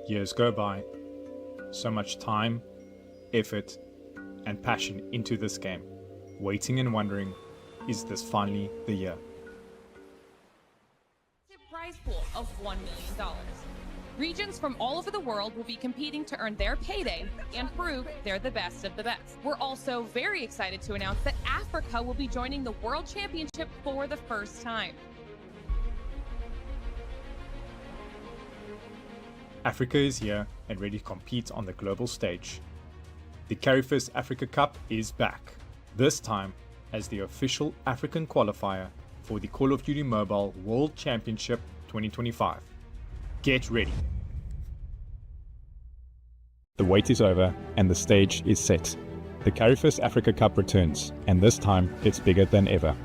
Years go by, so much time, effort, and passion into this game, waiting and wondering, is this finally the year? Prize pool of $1 million. Regions from all over the world will be competing to earn their payday and prove they're the best of the best. We're also very excited to announce that Africa will be joining the World Championship for the first time. Africa is here and ready to compete on the global stage. The CARRY1ST Africa Cup is back, this time as the official African qualifier for the Call of Duty Mobile World Championship 2025. Get ready. The wait is over and the stage is set. The CARRY1ST Africa Cup returns, and this time it's bigger than ever.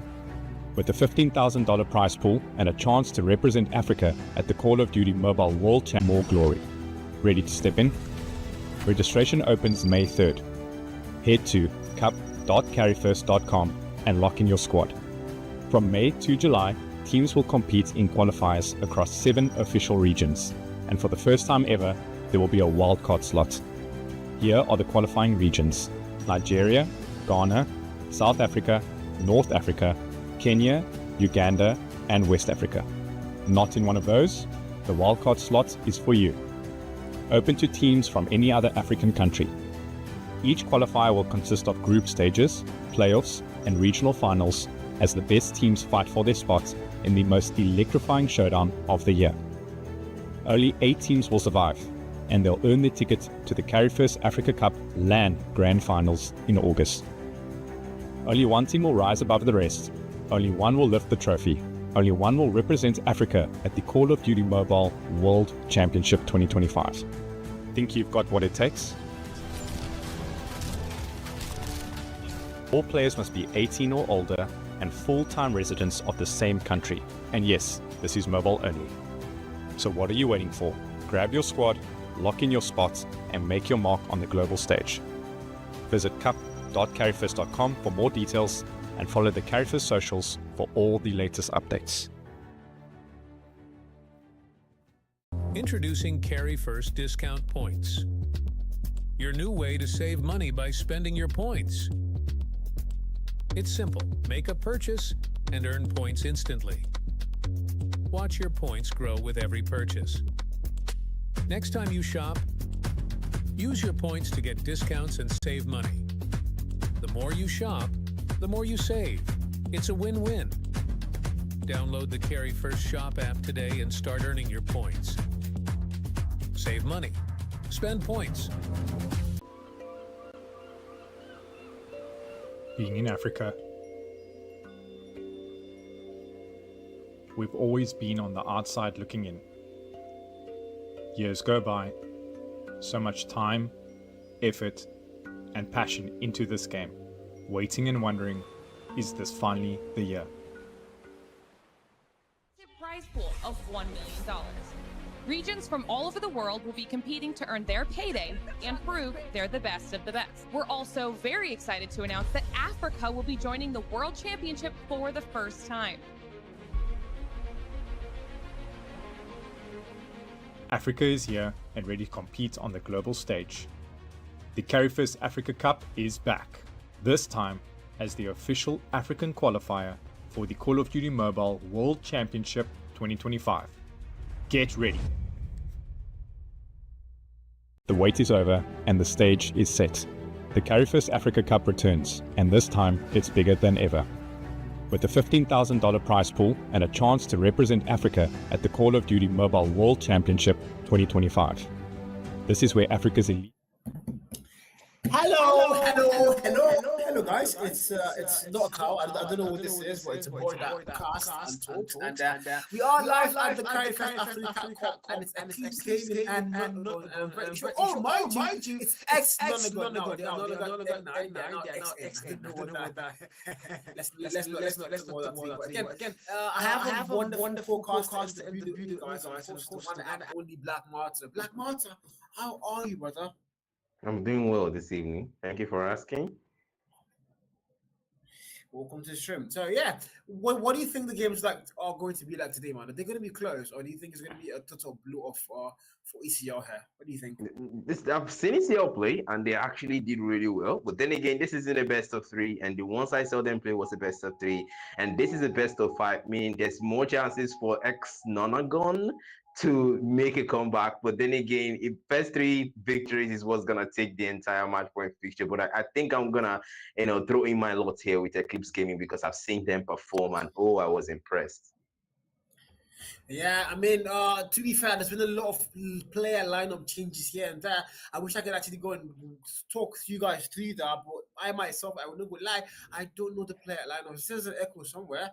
With a $15,000 prize pool and a chance to represent Africa at the Call of Duty Mobile World Championship, more glory. Ready to step in? Registration opens May 3rd. Head to cup.carry1st.com and lock in your squad. From May to July, teams will compete in qualifiers across 7 official regions, and for the first time ever, there will be a wildcard slot. Here are the qualifying regions: Nigeria, Ghana, South Africa, North Africa, Kenya, Uganda, and West Africa. Not in one of those? The wildcard slot is for you. Open to teams from any other African country. Each qualifier will consist of group stages, playoffs, and regional finals as the best teams fight for their spots in the most electrifying showdown of the year. Only 8 teams will survive, and they'll earn their ticket to the CARRY1ST Africa Cup LAN Grand Finals in August. Only one team will rise above the rest. Only one will lift the trophy. Only one will represent Africa at the Call of Duty Mobile World Championship 2025. Think you've got what it takes? All players must be 18 or older and full-time residents of the same country. And yes, this is mobile only. So what are you waiting for? Grab your squad, lock in your spots, and make your mark on the global stage. Visit cup.carry1st.com for more details and follow the CARRY1ST socials for all the latest updates. Introducing CARRY1ST Discount Points. Your new way to save money by spending your points. It's simple. Make a purchase and earn points instantly. Watch your points grow with every purchase. Next time you shop, use your points to get discounts and save money. The more you shop, the more you save. It's a win-win. Download the CARRY1ST Shop app today and start earning your points. Save money. Spend points. Being in Africa, we've always been on the outside looking in. Years go by, so much time, effort, and passion into this game, waiting and wondering, is this finally the year? Prize pool of $1 million. Regions from all over the world will be competing to earn their payday and prove they're the best of the best. We're also very excited to announce that Africa will be joining the World Championship for the first time. Africa is here and ready to compete on the global stage. The CARRY1ST Africa Cup is back, this time as the official African qualifier for the Call of Duty Mobile World Championship 2025. Get ready. The wait is over and the stage is set. The CARRY1ST Africa Cup returns, and this time it's bigger than ever. With a $15,000 prize pool and a chance to represent Africa at the Call of Duty Mobile World Championship 2025. This is where Africa's elite. Hello, guys. It's not a cow. I don't know what this is, but it's a boy that casts and talks. And we are live at the CARRY1ST Africa Cup, and it's Eclipse gaming and Nagon. Oh, mind you, it's X-NONGON now. Let's not more that. Again, I have a wonderful forecast to interview you guys. And of course, the one and only Black Marta. Black Marta, how are you, brother? I'm doing well this evening. Thank you for asking. Welcome to the stream. So yeah, what do you think the games are going to be like today, man? Are they going to be close, or do you think it's going to be a total blow off for ECL here? What do you think? I've seen ECL play, and they actually did really well. But then again, this isn't a best of three, and the ones I saw them play was a best of three, and this is a best of five. Meaning there's more chances for X-NONGON to make a comeback. But then again, if first three victories is what's gonna take the entire match point fixture. But I think I'm gonna throw in my lot here with Eclipse Gaming because I've seen them perform, and I was impressed. Yeah, I mean, to be fair, there's been a lot of player lineup changes here and there. I wish I could actually go and talk to you guys through that, but I myself, I would not lie, I don't know the player lineup. It says an echo somewhere.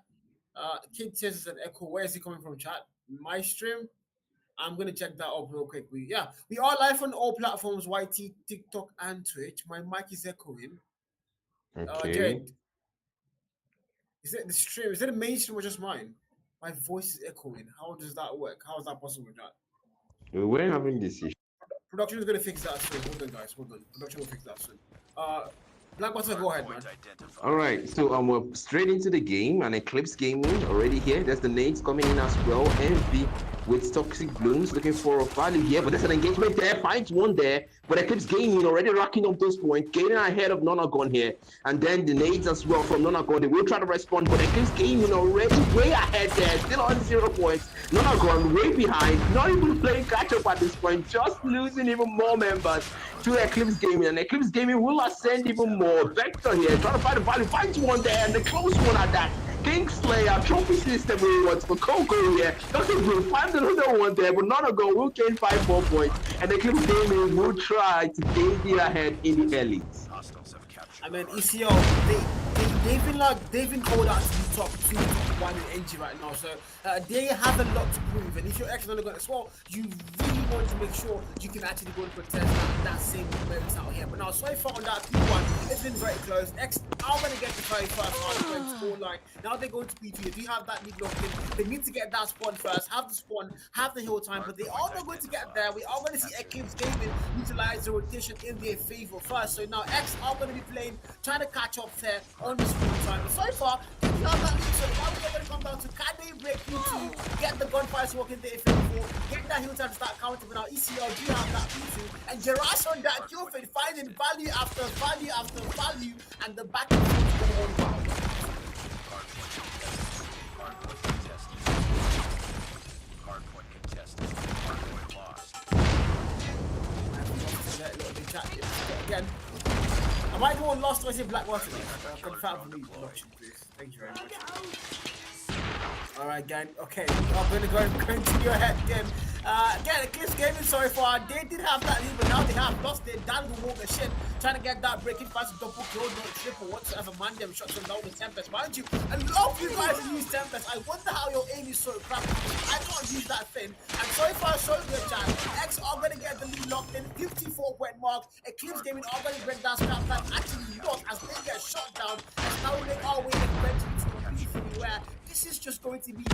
Kid says it's an echo. Where is he coming from, chat? My stream? I'm going to check that up real quick. We are live on all platforms, YT, TikTok, and Twitch. My mic is echoing. Okay. Jared, is it the stream? Is it the main stream or just mine? My voice is echoing. How does that work? How is that possible, Jack? We're having this issue. Production is going to fix that soon. Hold on, guys. Hold on. Production will fix that soon. Black Butter, go ahead, man. All right, so we're straight into the game, and Eclipse Gaming already here. There's the nades coming in as well. Envy with Toxic Blooms looking for a value here, but there's an engagement there. Finds one there, but Eclipse Gaming already racking up those points, getting ahead of Nagon here, and then the nades as well from Nagon. They will try to respond, but Eclipse Gaming already way ahead there, still on 0 points. Nagon way behind, not even playing catch up at this point, just losing even more members to Eclipse Gaming, and Eclipse Gaming will ascend even more. Vector here, trying to find a value, finds one there, and the close one at that. Kingslayer, trophy system rewards for Coco here. Doesn't will find another one there, but Nagon will gain 5 more points, and Eclipse Gaming will try to gain the ahead in the elite. I mean, ECL, they've been called out to be top 2, top 1 in NG right now, so they have a lot to prove. And if you're X-NONGON as well, you really want to make sure you can actually go and contest that same merit out here. But now, so far on that P1, it's been very close. X are going to get the 31st Hardpoint score line. Now they're going to P2. They do have that lead locked in. They need to get that spawn first, have the spawn, have the hill time, but they are not going to get there. We are going to see Eclipse Gaming utilize the rotation in their favor first. So now X are going to be playing, trying to catch up there on the screen time. But so far, they have that lead. So now we're going to come down to can they break P2, get the gunfires working their favor, get that hill time to start counting. But now ECL do have that P2, and Jerash on that kill feed, finding value after value after value, and the back and forth going on. Again, am I going lost or is it Black Water? Confirm for me, production, please. Thank you very much. Alright, gang. Okay, I'm going to go and continue ahead again. Again, Eclipse Gaming so far, they did have that lead, but now they have lost it. Dan will walk the shit, trying to get that breaking fast, double kill, no triple whatsoever. Man, them shots them down with Tempest. Mind you, a lot of you guys use Tempest. I wonder how your aim is so crappy. I can't use that thing. And so far, so good, chat. X are going to get the lead locked in, 54-point mark. Eclipse Gaming are going to break that scrap time. Actually, not as they get shot down. And now we make our way eventually to a P3 where this is just going to be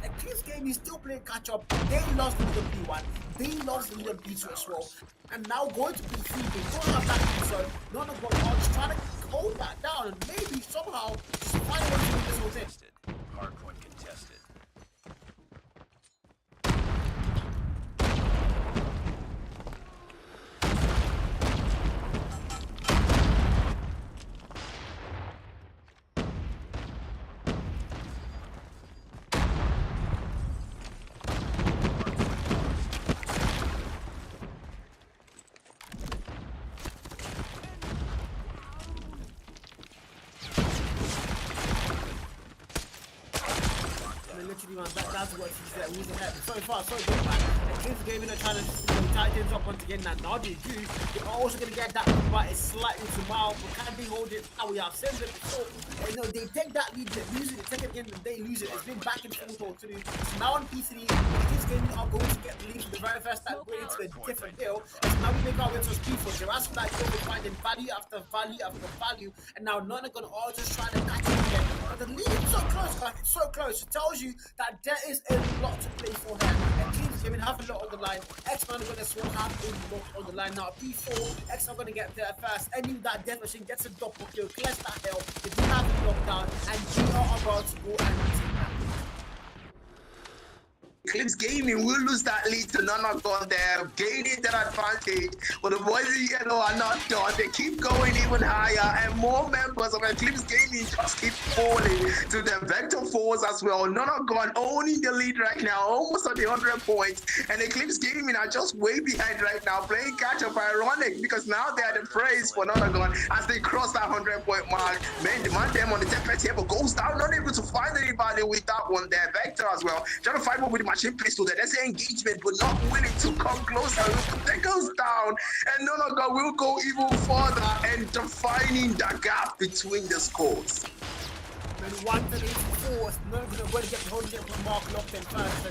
Eclipse Gaming still playing catch up. They lost the lead on P1, they lost the lead on P2 as well, and now going to P3, they don't have that lead, so Nagon are just trying to hold that down and maybe somehow just find a way to win this whole thing. Hardpoint contested. That's what she's there. Who's ahead? So far, so good, man. Eclipse Gaming are trying to tie things up once again. Now they do. They're also going to get that, but it's slightly too mild. But can they hold it? How we have seen it before. They take that lead, they lose it, they take it again, they lose it. It's been back and forth all through. So now on P3, Eclipse Gaming are going to get the lead for the very first time, going into a different hill. So now we make our way to P4. They're asking that hill, we're finding value after value after value. And now Nagon are just trying to catch it again. But the lead is so close, guys. It's so close. It tells you that there is a lot to play for here. And teams even have a lot on the line. X-NONGON as well have a lot on the line now. P4, X are going to get there first. Any that death machine gets a double kill, clears that hell. They do have a lockdown, and GR are about to go and Eclipse Gaming will lose that lead to Nagon there, gaining that advantage. But the boys in yellow are not done. They keep going even higher, and more members of Eclipse Gaming just keep falling to the Vector 4s as well. Nagon owning the lead right now, almost at the 100 points. And Eclipse Gaming are just way behind right now, playing catch up. Ironic, because now they are the praise for Nagon as they cross that 100-point mark. Man, demand them on the tempest here, but goes down, not able to find anybody with that one there. Vector as well, trying to fight more with the machine pistol there. There's an engagement, but not willing to come closer. That goes down, and Nagon will go even further and defining the gap between the scores. And 184 is not going to get the whole game from Mark locked in first.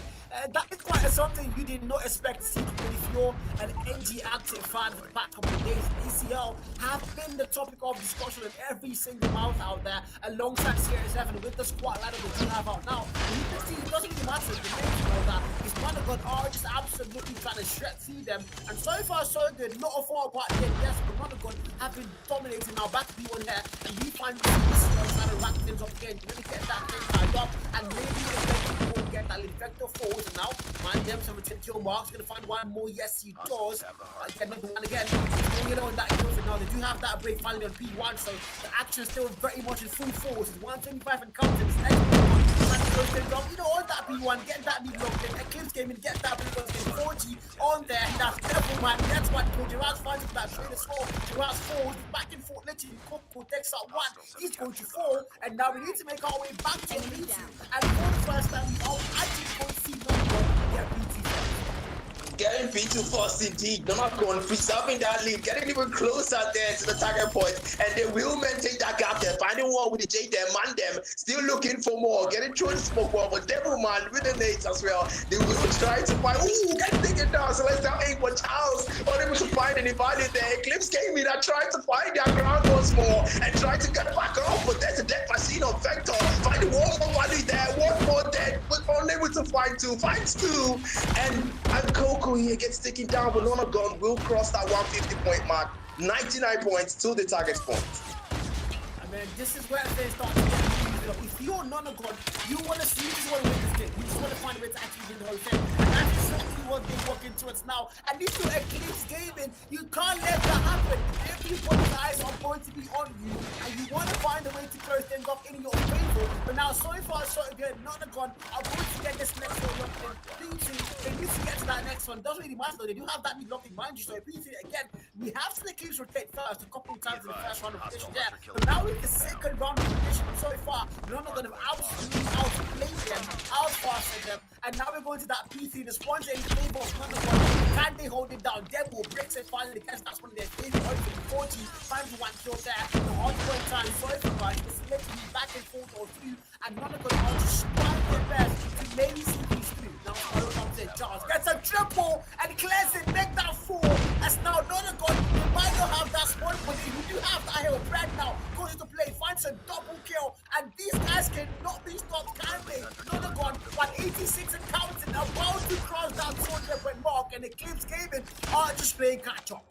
That is quite something you did not expect to see. If you're an NG active fan for the past couple of days, ECL have been the topic of discussion in every single mouth out there, alongside Series 7 with the squad ladder that you have out now. You can see it doesn't really matter. The main thing of that is Nagon are just absolutely trying to shred through them, and so far so good. Not a far apart yet, yes, but Nagon have been dominating now. Back to B1 here, and we find ECL trying to rack things up again, really get that thing tied up, and maybe eventually will get that Vector 4. Now, mind them, some 10 kill marks. Gonna find one more. Yes, he does. Get another one again. You know that kills it now. They do have that break finally on P1, so the action is still very much in full force. It's 125 and counting. It's next one. You know, on that P1, get that lead locked in. Eclipse Gaming, get that because it's 40 on there. That's Devil Man. That's what Gerard's finding that trade as well. Gerard's forward, back and forth, literally. Coco takes out one. He's going to fall, and now we need to make our way back to the lead. And for the first time, we are actually going to see getting P2 first indeed. Nagon preserving that lead, getting even closer there to the target point, and they will maintain that gap there. Finding one with the J there, man them, still looking for more, getting through the smoke wall, but Devil Man with the nades as well. They will try to find, ooh, getting taken down, so let's down 8, but Charles unable to find anybody there. Eclipse Gaming are trying to find their ground once more and try to get back up, but there's a death machine of Vector. Finding one more body there, one more dead, but unable to find two, finds two, and Coco here gets taken down, but Nagon will cross that 150-point mark. 99 points to the target point. I mean, this is where they start to get used up. If you're Nagon, you want to see, you just want to win this game. You just want to find a way to actually win the whole thing. And that's exactly what they're working towards now. And if you're Eclipse Gaming, you can't let that happen. Everybody's eyes are going to be on you, and you want to find a way to close things off in your favor. But now, so far, so good. Nagon are going to get this next one locked in. They need to get to that next one. Doesn't really matter though. They do have that lead locked in mind you. So if you see it again, we have seen the Eclipse rotate first a couple of times in the first round of competition there. But now in the second round of competition, so far, Nagon have absolutely outplayed them, outfastered them, and now we're going to that P3. The spawns in favor of Nagon. Can they hold it down? Devil breaks it finally. That's one of their favorite. 40 finds one kill there. The hardpoint time, so far, it's literally back and forth or through, and Nagon are just trying their best to maybe see these through. Now, comes in. Charles gets a triple and clears it, make that 4. As now Nagon, they might not have that spawn, but they do have that hero. Brad now goes into play, finds a double kill, and these guys cannot be stopped, can they? Nagon, 186 and counting, about to cross that 200-point mark, and Eclipse Gaming are just playing catch up.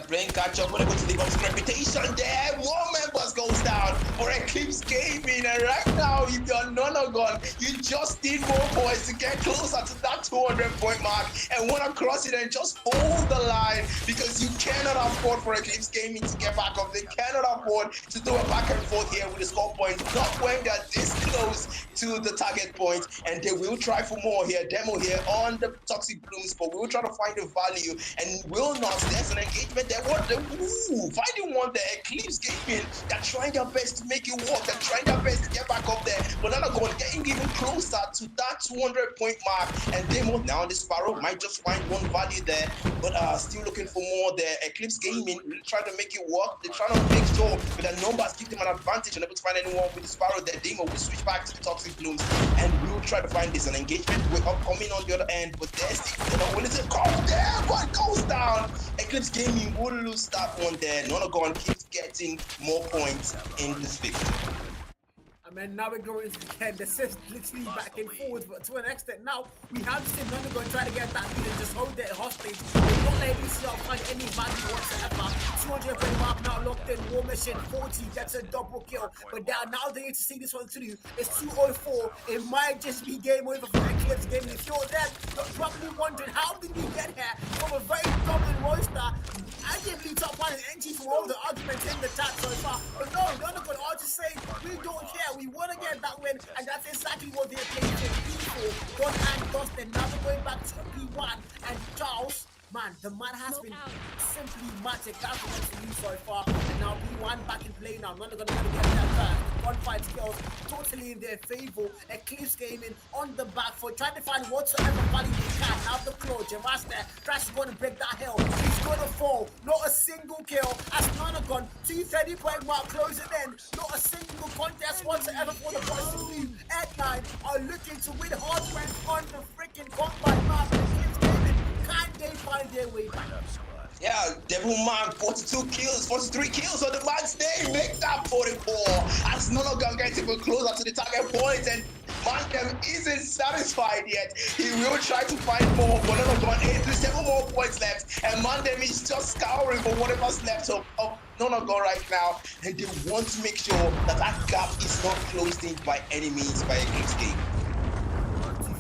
Playing catch up when they go to the Ghost reputation there. More members goes down for Eclipse Gaming, and right now, if you're Nagon, you just need more points to get closer to that 200-point mark and want to cross it and just hold the line, because you cannot afford for Eclipse Gaming to get back up. They cannot afford to do a back and forth here with the score points, not when they're this close to the target point, and they will try for more here. Demo here on the Toxic Blooms, but we will try to find the value and will not. There's an engagement there. What the finding one there. Eclipse Gaming, they're trying their best to make it work. They're trying their best to get back up there, but Nagon getting even closer to that 200-point mark, and Demo now the Sparrow might just find one value there, but still looking for more there. Eclipse Gaming really trying to make it work. They're trying to make sure with the numbers give them an advantage, and able to find anyone with the Sparrow there. Demo will switch back to the Toxic Blooms, and we'll try to find this an engagement with upcoming on the other end, but there's still not willing to come there, but goes down. Eclipse Gaming will lose that one there. Nagon keeps getting more points in this victory. I Man, now we're going into the end. The Sith literally back and forwards, but to an extent now, we have seen Nagon try to get that lead and just hold it hostage. They're not letting ECL find any value whatsoever. 200 mark now locked in. War Mission 40 gets a double kill. But now they need to see this one through. It's 204. It might just be game over for Eclipse Gaming. If you're there, you're probably wondering how did we get here from a very dominant roster. I didn't lead top one and NG from all the arguments in the chat so far. But no, Nagon are just saying we don't care. We want to get that win, and that's exactly what they're playing for. Don and Dustin now they're going back to P1 and Charles. Man, the man has been simply magic. That's what to use so far. And now P1 back in play now. Not gonna get that first. Gunfight skills totally in their favor. Eclipse Gaming on the back for trying to find whatsoever value they can. Now the claw, Javaster tries to go and break that hill. He's gonna fall. Not a single kill. As Nagon 230-point mark closing in. Not a single contest whatsoever for the boys to do. X9 are looking to win Hardpoint on the freaking combat map. Eclipse Gaming, can they find their way back? Yeah, Devilman, 42 kills, 43 kills on the man's name, make that 44. As Nagon gets even closer to the target point, and Mandem isn't satisfied yet. He will try to find more, but Nagon 7 more points left, and Mandem is just scouring for whatever's left of Nagon right now, and they want to make sure that that gap is not closed in by any means by Eclipse Game.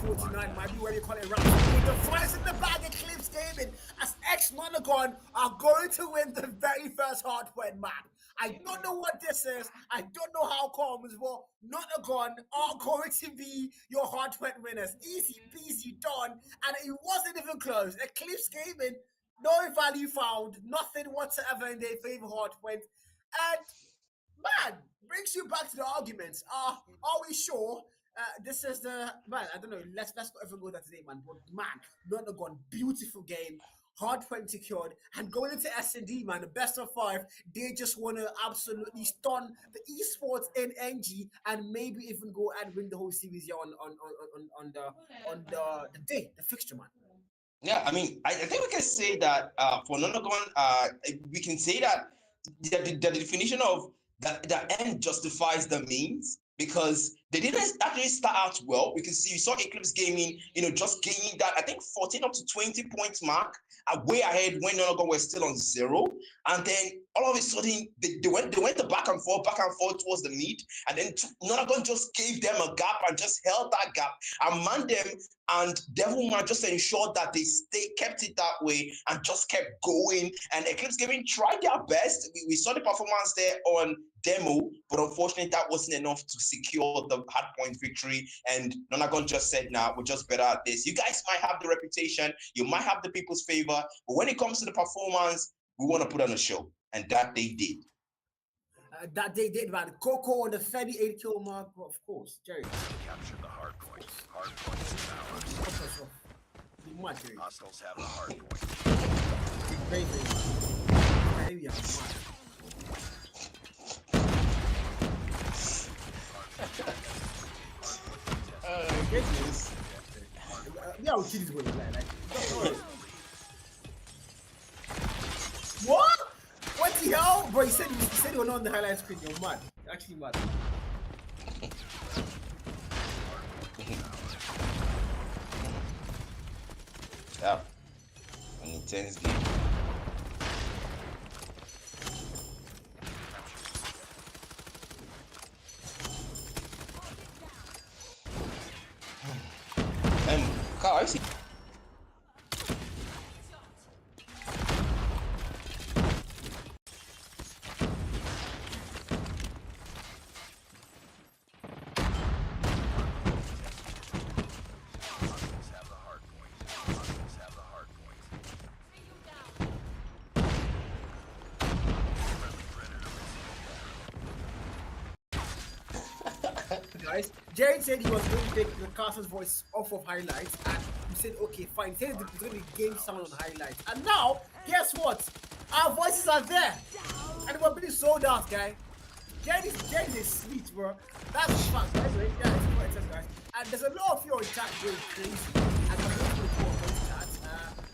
49 might be where you call it round. With the fries in the bag, Eclipse Gaming as X-NONGON are going to win the very first Hardpoint map. I don't know what this is. I don't know how comes, but Nagon are going to be your Hardpoint winners. Easy peasy done, and it wasn't even close. Eclipse Gaming, no value found, nothing whatsoever in their favor Hardpoint. And man, brings you back to the arguments. Are we sure? This is the man. I don't know. Let's not ever go there today, man. But man, Nagon, beautiful game, Hardpoint secured, and going into S&D, man, the best of 5. They just want to absolutely stun the esports in NG and maybe even go and win the whole series here on the day, the fixture, man. Yeah, I mean, I think we can say that for Nagon, we can say that the definition of the end justifies the means, because they didn't actually start out well. We saw Eclipse Gaming, just gaining that, I think 14 up to 20 points mark, way ahead when Nagon was still on 0. And then all of a sudden, they went the back and forth towards the mid. And then Nagon just gave them a gap and just held that gap. And Mandem and Devilman just ensured that they kept it that way and just kept going. And Eclipse Gaming tried their best. We saw the performance there on demo, but unfortunately that wasn't enough to secure the Hardpoint victory. And Nagon just said, nah, we're just better at this. You guys might have the reputation, you might have the people's favor, but when it comes to the performance, we want to put on a show. And that they did. That they did, man. Coco on the 38 kill mark, of course. Jerry. Capture the hard point. Hard point is ours. Hostiles have the hard point. Yeah, we'll kill this one. What? What the hell? Bro, he said you were not on the highlight screen. You're mad. You're actually mad. Yeah. An intense game. Carl, I see. Guys, Jared said he was going to take the Castle's voice off of highlights, and we said, okay, fine. He said he's going to game sound on highlights. And now, guess what? Our voices are there. And we're being sold out, guy. Jared is sweet, bro. That's the fact, guys. Yeah, that's what it says, guys. And there's a lot of you on chat going crazy. And I'm going to report on that.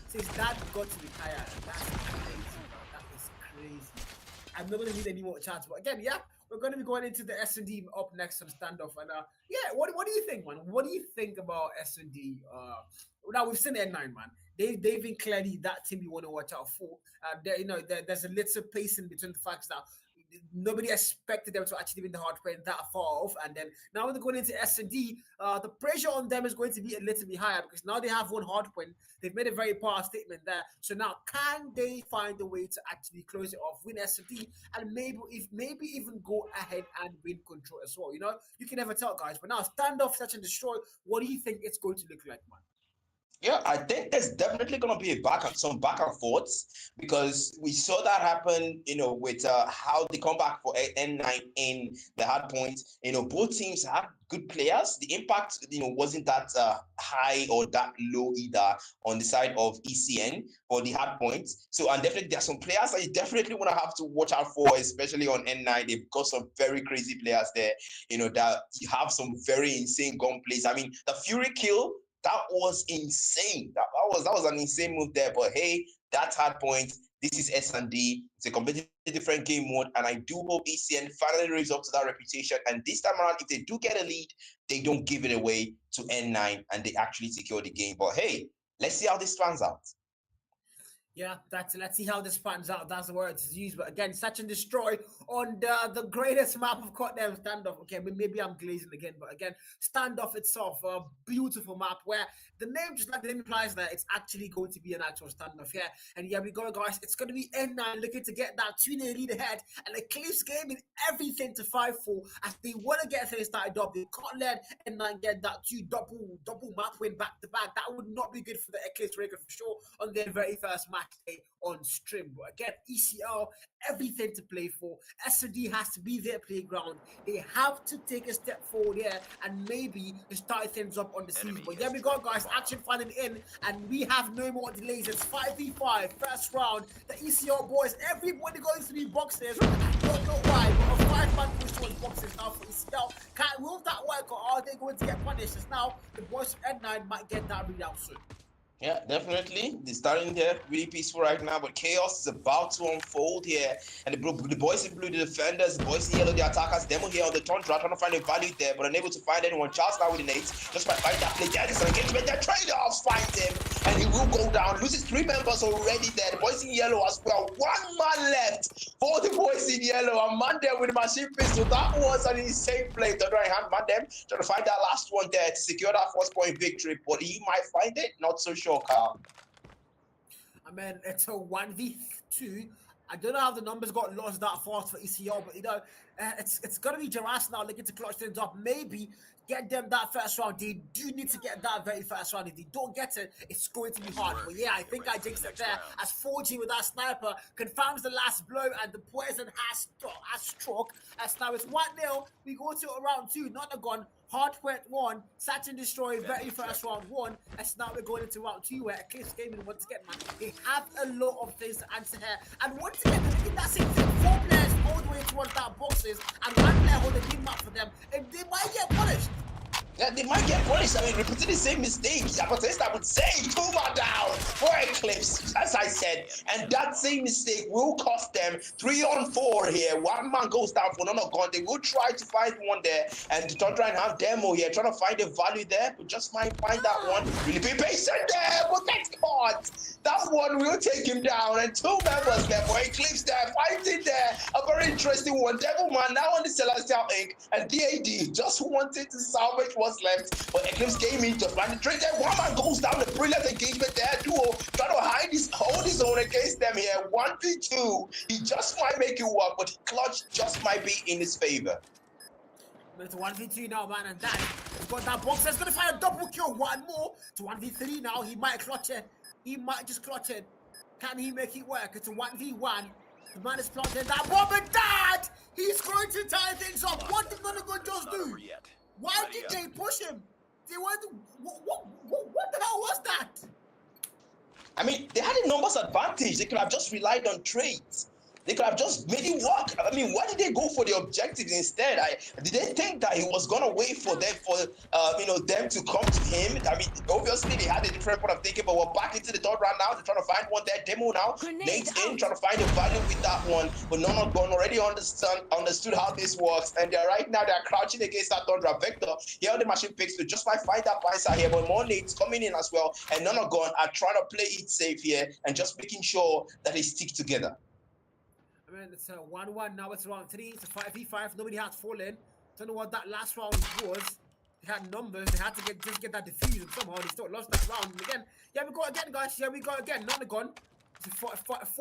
Says that got to retire. That's crazy, bro. That is crazy. I'm not going to read any more chats, but again, yeah. we're going to be going into the S&D up next on standoff. And yeah, what do you think, man? What do you think about S&D? Now we've seen N9, man. They've been clearly that team you want to watch out for. There's a little pacing between the facts that nobody expected them to actually win the Hardpoint that far off, and then now when they're going into S&D, the pressure on them is going to be a little bit higher because now they have one Hardpoint. They've made a very powerful statement there. So now, can they find a way to actually close it off, win S&D, and maybe even go ahead and win control as well? You know, you can never tell, guys. But now, standoff, search and destroy. What do you think it's going to look like, man? Yeah, I think there's definitely going to be some back and forths because we saw that happen, you know, with how they come back for N9 in the Hardpoint. You know, both teams had good players. The impact, you know, wasn't that high or that low either on the side of ECN for the Hardpoint. So, and definitely there are some players that you definitely want to have to watch out for, especially on N9. They've got some very crazy players there, you know, that you have some very insane gunplays. I mean, the Fury kill, that was insane. That was an insane move there. But hey, that's Hardpoint. This is S&D. It's a completely different game mode, and I do hope ECN finally lives up to that reputation. And this time around, if they do get a lead, they don't give it away to N9, and they actually secure the game. But hey, let's see how this pans out. Yeah, let's see how this pans out. That's the word to use. But again, search and destroy on the greatest map of CODM standoff. Okay, maybe I'm glazing again, but again, standoff itself, a beautiful map where the name just like the name implies that it's actually going to be an actual standoff here. And yeah, we go, guys. It's going to be N9 looking to get that 2-0 lead ahead, and Eclipse gaming everything to 5-4 as they want to get things started up. They can't let N9 get that double map win back to back. That would not be good for the Eclipse record for sure on their very first match day on stream. But again, ECL, everything to play for. S&D has to be their playground. They have to take a step forward here and maybe start things up on the season. But there we go, guys. Action finally in, and we have no more delays. It's 5v5, first round. The ECL boys, everybody goes to be boxes. I don't know why, but a 5-man push towards boxes now for ECL. Will that work, or are they going to get punished? As now, the boys from N9 might get that readout soon. Yeah, definitely. They're starting there really peaceful right now, but chaos is about to unfold here. And the boys in blue, the defenders, the boys in yellow, the attackers, Demo here on the tundra, trying to find a value there, but unable to find anyone. Charles now with the nades, just by finding that play there. There's an engagement there. Trade-offs finds him, and he will go down. Loses 3 members already there. The boys in yellow as well. 1 man left for the boys in yellow. A man there with the machine pistol. That was an insane play. The right hand man them trying to find that last one there to secure that first point victory, but he might find it. Not so sure. I mean, it's a 1v2. I don't know how the numbers got lost that fast for ECL, but you know, it's gonna be Jaras now looking to clutch things up. Maybe get them that first round. They do need to get that very first round. If they don't get it, it's going to be hard. But yeah, I think I jinxed it there as 4G with that sniper confirms the last blow, and the poison has struck. As now it's 1-0. We go to round 2. Nagon, Hardpoint 1, Search and Destroy, very first round 1. As now we're going into round 2 where Eclipse gaming once again, man, they have a lot of things to answer here. And once again, in that same thing, 4 players all the way towards that boxes, and 1 player holding the game map for them, and they might get punished. Yeah, they might get punished. I mean, repeating the same mistakes. I would say 2 man down for Eclipse, as I said. And that same mistake will cost them 3 on 4 here. 1 man goes down for Nagon. They will try to find one there and to try and have Demo here, trying to find a value there, but just might find that one. Really be patient there, but that's caught. That one will take him down. And 2 members there for Eclipse there, fighting there. A very interesting one. Devil Man now on the Celestial Ink, and DAD just wanted to salvage what's left, but Eclipse Gaming just ran the trade there. 1 man goes down, the brilliant engagement there. Duo trying to hold his own against them here. 1v2. He just might make it work, but clutch just might be in his favor. But it's 1v2 now, man, and that he's got that box. He's gonna find a double kill. 1 more to 1v3 now. He might clutch it. He might just clutch it. Can he make it work? It's a 1v1. The man is planting that bomb, and that he's going to tie things up. What did Nagon just do? Why did they push him? They want to. What the hell was that? I mean, they had a numbers advantage. They could have just relied on trades. They could have just made it work. I mean, why did they go for the objectives instead? Did they think that he was gonna wait for them them to come to him? I mean, obviously they had a different point of thinking, but we're back into the third round now. They're trying to find one there. Demo now. Nate's in trying to find the value with that one, but Nagon already understood how this works, and they're crouching against that Thundra Vector. Here the machine picks to just find that Pincer here, but more Nate's coming in as well, and Nagon are trying to play it safe here and just making sure that they stick together. I mean, it's a 1-1 now. It's round 3. It's a 5v5. Nobody has fallen. Don't know what that last round was. They had numbers. They had to just get that defused, and somehow they still lost that round. And again, yeah, we go again, guys. Yeah, we go again. Nagon. It's a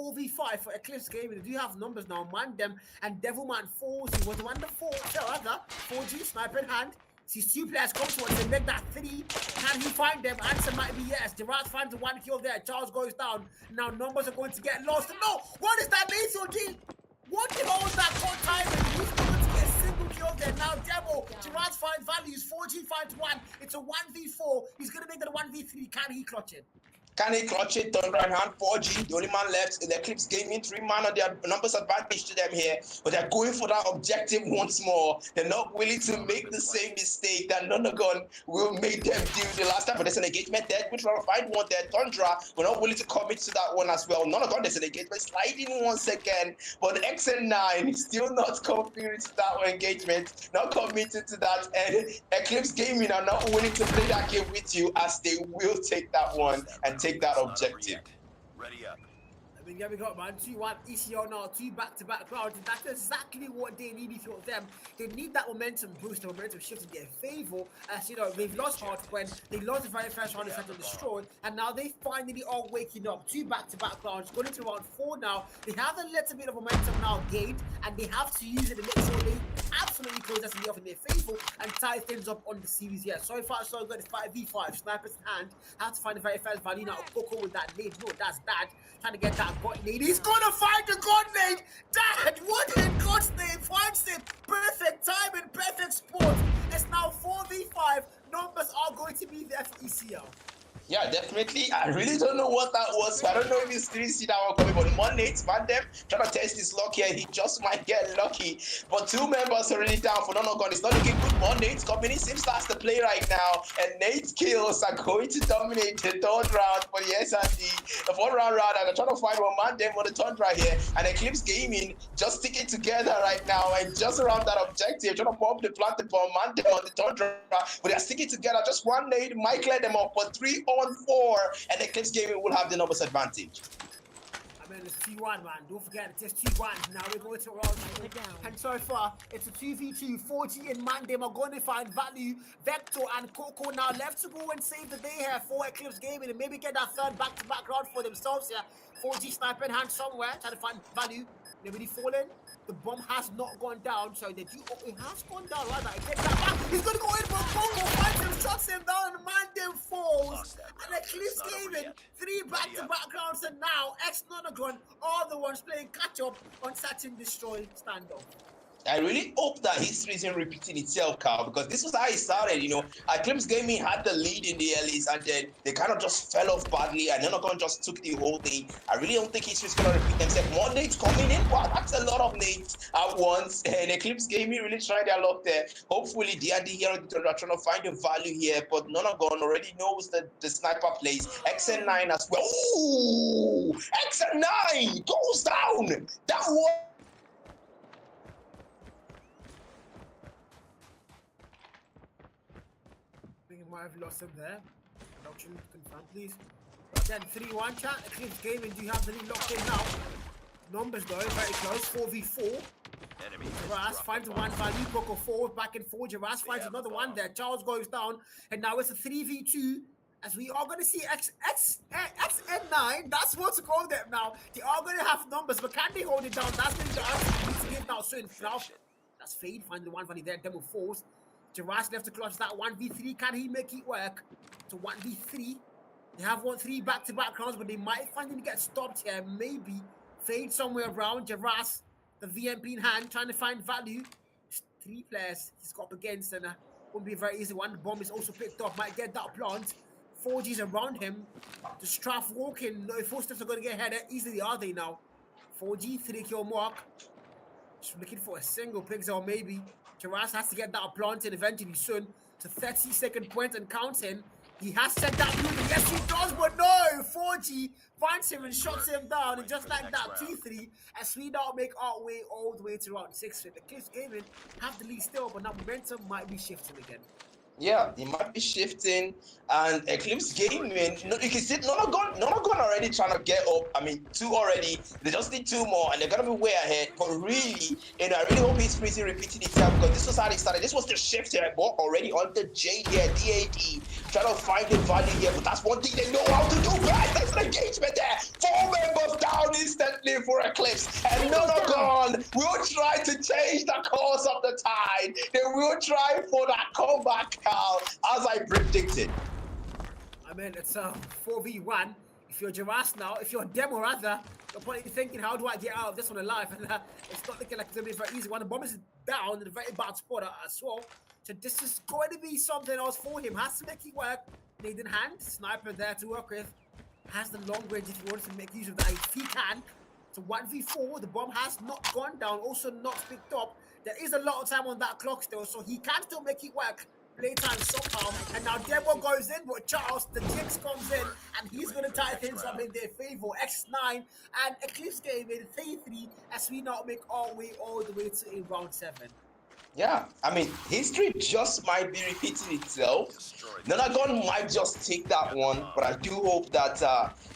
4v5 for Eclipse game. They do have numbers now. Mandem and Devilman 4G was the one the 4G sniper in hand. Sees two players come towards him, make that 3. Can he find them? Answer might be yes. Gerard finds the 1 kill there. Charles goes down. Now numbers are going to get lost. No! What is that, Lazy? What the hell was that caught timing? He's going to get a single kill there. Now Demo, Gerard finds values. 4G finds 1. It's a 1v4. He's going to make that a 1v3. Can he clutch it? Can he clutch it? Turn right hand, 4G, the only man left in the Eclipse gaming, 3 man on their numbers advantage to them here, but they're going for that objective once more. They're not willing to make the same mistake that Nagon will make them do the last time, but there's an engagement there. We're trying to find one there. Tundra, we're not willing to commit to that one as well. Nagon, there's an engagement sliding once again, but XN9 still not committed to that engagement, not committed to that, and Eclipse gaming are not willing to play that game with you, as they will take that one and take that objective. Ready up. I mean, yeah, we got man 2-1 ECO now, 2 back-to-back rounds. That's exactly what they need for them. They need that momentum boost, the momentum shift in their favor. As you know, they've lost Hardpoint, they lost the very first round, they had to destroy, and now they finally are waking up. 2 back-to-back rounds, going into round 4 now. They have a little bit of momentum now gained, and they have to use it to make sure they absolutely close that off in their favor and tie things up on the series. Yeah, so far so good. It's 5v5, snipers in hand. Have to find the very first value now. Coco with that nade. No, that's bad. Trying to get that god nade. He's gonna find the god nade. Dad, what in God's name? Finds it. Perfect timing, perfect sport. It's now 4v5. Numbers are going to be there for ECL. Yeah, definitely. I really don't know what that was. I don't know if it's 3C that one coming, but Mondays, Mandem trying to test his luck here. He just might get lucky. But 2 members already down for Nagon. It's not looking good. Mondays coming in. Seems that's the play right now. And Nate's kills are going to dominate the 3rd round for the SRD. The 4th round, and they're trying to find one Mandem on the Tundra here. And Eclipse Gaming just sticking together right now and just around that objective. Trying to bomb the planted bomb Mandem on the Tundra. But they're sticking together. Just one nade might clear them up. But 3-on-4, and Eclipse Gaming will have the numbers advantage. I mean, it's T1, man. Don't forget, it's just T1. Now we're going to round 2. And so far, it's a 2v2. 40 and Mandem are going to find value. Vector and Coco now left to go and save the day here for Eclipse Gaming and maybe get that 3rd back-to-back round for themselves here. 40 sniper in hand somewhere, trying to find value. Nobody fallen. The bomb has not gone down, so they do. Oh, it has gone down, right? I get that back. He's gonna go in for Coco, finds him, shuts him down, and Mandem falls. And Eclipse Gaming, 3 back-to-back rounds, and now X-NONGON are the ones playing catch-up on Search and Destroy standoff. I really hope that history isn't repeating itself, Carl, because this was how it started, you know. Eclipse Gaming had the lead in the earlys, and then they kind of just fell off badly, and Nagon just took the whole thing. I really don't think history's going to repeat themselves. More nades coming in. Wow, that's a lot of nades at once, and Eclipse Gaming really tried their luck there. Hopefully, DRD here are trying to find the value here, but Nagon already knows the sniper plays. XN9 as well. Ooh! XN9 goes down! That was... Might have lost him there. Production confirm, please. Then 3-1 chat. Eclipse Gaming, do you have the lead locked in now? Numbers though, very close. 4v4. Jaras finds one value. Coco forward, back and forth. Jaras finds another one there. Charles goes down, and now it's a 3v2. As we are going to see XN9, that's what to call them now. They are going to have numbers, but can they hold it down? That's going to be the answer we need to give now soon. Now, that's Fade. Find the one value there. Demo falls. Jaras left to clutch that 1v3. Can he make it work? To 1v3. They have won 3 back-to-back rounds, but they might finally get stopped here. Maybe Fade somewhere around. Jaras, the VMP in hand, trying to find value. 3 players he's got up against, and won't be a very easy one. The bomb is also picked up. Might get that plant. 4G's around him. The Straff walking. No footsteps are going to get ahead easily, are they now? 4G 3-kill mark. Just looking for a single pixel maybe. CARRY1ST has to get that planted eventually soon to 30-second point and counting. He has set that movement. Yes, he does, but no! 4G finds him and shuts him down. And just like that, 2-3, as we now make our way all the way to round 6. The Eclipse Gaming have the lead still, but now momentum might be shifting again. Yeah, it might be shifting, and Eclipse Gaming, you can see Nagon already trying to get up. I mean, 2 already. They just need 2 more, and they're gonna be way ahead. But really, I really hope he's freezing repeating itself, because this was how they started. This was the shift here, but already on the J here, DAD, trying to find the value here. But that's one thing they know how to do, guys. There's an engagement there. 4 members down instantly for Eclipse, and Nagon will try to change the course of the tide. They will try for that comeback, as I predicted. I mean, it's a 4v1. If you're CARRY1ST now, if you're Demo rather, you're probably thinking, how do I get out of this one alive? And it's not looking like it's going to be very easy. One, the bomb is down in a very bad spot as well. So this is going to be something else for him. Has to make it work. Need in hand. Sniper there to work with. Has the long range if he wants to make use of that. If he can. It's a 1v4. The bomb has not gone down. Also not picked up. There is a lot of time on that clock still. So he can still make it work. Playtime somehow, and now Demo goes in, but Charles, the Jinx comes in, and he's going to tie things up in their favor. X9 and Eclipse Gaming 3-3 as we now make our way all the way to round 7. Yeah, I mean, history just might be repeating itself. Nagon might just take that one, but I do hope that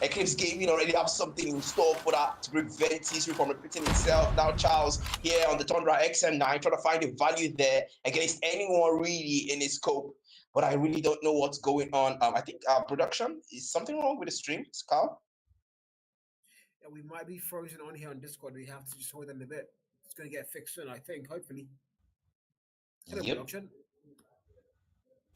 Eclipse Gaming already have something in store for that to prevent history from repeating itself. Now, Charles here on the Tundra XM9 trying to find the value there against anyone really in his scope. But I really don't know what's going on. I think production, is something wrong with the stream, Carl? Yeah, we might be frozen on here on Discord. We have to just hold them a bit. It's going to get fixed soon, I think, hopefully. Yep.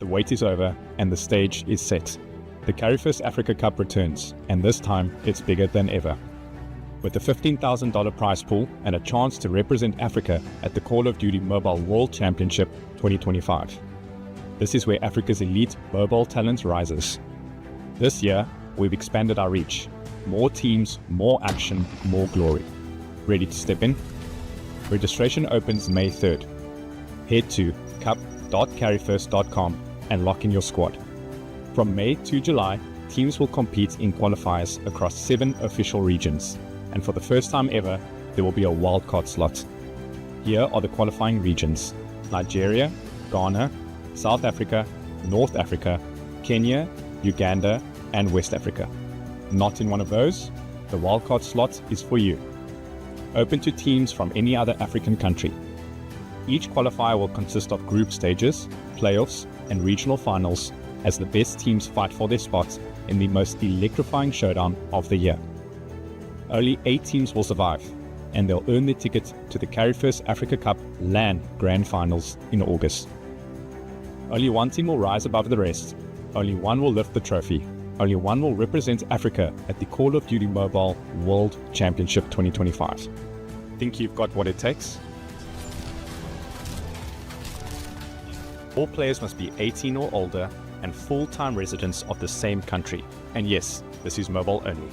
The wait is over and the stage is set. The CARRY1ST Africa Cup returns, and this time it's bigger than ever. With a $15,000 prize pool and a chance to represent Africa at the Call of Duty Mobile World Championship 2025. This is where Africa's elite mobile talent rises. This year, we've expanded our reach. More teams, more action, more glory. Ready to step in? Registration opens May 3rd. Head to cup.carry1st.com and lock in your squad. From May to July, teams will compete in qualifiers across 7 official regions, and for the first time ever, there will be a wildcard slot. Here are the qualifying regions: Nigeria, Ghana, South Africa, North Africa, Kenya, Uganda, and West Africa. Not in one of those? The wildcard slot is for you. Open to teams from any other African country. Each qualifier will consist of group stages, playoffs, and regional finals as the best teams fight for their spots in the most electrifying showdown of the year. Only 8 teams will survive, and they'll earn their ticket to the CARRY1ST Africa Cup LAN Grand Finals in August. Only one team will rise above the rest. Only one will lift the trophy. Only one will represent Africa at the Call of Duty Mobile World Championship 2025. Think you've got what it takes? All players must be 18 or older and full-time residents of the same country. And yes, this is mobile only.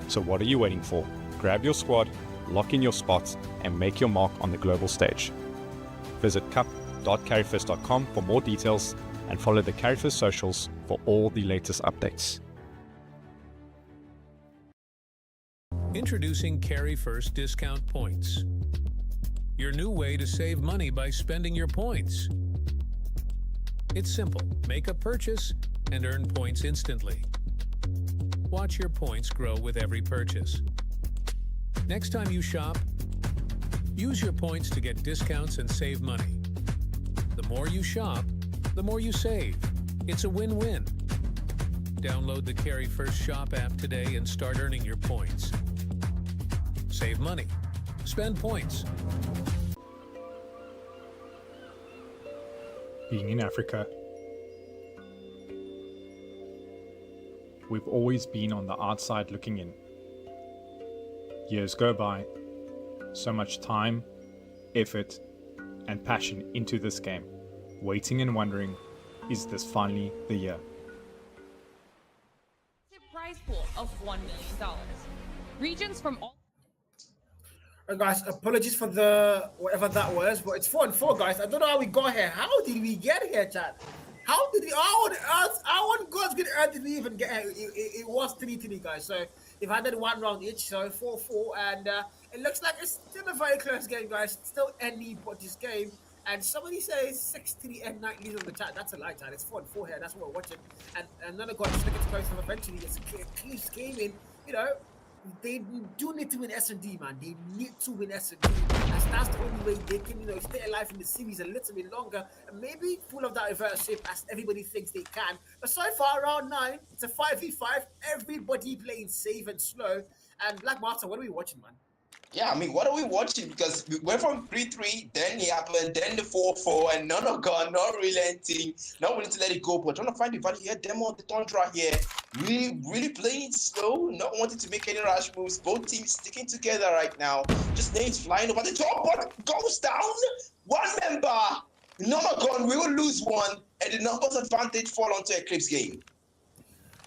So what are you waiting for? Grab your squad, lock in your spots, and make your mark on the global stage. Visit cup.carry1st.com for more details and follow the CARRY1ST socials for all the latest updates. Introducing CARRY1ST Discount Points. Your new way to save money by spending your points. It's simple. Make a purchase and earn points instantly. Watch your points grow with every purchase. Next time you shop, use your points to get discounts and save money. The more you shop, the more you save. It's a win-win. Download the CARRY1ST Shop app today and start earning your points. Save money. Spend points. Being in Africa, we've always been on the outside looking in. Years go by, so much time, effort, and passion into this game, waiting and wondering, is this finally the year? Prize pool of $1 million. Regions from all Guys, apologies for the whatever that was, but it's 4-4, guys. I don't know how we got here. How did we get here, chat? How did we? How on earth? How on God's good earth did we even get here? It was 3-3, guys. So they've had one round each, so 4-4, and it looks like it's still a very close game, guys. Still anybody's game. And somebody says 6-3 and 9 leads on the chat. That's a lie, chat. It's 4-4 here. That's what we're watching. And another guy just looking to close enough eventually. It's Eclipse gaming. You know, they do need to win S&D, man. They need to win S&D. As that's the only way they can, you know, stay alive in the series a little bit longer and maybe pull off that reverse shape as everybody thinks they can. But so far, round 9, it's a 5v5. Everybody playing safe and slow. And Black Master, what are we watching, man? Yeah, I mean, what are we watching? Because we went from 3-3, then it happened, then the 4-4, and Nagon, not relenting, not willing to let it go, but trying to find the value here. Demo on the Tundra here, really playing it slow, not wanting to make any rash moves. Both teams sticking together right now. Just names flying over the top, but goes down. One member, Nagon will lose one, and the numbers advantage fall onto Eclipse game.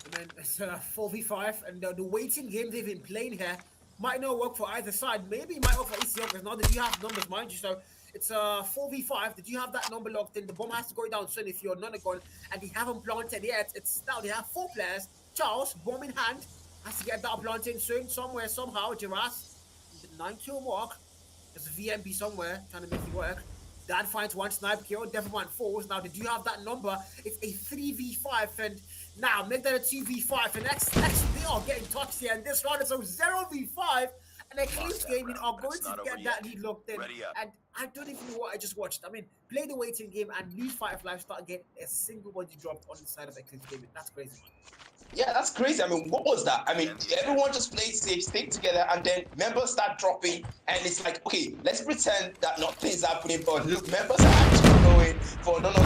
And then it's 4v5, and the waiting game they've been playing here might not work for either side. Maybe it might work for ECL because now that you have numbers, mind you. So it's a 4v5. Did you have that number locked in? The bomb has to go down soon if you're Nagon, and they haven't planted yet. It's now they have 4 players. Charles, bomb in hand, has to get that planted soon, somewhere, somehow. Jiras, the 9-kill mark. There's a VMB somewhere trying to make it work. Dan finds 1 snipe kill. Devilman falls. Now, did you have that number? It's a 3v5, and now make that a 2v5. And X they are getting touched here. And this round is a 0v5. And Eclipse Gaming are going to get that lead locked in. And I don't even know what I just watched. I mean, play the waiting game and lose 5 lives, start getting a single body dropped on the side of Eclipse Gaming. That's crazy, man. Yeah, that's crazy. I mean, what was that? I mean, everyone just plays safe, stay together, and then members start dropping, and it's like, okay, let's pretend that nothing's happening, but look, members are actually going for Nagon.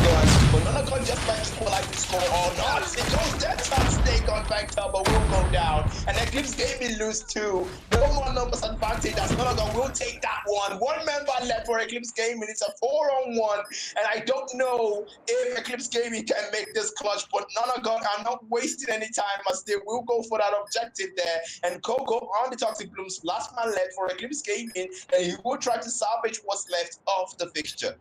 But Nagon just might equalize the score or not. It goes dead chance they got back up, but will go down. And Eclipse Gaming lose 2. No more numbers advantage as Nagon will take that one. 1 member left for Eclipse Gaming. It's a 4-on-1, and I don't know if Eclipse Gaming can make this clutch, but Nagon are not wasting any time as they will go for that objective there. And Coco on the Toxic Blooms, last man left for Eclipse Gaming, and he will try to salvage what's left of the fixture.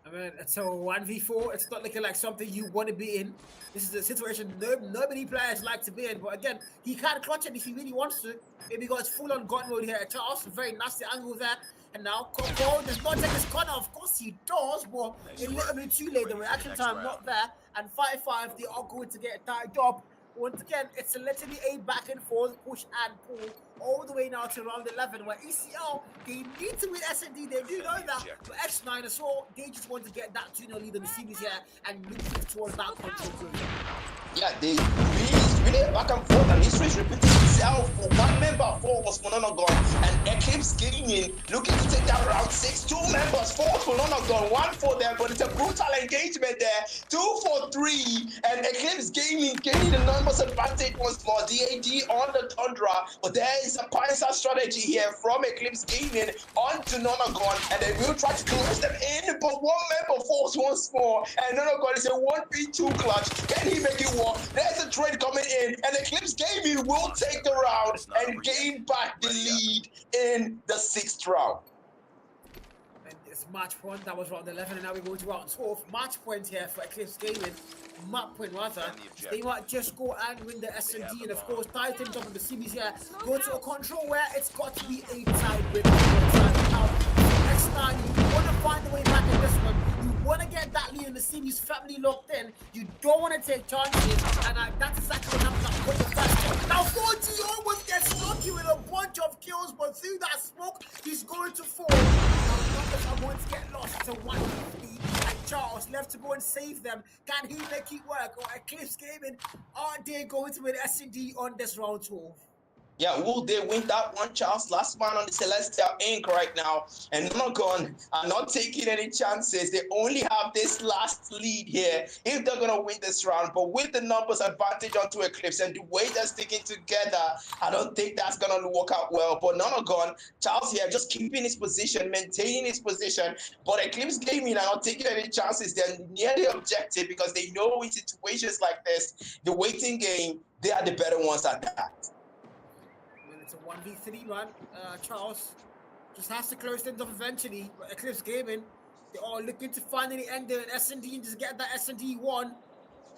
I mean, it's a 1v4. It's not looking like something you want to be in. This is a situation nobody players like to be in. But again, he can't clutch it if he really wants to. Maybe he got full on God mode here. Charles, very nasty angle there. And now Coco does not take his corner. Of course he does, but a little bit too late. The reaction time not there. And 5-5, they are going to get tied up. Once again, it's literally a back and forth, push and pull, all the way now to round 11, where ECL, they need to win S&D, they do know that, but X9 as well, they just want to get that 2-0 lead in the series here, and move towards that control group. Yeah, they really back and forth, and history is repeating itself. For 1 member, 4 was for Nagon, and Eclipse Gaming looking to take that round 6. 2 members, 4 for Nagon, 1 for them, but it's a brutal engagement there. 2 for 3, and Eclipse Gaming gaining the numbers advantage once more. DAD on the Tundra, but there is a Pioneer strategy here from Eclipse Gaming onto Nagon, and they will try to close them in, but 1 member falls once more, and Nagon is a 1v2 clutch. Can he make it work? There's a trade coming in, and Eclipse Gaming will take the round and gain back the lead in the 6th round. And it's match point. That was round 11, and now we go to round 12. Match point here for Eclipse Gaming. Map point rather. They might just go and win the S&D, and of course, tie things up in the series here. Go to a control where it's got to be a tie with next time you want to find a way back in this one. You want to get that lead in the series firmly locked in. You don't want to take chances, and that's exactly what happened. Now 40 almost gets lucky with a bunch of kills, but through that smoke, he's going to fall. Now numbers are going to get lost to 150, and Charles left to go and save them. Can he make it work? Or Eclipse Gaming, are they going to win S&D on this round 12? Yeah, will they win that one, Charles? Last man on the Celestial Inc. right now. And Nagon are not taking any chances. They only have this last lead here if they're going to win this round. But with the numbers advantage onto Eclipse and the way they're sticking together, I don't think that's going to work out well. But Nagon, Charles here, just keeping his position, maintaining his position. But Eclipse Gaming are not taking any chances. They're near the objective because they know in situations like this, the waiting game, they are the better ones at that. It's a 1v3, man. Charles, just has to close things off eventually. But Eclipse Gaming, they are looking to finally end their S&D and just get that S&D one.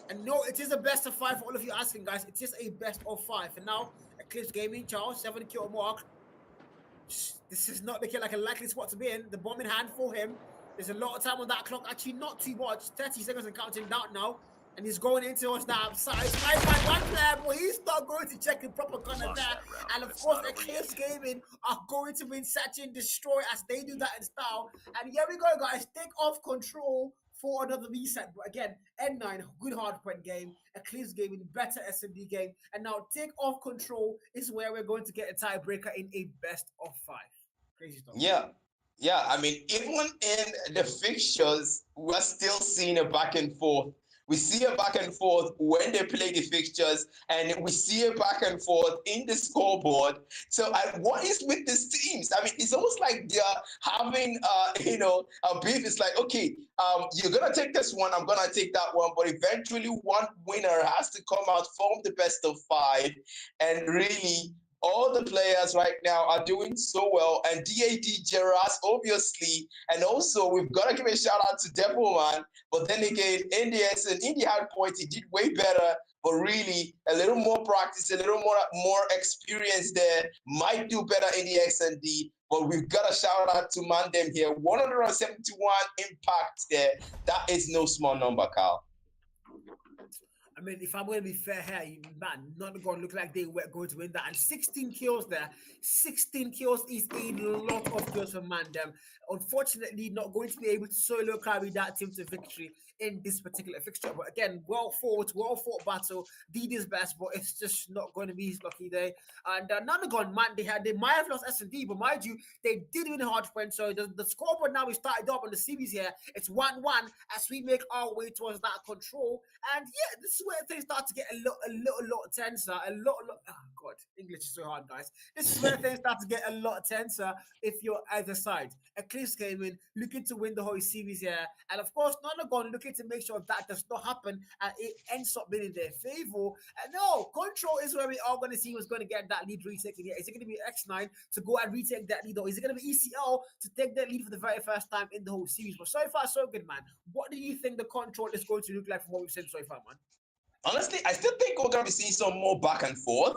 And no, it is a best of 5 for all of you asking, guys. It is a best of 5. And now, Eclipse Gaming, Charles, 7 kill mark. This is not looking like a likely spot to be in. The bomb in hand for him. There's a lot of time on that clock. Actually, not too much. 30 seconds and counting down now. And he's going into us now. Side by one player, but he's not going to check the proper corner there. And of course, Eclipse Gaming are going to win, search and destroy as they do that in style. And here we go, guys. Take off control for another reset. But again, N9, good hardpoint game. Eclipse Gaming, better SMD game. And now take off control is where we're going to get a tiebreaker in a best of 5. Crazy stuff. Yeah. I mean, even in the fixtures, we're still seeing a back and forth. We see a back and forth when they play the fixtures, and we see a back and forth in the scoreboard. So what is with these teams? I mean, it's almost like they're having, a beef. It's like, okay, you're going to take this one, I'm going to take that one, but eventually one winner has to come out from the best of 5. And really, all the players right now are doing so well, and DAD Geras, obviously, and also we've got to give a shout out to Devilman. But then again, NDS and Indie Hardpoint, he did way better. But really, a little more practice, a little more experience there might do better in the XND. But we've got a shout out to Mandem here. 171 impact there. That is no small number, Carl. I mean, if I'm going to be fair here, man, not going to look like they were going to win that. And 16 kills there. 16 kills is a lot of kills for Mandem. Unfortunately, not going to be able to solo carry that team to victory in this particular fixture. But again, well fought battle. Did his best, but it's just not going to be his lucky day. And Nagon, man, they might have lost S&D, but mind you, they did win a hardpoint. So the scoreboard now is started up on the series here. It's 1-1 as we make our way towards that control. And yeah, this is where things start to get a lot tenser. Oh God, English is so hard, guys. This is where things start to get a lot tenser if you're either side. Eclipse Gaming looking to win the whole series here, and of course, Nagon looking to make sure that does not happen and it ends up being in their favor. And no, control is where we are going to see who's going to get that lead retaken here. Is it going to be X9 to go and retake that lead, or is it going to be ECL to take that lead for the very first time in the whole series? But so far, so good, man. What do you think the control is going to look like from what we've seen so far, man? Honestly, I still think we're going to be seeing some more back and forth,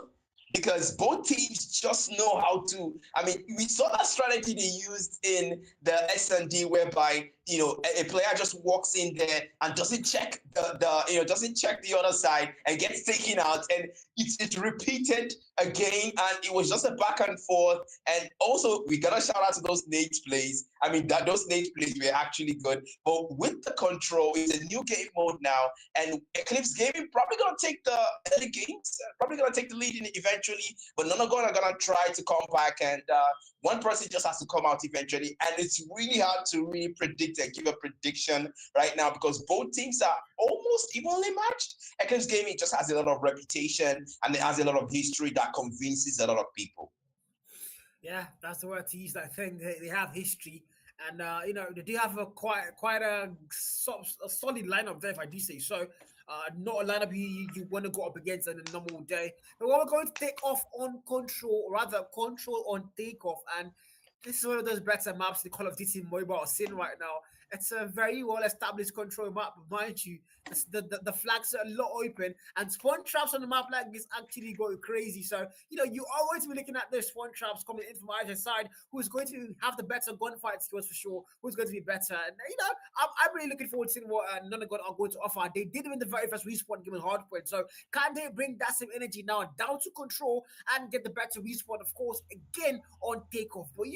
because both teams just know how to. I mean, we saw that strategy they used in the S&D, whereby a player just walks in there and doesn't check the other side and gets taken out, and it's repeated again, and it was just a back and forth. And also, we gotta shout out to those nades plays. I mean, those nades plays were actually good. But with the control, it's a new game mode now, and Eclipse Gaming probably gonna take the early games, probably gonna take the lead in it eventually. But none of them are gonna try to come back, and one person just has to come out eventually. And it's really hard to really predict and give a prediction right now, because both teams are almost evenly matched. Eclipse Gaming just has a lot of reputation, and it has a lot of history that convinces a lot of people. Yeah, that's the word to use. That thing, they have history, and they do have a quite a solid lineup there, if I do say so. Not a lineup you want to go up against on a normal day. But we're going to take off on control, or rather control on takeoff, and this is one of those better maps the Call of Duty Mobile are seeing right now. It's a very well-established control map, mind you. The flags are a lot open, and spawn traps on the map like this actually go crazy. So, you are going to be looking at those spawn traps coming in from either side, who's going to have the better gunfight skills for sure, who's going to be better. And, I'm really looking forward to seeing what Nagon are going to offer. They did win the very first respawn given Hardpoint, so can they bring that same energy now down to control and get the better respawn, of course, again on takeoff? But,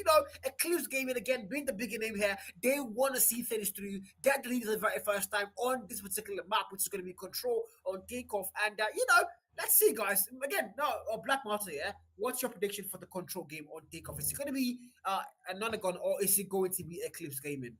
Eclipse Gaming, again, being the bigger name here, they want to see things through, get the lead for the very first time on this particular map, which is going to be control on takeoff. And, let's see, guys. Again, Black Martyr, yeah? What's your prediction for the control game on takeoff? Is it going to be a Nagon, or is it going to be Eclipse Gaming?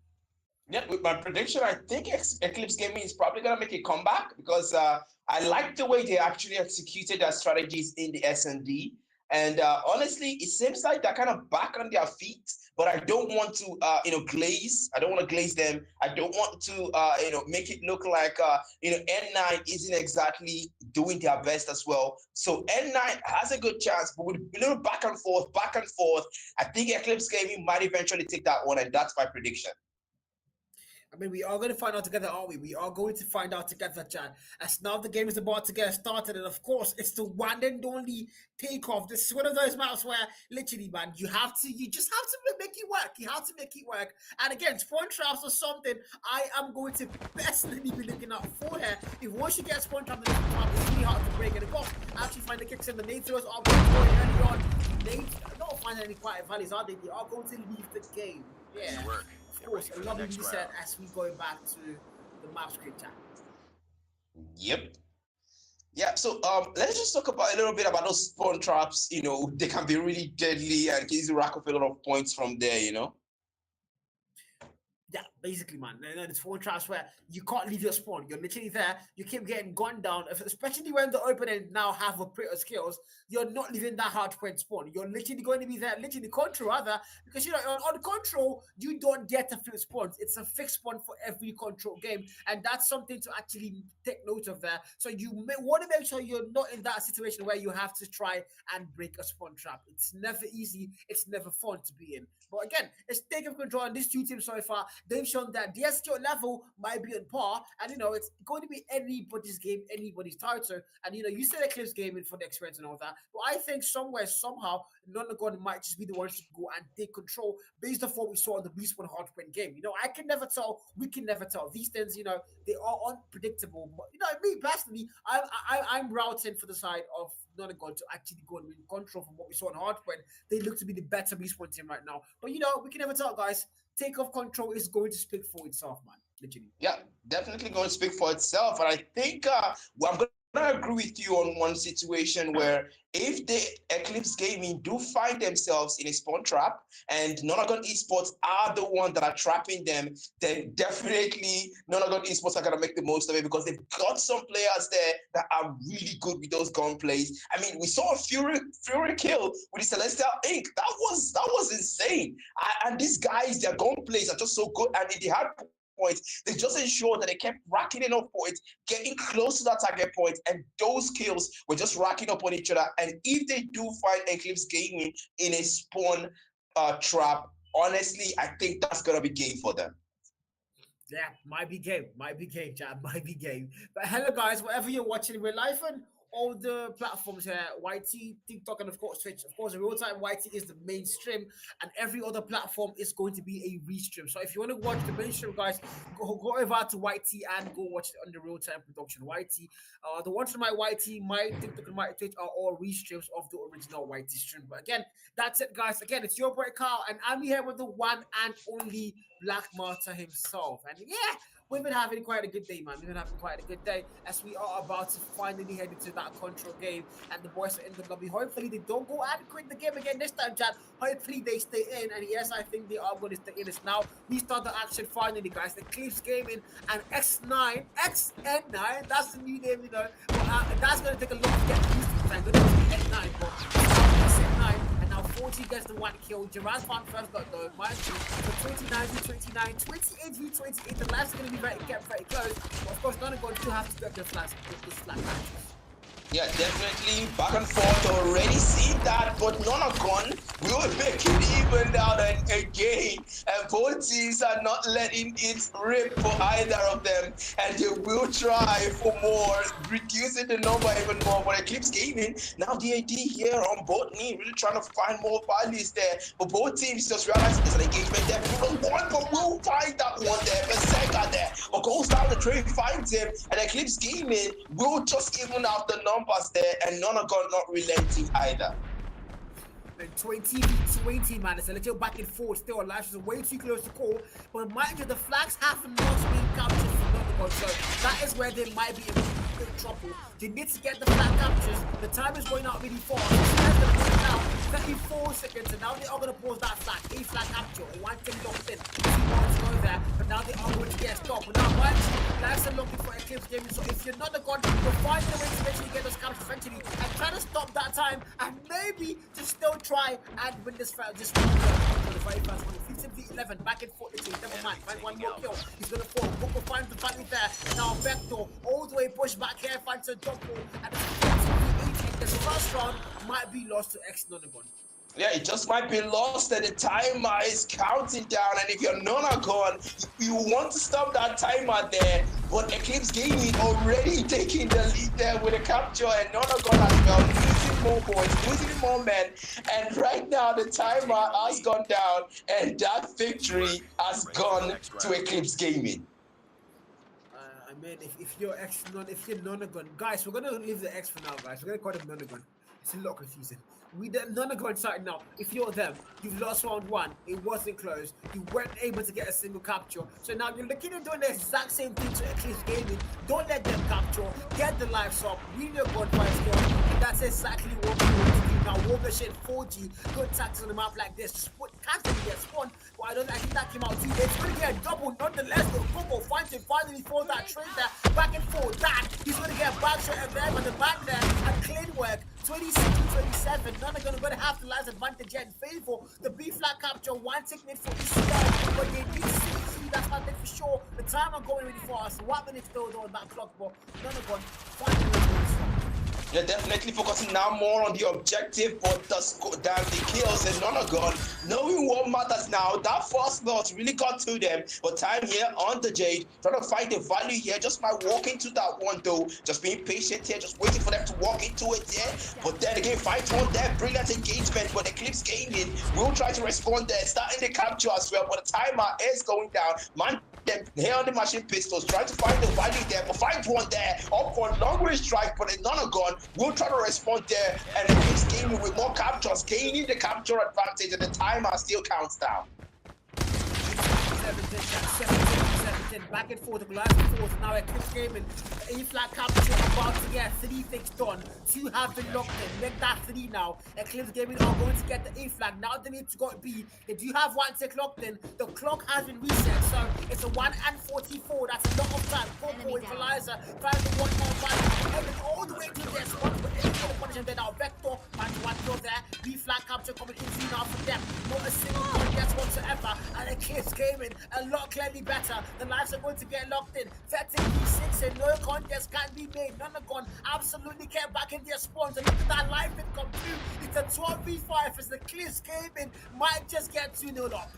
Yeah, with my prediction, I think Eclipse Gaming is probably going to make a comeback, because I like the way they actually executed their strategies in the S&D. And honestly, it seems like they're kind of back on their feet. But I don't want to, glaze. I don't want to glaze them. I don't want to, make it look like, N9 isn't exactly doing their best as well. So N9 has a good chance, but with a little back and forth, I think Eclipse Gaming might eventually take that one, and that's my prediction. I mean, we are going to find out together, aren't we? We are going to find out together, Chad. As now the game is about to get started, and of course, it's the one and only takeoff. This is one of those maps where, literally, man, you just have to make it work. You have to make it work. And again, spawn traps or something, I am going to personally be looking out for here. If once you get spawn traps, it's really hard to break it. Of course, actually find the kicks in the nade throws are going early on. Nades don't find any quiet valleys, are they? They are going to leave the game. Yeah. Of course, a lovely reset as we go back to the map script chat. Yep. Yeah, so let's just talk about a little bit about those spawn traps. They can be really deadly and easy rack up a lot of points from there. Yeah, basically, man. There's spawn traps where you can't leave your spawn. You're literally there. You keep getting gunned down, especially when the opponent now have a pretty skills. You're not leaving that hardpoint spawn. You're literally going to be there, literally control rather, because on control you don't get to flip spawns. It's a fixed spawn for every control game, and that's something to actually take note of there. So you want to make sure you're not in that situation where you have to try and break a spawn trap. It's never easy. It's never fun to be in. But again, it's taking control, and these two teams so far, they've shown that their skill level might be on par, and it's going to be anybody's game, anybody's title. And you said Eclipse Gaming for the experience and all that, but I think somehow Nagon might just be the ones to go and take control based off what we saw in the Beast One Hardpoint game. I can never tell, we can never tell. These things, they are unpredictable. But me personally, I'm routing for the side of Nagon to actually go and win control from what we saw in Hardpoint. They look to be the better Beast One team right now. But we can never tell, guys. Takeoff control is going to speak for itself, man. Literally. Yeah, definitely going to speak for itself. And I think I'm going to agree with you on one situation where if the Eclipse Gaming do find themselves in a spawn trap and Nagon Esports are the one that are trapping them, then definitely Nagon Esports are going to make the most of it, because they've got some players there that are really good with those gun plays. I mean, we saw a Fury kill with the Celestial Ink. That was insane. And these guys, their gun plays are just so good, and in the Hardpoint, they just ensured that they kept racking enough points, getting close to that target point, and those kills were just racking up on each other. And if they do find Eclipse Gaming in a spawn trap, honestly, I think that's gonna be game for them. Yeah, might be game, chat, might be game. But hello, guys, wherever you're watching, we're live on all the platforms here, YT, TikTok, and of course Twitch. Of course, real-time YT is the mainstream, and every other platform is going to be a restream. So if you want to watch the mainstream, guys, go over to YT and go watch it on the real-time production YT. The ones on my YT, my TikTok, and my Twitch are all restreams of the original YT stream. But again, that's it, guys. Again, it's your boy Carl, and I'm here with the one and only Black Martyr himself. And yeah, we've been having quite a good day, man. We've been having quite a good day as we are about to finally head into that control game, and the boys are in the lobby. Hopefully they don't go and quit the game again this time, chat. Hopefully they stay in, and yes, I think they are going to stay in. It's now we start the action finally, guys. The Eclipse Gaming and XN9, that's the new name, But, that's going to take a lot to get used to. I'm going to X9, but XN9. 40 gets the one kill. Gerard's found first got though. Mind you, so 29v29, 28v28. The last is going to be very close. But of course, Nagon still have to get this last match. Yeah, definitely back and forth. Already seen that, but Nagon will make it even out again. And both teams are not letting it rip for either of them, and they will try for more, reducing the number even more. But Eclipse Gaming, now the idea here on both teams, really trying to find more values there. But both teams just realize there's an engagement there. But we'll find that one there, Berserker there. But goes down the train, finds him, and Eclipse Gaming will just even out the numbers there, and Nagon not relenting either. And 20v20, man, it's a little back and forth still. Alive is way too close to call, but mind you, the flags have not been captured for Nagon, so that is where they might be in big trouble. They need to get the flag captures. The time is going out really far. Now, 34 seconds, and now they are going to pause that flag. A flag capture, one thing locked in. Two more to go there, but now they are going to get stopped. But now, once lives are looking for Eclipse gaming, so if you're not a god, you'll find a way to make sure you get those captures eventually, and try to stop that time, and maybe to still try and win this fight. Just for the very first one. 15-11, back and forth. Never mind, find one more kill. He's going to fall. Boko finds the value there. Now, Vector, all the way push back here, finds a double, and this first round might be lost to X-NONGON. Yeah, it just might be lost and the timer is counting down, and if you're Nagon, you want to stop that timer there, but Eclipse Gaming already taking the lead there with a capture, and Nagon as well, losing more points, losing more men, and right now the timer has gone down, and that victory has gone to Eclipse Gaming. I mean, if you're Nagon, guys, we're gonna leave the X for now, guys. We're gonna call them Nagon. It's a lot confusing. We the Nagon side now. If you're them, you've lost round one. It wasn't close. You weren't able to get a single capture. So now you're looking at doing the exact same thing to Eclipse Gaming. Don't let them capture. Get the lives up. Win your gunfire skill. And that's exactly what we want to do now. Warmer shit 4G. Good tactics on the map like this. Can't really get spawned. But I think that came out too late. It's going to get a double. Nonetheless, though, Coco finds it finally for that trade there. Back and forth. That he's going to get a back shot at them on the back there. And clean work. 26-27. Nagon are going to have the last advantage in favor. The B flag capture, one technique for ECL, but they need CC, that's one thing for sure. The time are going really fast. What minutes still on that clock, but Nagon finally. They're definitely focusing now more on the objective, but the kills and Nagon, knowing what matters now. That first loss really got to them, but time here on the Jade, trying to find the value here just by walking to that one though, just being patient here, just waiting for them to walk into it here. But then again, fight one there, brilliant engagement, but Eclipse Gaming will try to respond there, starting the capture as well, but the timer is going down. Man, them here on the machine pistols, trying to find the value there, but find one there, up on long range strike, but Nagon will try to respond there, and Eclipse Gaming with more captures, gaining the capture advantage, and the timer still counts down. 17, back and forth, glass and forth. Now Eclipse Gaming, A flag capture about to get 3 things done. 2 have been locked in. Make that 3 now. Eclipse Gaming are going to get the A flag. Now they need to go B. They do have 1 tick locked in. The clock has been reset, so it's a 1 and 44. That's a lot of time. 4 equalizer. Trying to 1 more fight. Heading all the way to their spot, but any no punishment there now. Vector, man, 1 kill there. B flag capture coming in now for them. Not a single contest whatsoever. And Eclipse Gaming a lot clearly better. The lives are going to get locked in. 13v6 and no contest can be made. Nagon absolutely get back in their spawns. And look at that life it come through. It's a 12v5 as the Eclipse Gaming might just get 2-0 up.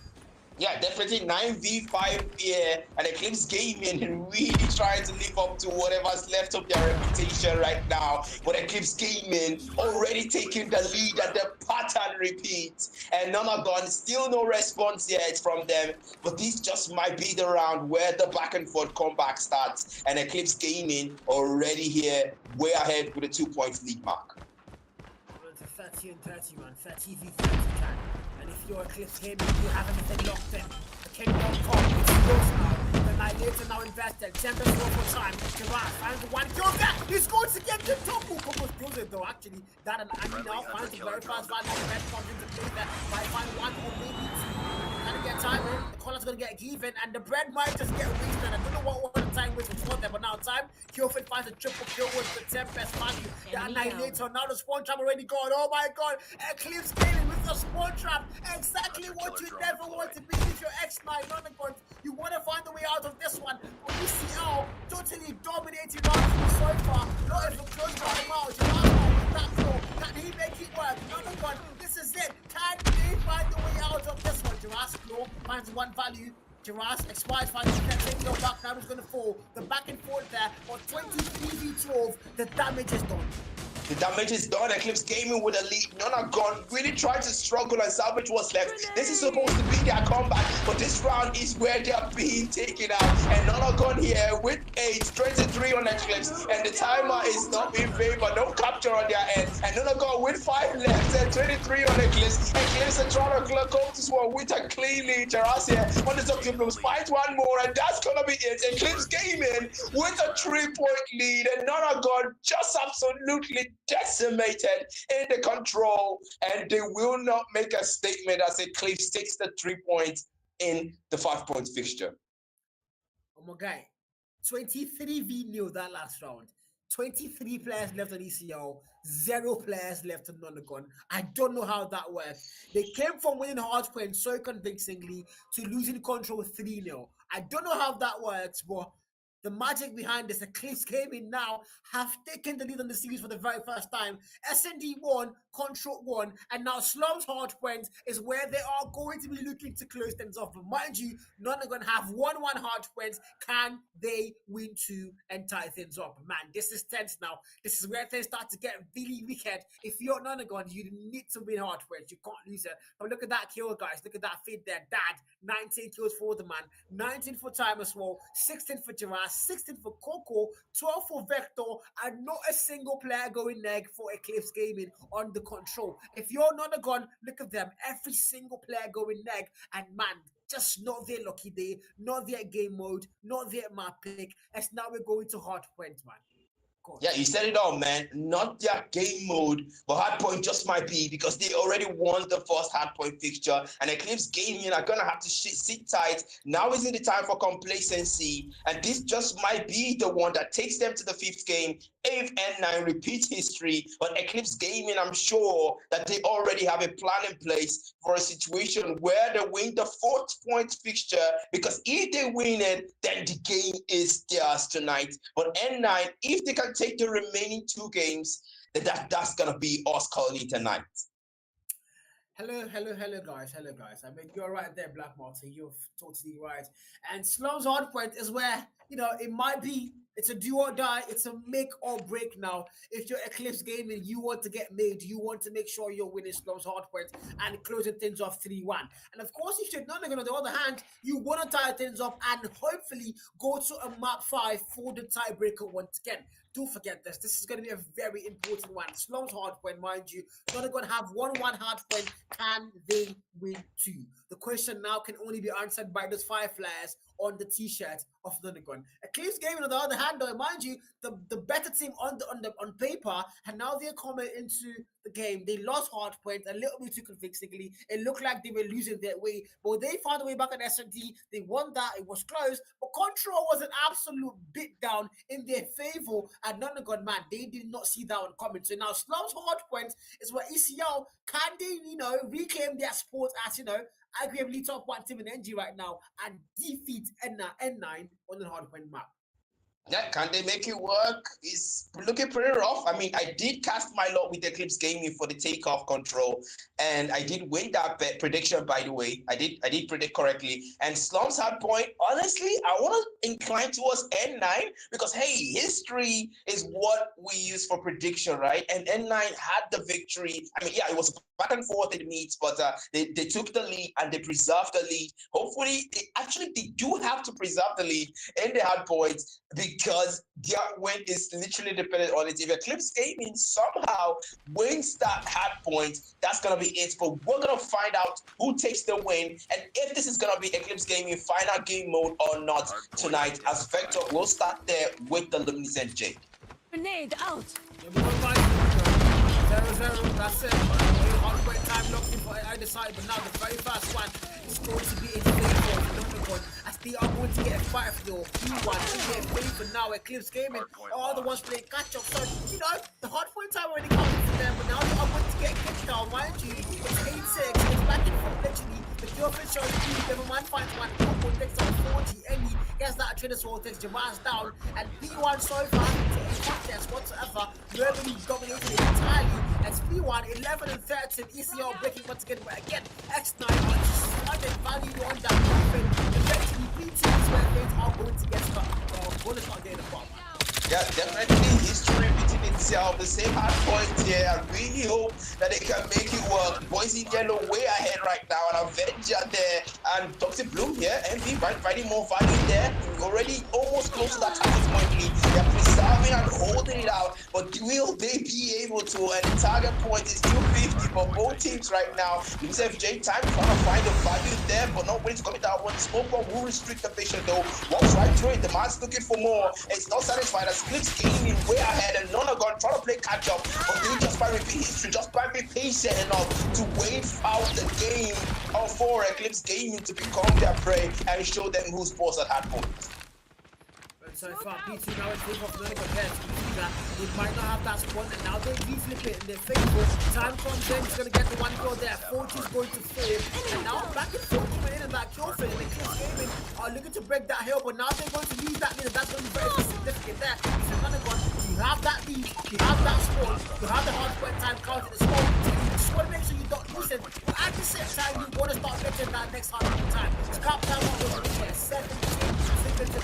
Yeah, definitely 9v5 here, and Eclipse Gaming really trying to live up to whatever's left of their reputation right now. But Eclipse Gaming already taking the lead, and the pattern repeats. And Nagon, still no response yet from them. But this just might be the round where the back and forth comeback starts. And Eclipse Gaming already here, way ahead with a 2-point lead mark. 30 and 31, 30v30 time. And if you're Eclipse Gaming, you have anything locked in. The King.com, it's yours now. The Annihilator now invested. 10 to 4 for time. Gerard finds the 1 kill there. He's going to get the double. Coco kills it though, actually. That and Andy now finds the very fast value. The red comes into play there. Might find 1 or maybe 2. Gonna get time in. The caller's gonna get given, and the bread might just get wasted. I don't know what the time was before there, but now time. Killfit finds a triple kill with the 10 best value. The Annihilator, now the spawn trap already gone. Oh my god, Eclipse Gaming with the spawn trap. Exactly what you never want to be if you're X9 Nagon. You want to find a way out of this one. But ECL totally dominating us so far. Not even close to him out. That floor. Can he make it work? Nagon, this is it. Can they find a way out of this one? Jurassic Claw finds 1 value. Jurassic expires, finds the taking no back. Now he's going to fall. The back and forth there for 23v12. The damage is done. The damage is done. Eclipse Gaming with a lead. Nagon really tried to struggle and salvage what's left. This is supposed to be their comeback, but this round is where they're being taken out. And Nagon here with 23 on Eclipse, and the timer is not in favor. No capture on their end. And Nagon with 5 left and 23 on Eclipse. Eclipse and trying to go to score with a clean lead. Jurassic on the top blues. Fight 1 more, and that's gonna be it. Eclipse Gaming with a 3-point lead, and Nagon just absolutely decimated in the control, and they will not make a statement as Eclipse takes the 3 points in the 5 points fixture. Oh my guy, 23v0 that last round. 23 players left on ECL, 0 players left on Nagon. I don't know how that works. They came from winning Hardpoint so convincingly to losing control 3-0. I don't know how that works, but the magic behind this, Eclipse came in now, have taken the lead on the series for the very first time. SND won, Control won, and now Slum's Hardpoint is where they are going to be looking to close things off. But mind you, none are going to have 1-1 Hardpoints. Can they win 2 and tie things up? Man, this is tense now. This is where things start to get really wicked. If you're Nagon, you need to win Hardpoints. You can't lose it. But look at that kill, guys. Look at that feed there. Dad, 19 kills for the man, 19 for Time as well, 16 for Gerard, 16 for Coco, 12 for Vector, and not a single player going neg for Eclipse Gaming on the control. If you're Nagon, look at them. Every single player going neg, and man, just not their lucky day, not their game mode, not their map pick. And now we're going to Hardpoint, man. Yeah, you said it all, man. Not their game mode, but Hardpoint just might be because they already won the first Hardpoint fixture, and Eclipse Gaming are gonna have to sit tight. Now isn't the time for complacency, and this just might be the one that takes them to the 5th game. If N9 repeats history, but Eclipse Gaming, I'm sure that they already have a plan in place for a situation where they win the 4th point fixture, because if they win it, then the game is theirs tonight. But N9, if they can take the remaining 2 games, then that's gonna be us calling tonight. Hello, guys. I mean, you're right there, Black Martin. You're totally right. And Slum's Hardpoint is where, you know, it might be, it's a do or die. It's a make or break now. If you're Eclipse Gaming, you want to get made. You want to make sure you're winning Slum's Hardpoint and closing things off 3-1. And of course, if you're Nagon, on the other hand, you want to tie things up and hopefully go to a map 5 for the tiebreaker once again. Don't forget this. This is going to be a very important one. Slum's Hardpoint, mind you. Nagon have 1-1 Hardpoint. Can they win 2? The question now can only be answered by those 5 flares on the t-shirt of Nagon. Eclipse Gaming, on the other hand, though, mind you, the better team on paper, and now they're coming into the game. They lost Hardpoint a little bit too convincingly. It looked like they were losing their way, but they found a way back at S&D. They won that. It was close, but Control was an absolute beat down in their favor. And Nagon, man, they did not see that one coming. So now Slum's Hardpoint is where ECL, can they, you know, reclaim their sport as, you know, arguably top 1 team in NG right now and defeat N9 on the Hardpoint map? Yeah, can they make it work? It's looking pretty rough. I mean, I did cast my lot with Eclipse Gaming for the takeoff control, and I did win that prediction, by the way. I did predict correctly. And Slum's Hardpoint, honestly, I want to incline towards N9 because, hey, history is what we use for prediction, right? And N9 had the victory. I mean, yeah, it was back and forth in the meets, but they took the lead and they preserved the lead. Hopefully, they do have to preserve the lead in the Hardpoints because their win is literally dependent on it. If Eclipse Gaming somehow wins that Hardpoint, that's going to be it. But we're going to find out who takes the win and if this is going to be Eclipse Gaming final game mode or not tonight, as Vector will start there with the Luminescent Jade. Grenade out! 0-0, that's it. Hardpoint time locked in for either side, but now the very first one is going to be in favor of Nagon, as they are going to get a fight for your P1 in their favor now. Eclipse Gaming are the ones playing catch up. So, you know, the Hardpoint time already coming for them, but now they are going to get kicked down, mind you. It's 8-6, it's back in front, literally. The girlfriend shows you, never mind, finds one. Coco takes on 40, Emmy gets that trader sword, takes Jamar's down, and P1 so far in contest whatsoever, verbally dominating it entirely. As P1 11-13, ECL breaking once again, but again, X9 added value on that weapon. Eventually, PT is where things are going to get stuck. Bullets not getting the bomb. Yeah, definitely history repeating itself. The same Hardpoint here. I really hope that they can make it work. Boys in yellow way ahead right now, and Avenger there, and Toxic Bloom here. MV finding more value there. Already almost close to that target point lead. They are preserving coming and holding it out, but will they be able to? And the target point is 250 for both teams right now. FJ time trying to find the value there, but nobody's coming down. One smoke bomb will restrict the vision though. Walks right through it. The man's looking for more. It's not satisfied. As Eclipse gaining way ahead, and Nagon trying to play catch up, but they just by repeat history, just by being patient enough to wait out the game for Eclipse Gaming to become their prey and show them who's boss at Hardpoint. So far, P2 now is taking off Nagon compared to that. They might not have that spot, and now they reflip it in their favor. Time comes in, he's going to get the one goal there. 40 is going to fall, and now back and forth coming in and that kill fit. And the Eclipse Gaming are looking to break that hill, but now they're going to leave that lead. That's going to be very significant there. So Nagon, you have that lead, you have that spot, you have the hardpoint time counting the spot. You just want to make sure you don't lose it, but at the same time, you want to start making that next hardpoint time. Scrap time on the 7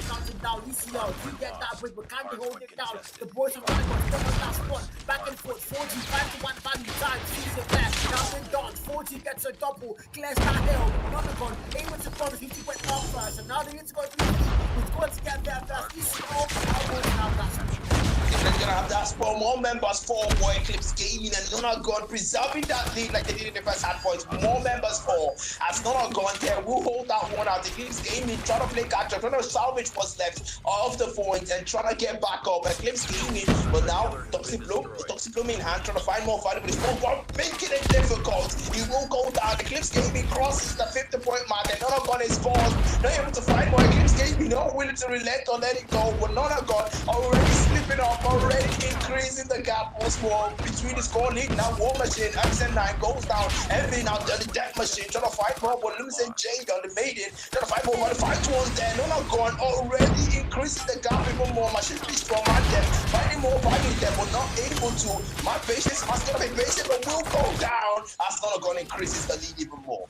counting down. ECL, you get that break, but can they hold it down? The boys are running on that spot, back and forth. 40 5-1 value time, sees it there. Now they dance. 40 gets a double, clears that hill. Nagon able to cross. He went off first, and now they need to go through. He's going to get there first. ECL, I'm going to have that spot. They're gonna have that spot. More members for Eclipse Gaming, and Nagon preserving that lead like they did in the first Hardpoint. More members for as Nagon there will hold that one out. Eclipse Gaming trying to play catch up, trying to salvage what's left of the point and trying to get back up. Eclipse Gaming, but now Toxic Bloom in hand, trying to find more value, but it's not making it difficult. He will go down. Eclipse Gaming crosses the 50-point mark, and Nagon is forced, not able to find more. Eclipse Gaming not willing to relent or let it go, but Nagon already slipping up, already increasing the gap once more between the score lead. Now War Machine, XN9 goes down, Envy now the Death Machine trying to fight more, but losing Jade on the Maiden, trying to fight more, but the fight one there. Nagon already increasing the gap even more. Machine be strong and them, finding more value there, but not able to. My patience has to be patient, but will go down as Nagon increases the lead even more.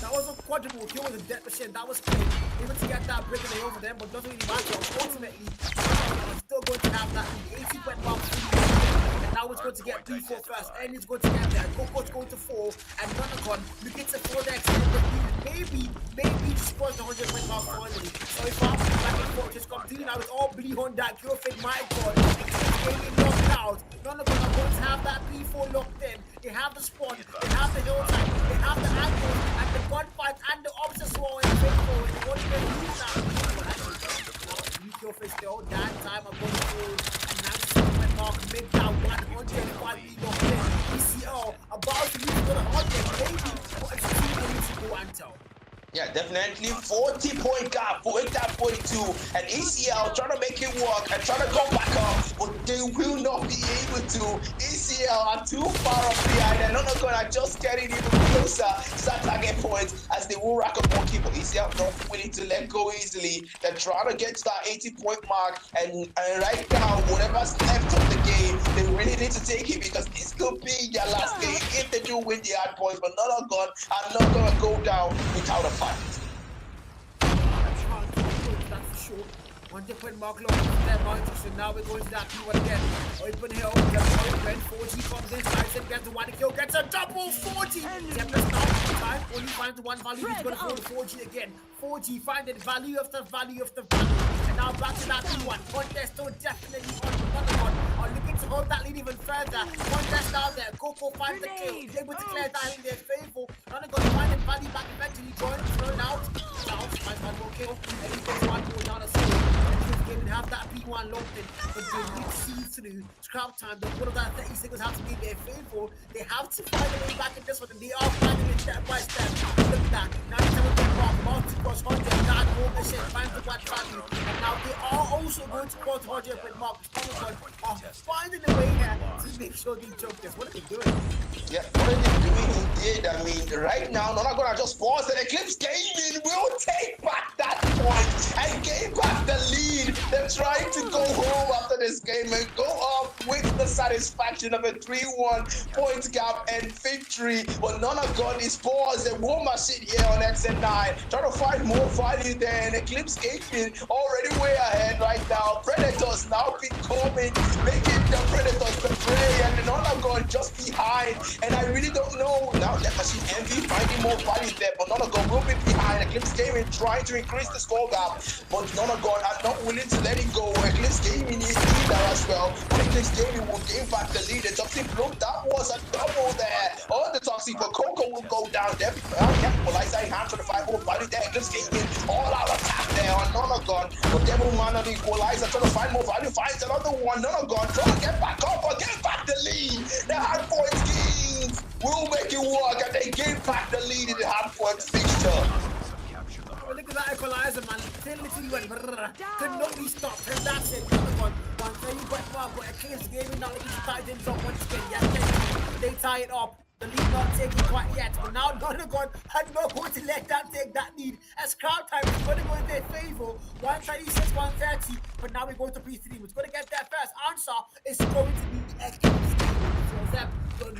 That was a quadruple kill with a death machine. That was clean. Able to get that break over them, but doesn't really matter. Ultimately, I'm still going to have that. The 80 went well. And now it's going to get P4 first. And he's going to get there. Coco's going to fall. And Nagon looking to fall the extended lead. Maybe scores the 100 went well finally. So far, back and forth just come through. Now it's all bleed on that kill fit. My God. It's locked out. Nagon are going to have that P4 locked in. They have the spawn, they have the hill time, they have the angle, and the gunfight, and the options wall in faithful. And what do they use now? Use your face the whole damn time. I'm going to go and now mark make that 105 lead of them. ECL about to lose for the 100, maybe, but it's too easy to go and tell. Yeah, definitely 40-point gap for that 42, and ECL trying to make it work and trying to go back up, but they will not be able to. ECL are too far up behind, and Nagon are just getting even closer to that target point as they will rack up more people. ECL not willing to let go easily. They're trying to get to that 80-point mark, and right now, whatever's left of the game, they really need to take it because this could be their last game if they do win the hard points. But Nagon are not gonna go down without a fight. One different mark lock from their mountain, so now we're going to that P1 again. Open hill, when 40 comes in, Tyson gets the one kill, gets a double 40! Tempest now, time, only finds one value, he's going to go to 40 again. 40, finding value after value after value. And now back to that P1. Contest still definitely on Nagon. Are looking to hold that lead even further. Contest out there, Coco finds the kill, he's able to clear that in their favor. Nagon finding value back eventually, joins, thrown out. Now, finds one more kill, and he gets one more down a sword. Didn't have that P1 locked in, but they did see through scrap time. The one of that 30 seconds have to be in their favor. They have to find a way back in this one, and they are finding it step by step. Look at that. Now it's going to mark multi-cross 100, that War Machine finds the one value. And now they are also going to cross 100 with Mark. Finding a way here to make sure they choke this. What are they doing? Yeah, what are they doing indeed? I mean, right now, Nagon are just forced, and Eclipse Gaming will take back that point and gain back the lead. They're trying to go home after this game and go off with the satisfaction of a 3-1 point gap and victory. But Nagon is paused. A War Machine here on XN9, trying to find more value there. And Eclipse Gaming already way ahead right now. Predators now becoming, making the Predators the prey, and Nagon Nagon just behind, and I really don't know. Now that machine envy finding more value there, but Nagon will be behind. Eclipse Gaming trying to increase the score gap, but Nagon are not willing to let it go. Eclipse Gaming is leader as well. Eclipse Gaming will gain back the lead. The Toxic Bloom, that was a double there. Oh, the Toxic, but Coco will go down there. Equalizer in hand to the 5-0 value there. Eclipse Gaming all out attack there on Nagon, but Devil Man on the equalizer trying to find more value. Finds another one. Nagon trying to get back up or get back the lead. The Hardpoint Kings will make it work, and they gain back the lead in the Hardpoint fixture. Look at that equalizer, man. Literally went could not be stopped, and that's it. One thing you went well, but Eclipse Gaming now looking to tie things up once again. Yeah, they tie it up. The lead not taking quite yet, but now Nagon are not going to let that take that lead. As crowd time is going to go in their favor. 136, 130, but now we're going to P3. Who's going to get there first? Answer is going to be Eclipse. So them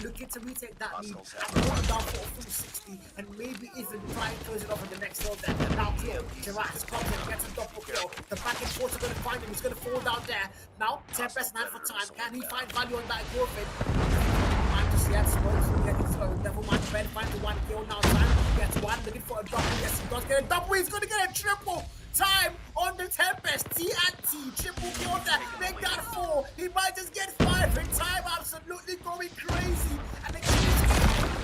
looking to retake that lead and go down for a full 60, and maybe even try and close it off in the next round there. Now kill, Gerard comes in, gets a double kill. The back and forth are going to find him. He's going to fall down there. Now, Tempest 9 for time. Can he find value on that Gorfin? Just yet smokes, Devil Man Ben finds the one kill now. Time gets one, looking for a double. Yes, he does get a double. He's going to get a triple. Time on the Tempest. T and T, triple kill there. Make that 4. He might just get 5 in time. Absolutely going crazy. And the Kings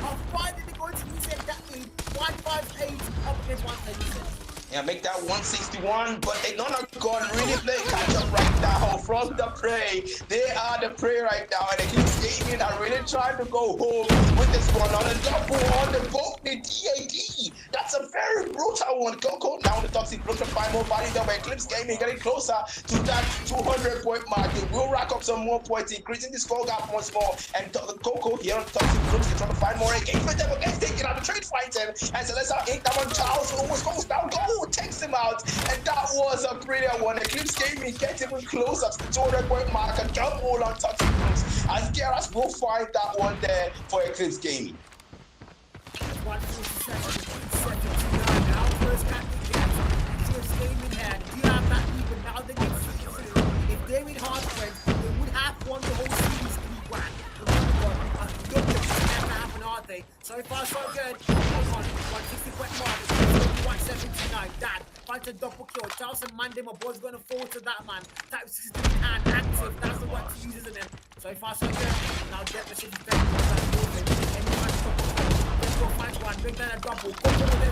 are finally going to reset that lead. 158 up against 136. Yeah, make that 161, but they don't Nagon really play catch up right now from the prey. They are the prey right now, and Eclipse Gaming are really trying to go home with this one on a double on the boat, the DAD. That's a very brutal one. Coco now the Toxic Bloom to find more value there, but Eclipse Gaming getting closer to that 200-point mark. They will rack up some more points, increasing the score gap once more. And Coco here on the Toxic Bloom, they're trying to find more engagement there, but gets taken out the trade fighting. And so let's Inc. that one. Charles almost goes down. Goal takes him out, and that was a brilliant one. Eclipse Gaming gets even closer to the 200-point mark and jump all on Toxic Blooms. As Geras will find that one there for Eclipse Gaming. 147, now first Eclipse Gaming had. You have that lead, but now they get 3-2. If they win Hardpoint, they would have won the whole series 3-1. So far, so good. 160 point mark. 179. That finds a double kill. Charles and Monday, my boy's going to fall to that man. Type 16 and active. That's the one to use, isn't it? So far, so good. Now, get the shit back. Let's go find one. Bring that a double. Go for the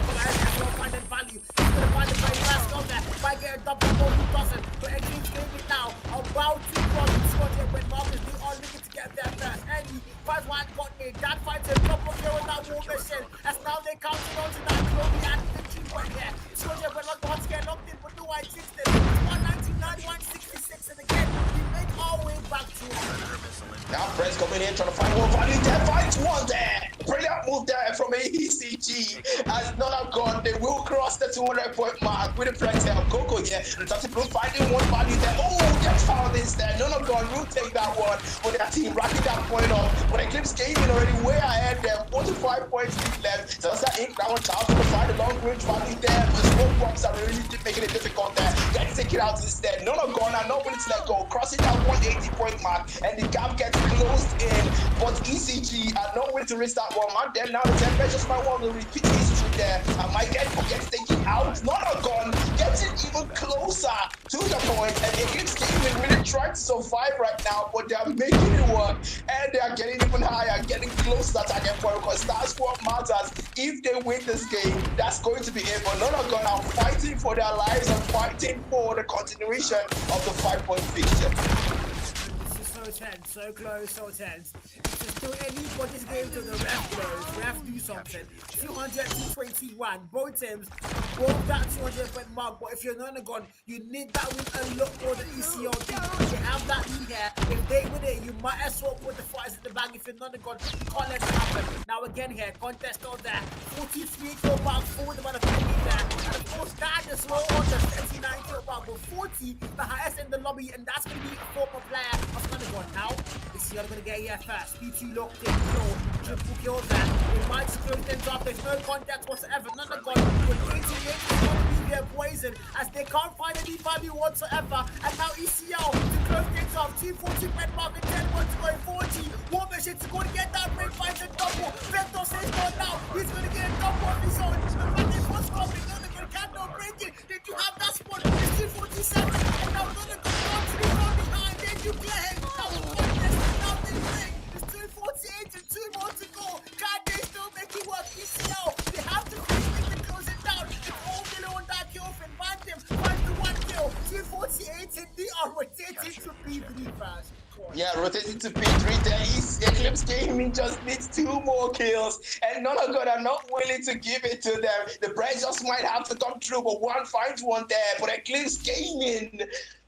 find that value. He's going to find the very last on there. Might get a double. Who doesn't? But Eclipse Gaming now. About to cross the squad here when Marcus, they are looking to get there first. And he finds one got me. That finds a double kill on that war mission. As now they counting on to that Chloe and victory point here. Squad but not once get locked in, but no, I fixed it. 199, 166, and again, we make our way back to now Friends coming in, trying to find more value there. Finds one there. Brilliant move there from AECG. As Nagon, they will cross the 200-point mark with the Friends here. Coco here. The Toxic Bloom finding one value there. Oh, gets found instead. Nagon will take that one for their team, racking that point up. But Eclipse Gaming already way ahead there. 45 points left. So that's that Inc. That one. Charles to find a long range value there. The smoke bombs are really making it difficult there. Gets taken out instead. Nagon are not willing to let go. Crossing that 180-point mark, and the gap gets closed in. But ECG are not willing to risk that one. And then now the Tempest just might want to repeat history there. And my get gets taken out. Nagon gets it even closer to the point. And Eclipse Gaming really trying to survive right now, but they are making it work. And they are getting even higher, getting close to that target point, because that's what matters. If they win this game, that's going to be it. But Nagon are fighting for their lives and fighting for the continuation of the 5-point fixture. So tense, so close, so tense. It's just still anybody's game till the ref blows. Ref do something. 221. Both teams both that 200-point mark, but if you're Nagon, you need that win a lot more than ECLD. You have that lead here. If they win it, you might as well put the fighters in the bag. If you're Nagon, you can't let it happen. Now again here, contest on there. 43 kill mark for the man of the lead there. And of course, that is low on the 39 kill mark, but 40, the highest in the lobby, and that's going to be a former player of Nagon. Now, this year I'm going to get here first. P2 locked in, triple kills there. It might secure things up. There's no contact whatsoever. Nagon with 18 Get poison as they can't find any value whatsoever. And now ECL to close things off. 240 red mark and 10 1 to go 40. War Machine to go to get that break, finds a double. Vector says go now. He's going to get a double of his own. But this was coming. Nonagon cannot break it. Did you have that spot? It's 247. And now Nonagon comes to the front behind. Then you play him. That was pointless. Now they play. It's 248 and 2 more to go. Can they still make it work? ECL. They have to quickly close it down. It's all below on that kill and find them. Find the 1 kill. 248 and they are rotating to P3 fast. Yeah, rotating to P3. There is Eclipse Gaming just needs 2 more kills, and Nagon are not willing to give it to them. The price just might have to come through, but one finds one there. But Eclipse Gaming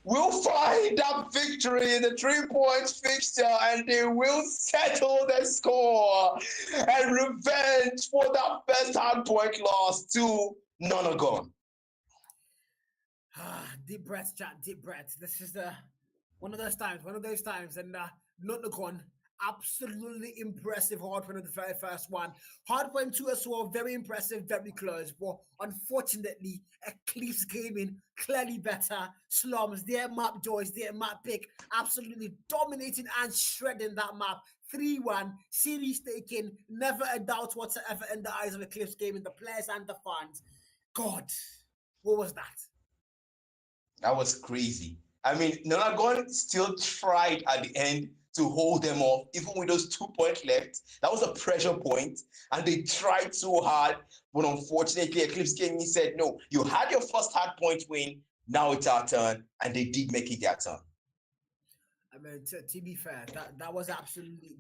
will find that victory in the 3 points fixture, and they will settle the score and revenge for that first hardpoint loss to Nagon. Deep breaths, chat. Deep breaths. This is one of those times, and Nagon, absolutely impressive hardpoint of the very first one. Hardpoint 2 as well, very impressive, very close. But unfortunately, Eclipse Gaming clearly better. Slums, their map choice, their map pick, absolutely dominating and shredding that map. 3-1, series taken, never a doubt whatsoever in the eyes of Eclipse Gaming, the players and the fans. God, what was that? That was crazy. I mean, Nagon still tried at the end to hold them off, even with those 2 points left. That was a pressure point, and they tried so hard, but unfortunately, Eclipse Gaming said, no, you had your first hard point win, now it's our turn, and they did make it their turn. I mean, to be fair, that was absolutely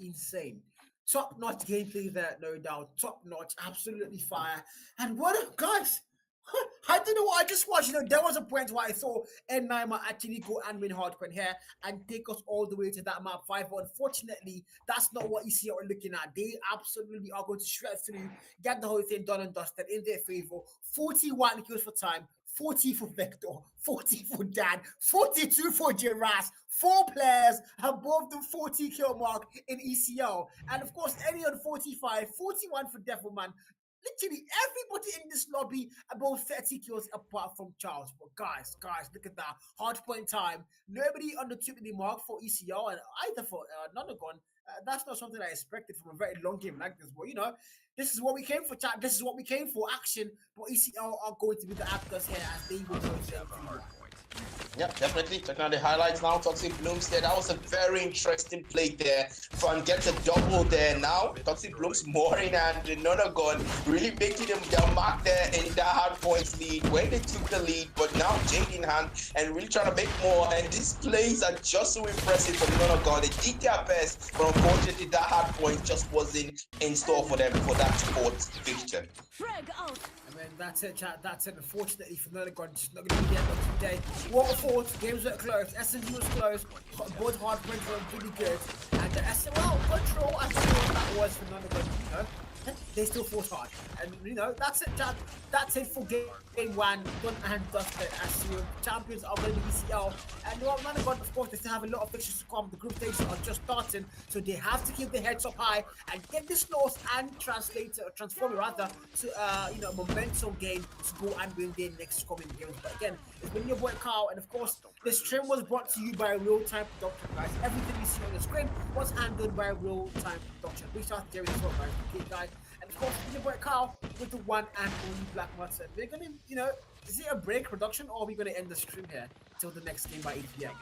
insane. Top-notch gameplay there, no doubt. Top-notch, absolutely fire. And what, guys, I don't know what I just watched. You know, there was a point where I saw N9 might actually go and win Hardpoint here and take us all the way to that map 5. But unfortunately, that's not what ECL are looking at. They absolutely are going to shred through, get the whole thing done and dusted in their favor. 41 kills for time, 40 for Vector, 40 for Dan, 42 for Jiras. 4 players above the 40 kill mark in ECL. And of course, any on 45, 41 for Devilman. Literally everybody in this lobby above 30 kills apart from Charles. But guys, look at that. Hardpoint time. Nobody on the 2 minute mark for ECL and either for Nagon. That's not something I expected from a very long game like this. But you know, this is what we came for, chat. This is what we came for, action. But ECL are going to be the actors here as they will go to. Yeah, definitely. Checking out the highlights now. Toxic Blooms there. That was a very interesting play there. Fun gets a double there now. Toxic Blooms mooring and Nagon really making them their mark there in that hard points lead when they took the lead. But now Jade in hand and really trying to make more. And these plays are just so impressive for Nagon. They did their best, but unfortunately that hard point just wasn't in store for them for that sports fixture. I mean, that's it, chat. That's it. Unfortunately for Nagon, just not going to be the end of today. Waterford, games were close. SMG was close. Both hard points were pretty good. And the SML control, I don't know what that was for Nagon, you know. They still fought hard. And, you know, that's it, chat. That's it for game 1. Done and dusted. As you champions are going to be ECL. And well, Nagon, of course, they still have a lot of fixtures to come. The group stages are just starting. So they have to keep their heads up high and get this loss and transform it rather to, you know, momentum gain to go and win their next coming games. But again, it's been your boy Carl. And of course, this stream was brought to you by Real Time Production, guys. Everything you see on the screen was handled by Real Time Production. We started Jerry as well, guys. Okay, guys. And of course, your boy Carl with the one and only Black Mutton. We're gonna, you know, is it a break production or are we gonna end the stream here till the next game by 8 PM?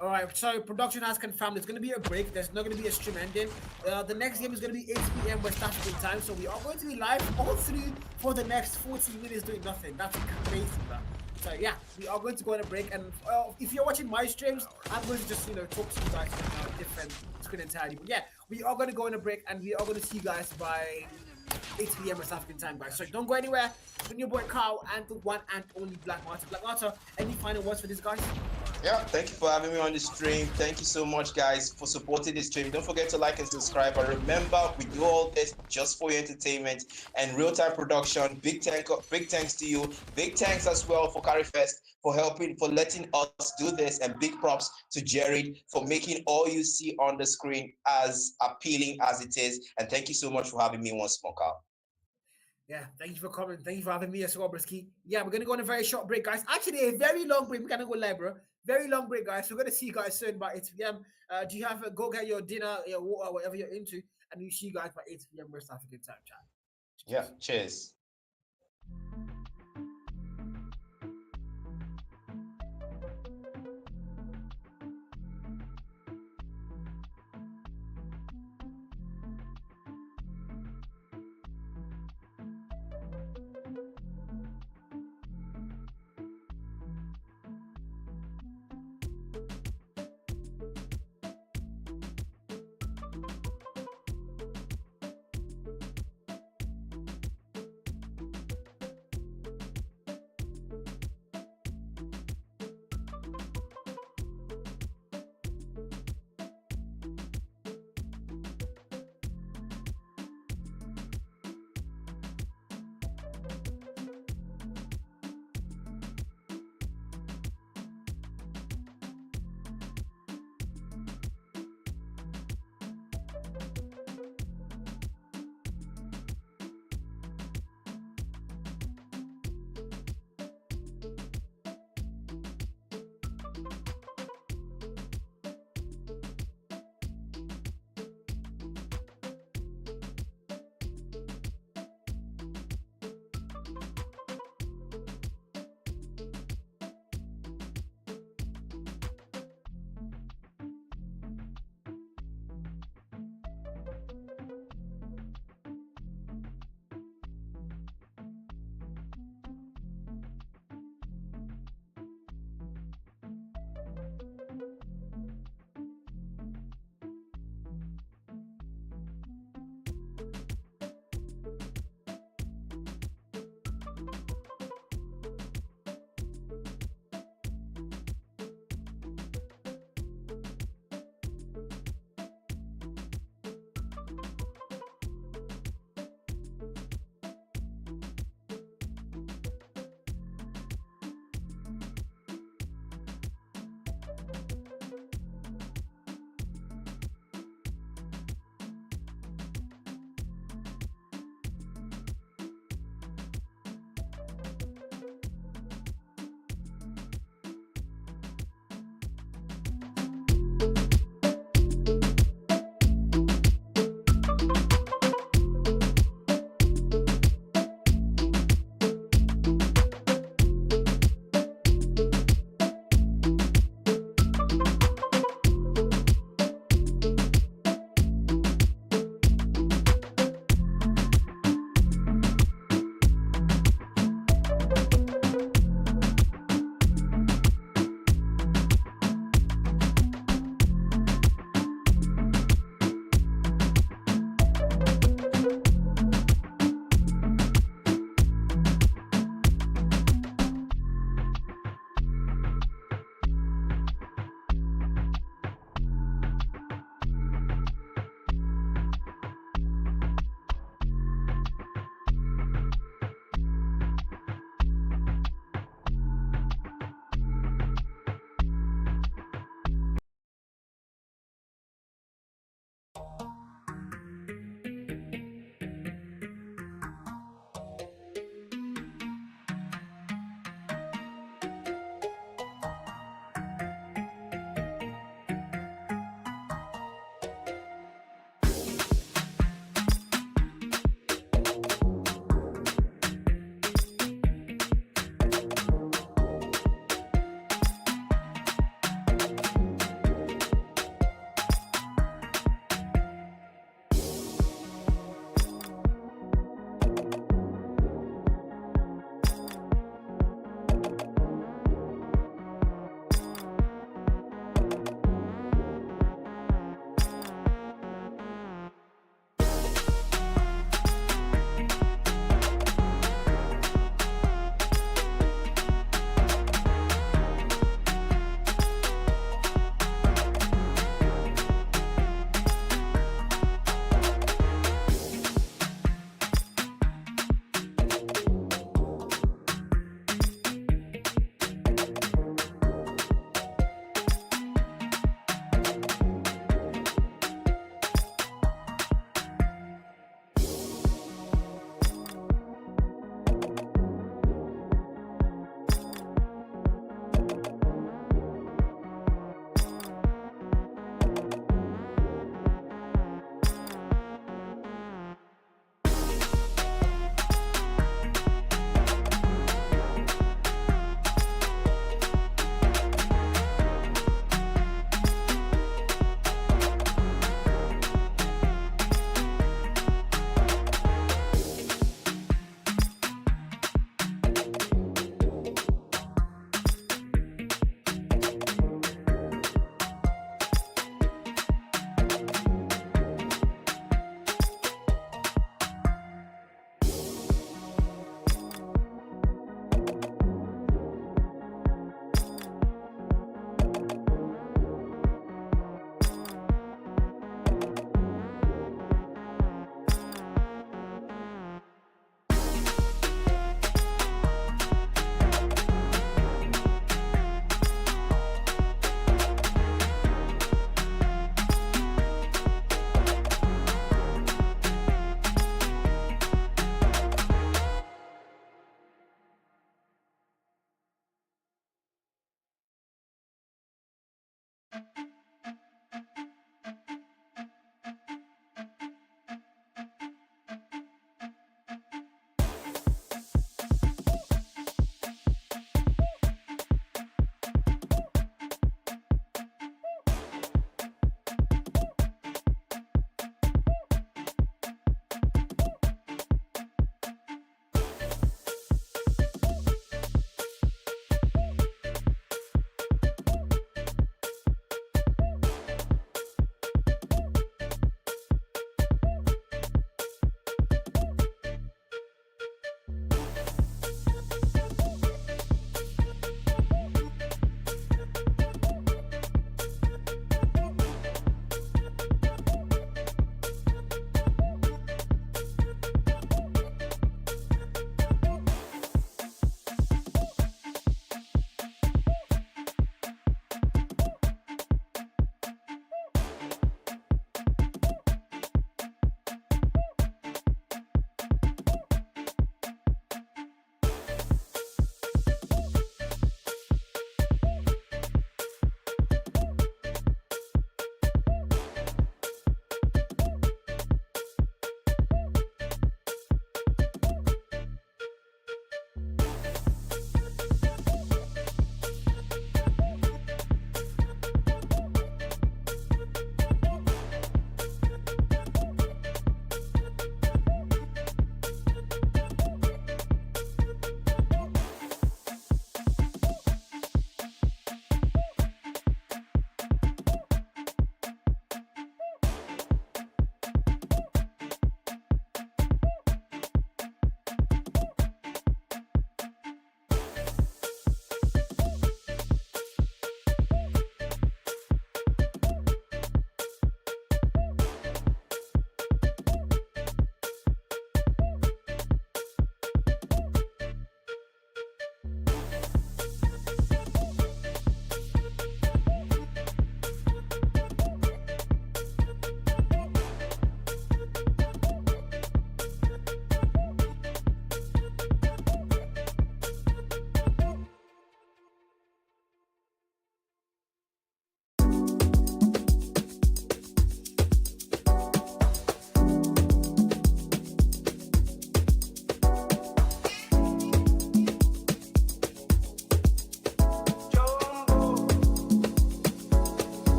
Alright, so production has confirmed there's going to be a break. There's not going to be a stream ending. The next game is going to be 8 PM West African time. So we are going to be live all through for the next 40 minutes doing nothing. That's crazy, bro. So yeah, we are going to go on a break. And if you're watching my streams, I'm going to just, you know, talk to you guys on a different screen entirely. But yeah, we are going to go on a break and we are going to see you guys by 8 PM West African time, guys. So don't go anywhere. It's been your boy Carl and the one and only Black Martyr. Black Martyr, any final words for this, guys? Yeah, thank you for having me on the stream. Thank you so much, guys, for supporting the stream. Don't forget to like and subscribe. And remember, we do all this just for your entertainment and real-time production. Big thanks to you. Big thanks as well for CARRY1ST for helping, for letting us do this. And big props to Jared for making all you see on the screen as appealing as it is. And thank you so much for having me once more, Carl. Yeah, thank you for coming. Thank you for having me as well, Brisky. Yeah, we're gonna go on a very short break, guys. Actually, a very long break. We're gonna go live, bro. Very long break, guys. We're gonna see you guys soon by 8 p.m. Do you have go get your dinner, your water, whatever you're into, and we'll see you guys by 8 p.m. West African time, chat. Yeah, cheers.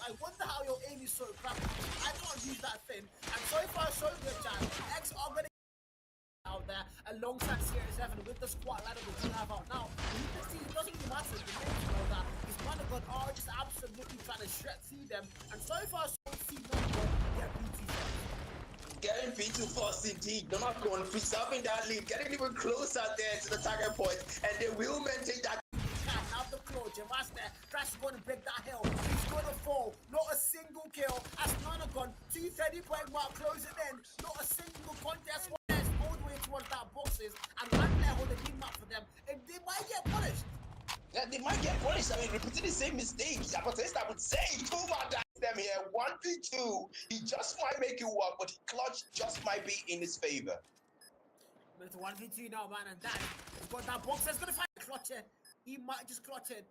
I wonder how your aim is so crappy. I can't use that thing. And so far, so good, Chan. X are going to out there alongside Series 7 with the squad ladder that we have out now. You can see it doesn't really matter. The names know that his Nagon are just absolutely trying to shred through them. And so far, so see Nagon get BT first. Getting B2 first indeed. Nagon preserving that lead, getting even closer there to the target point, and they will maintain that. Out the claw, Jamas there. Crash is going to break that hill. He's going to fall. Not a single kill. As Nagon, 230-point mark closing in. Not a single contest. All the way towards that boxes, and one there hold the team up for them, and they might get punished. Yeah, they might get punished. I mean, repeating the same mistakes. I would say 2 man them here. 1v2. He just might make it work, but clutch just might be in his favor. It's 1v2 now, man, and that he's got that box. He's gonna find clutch it. He might just clutch it.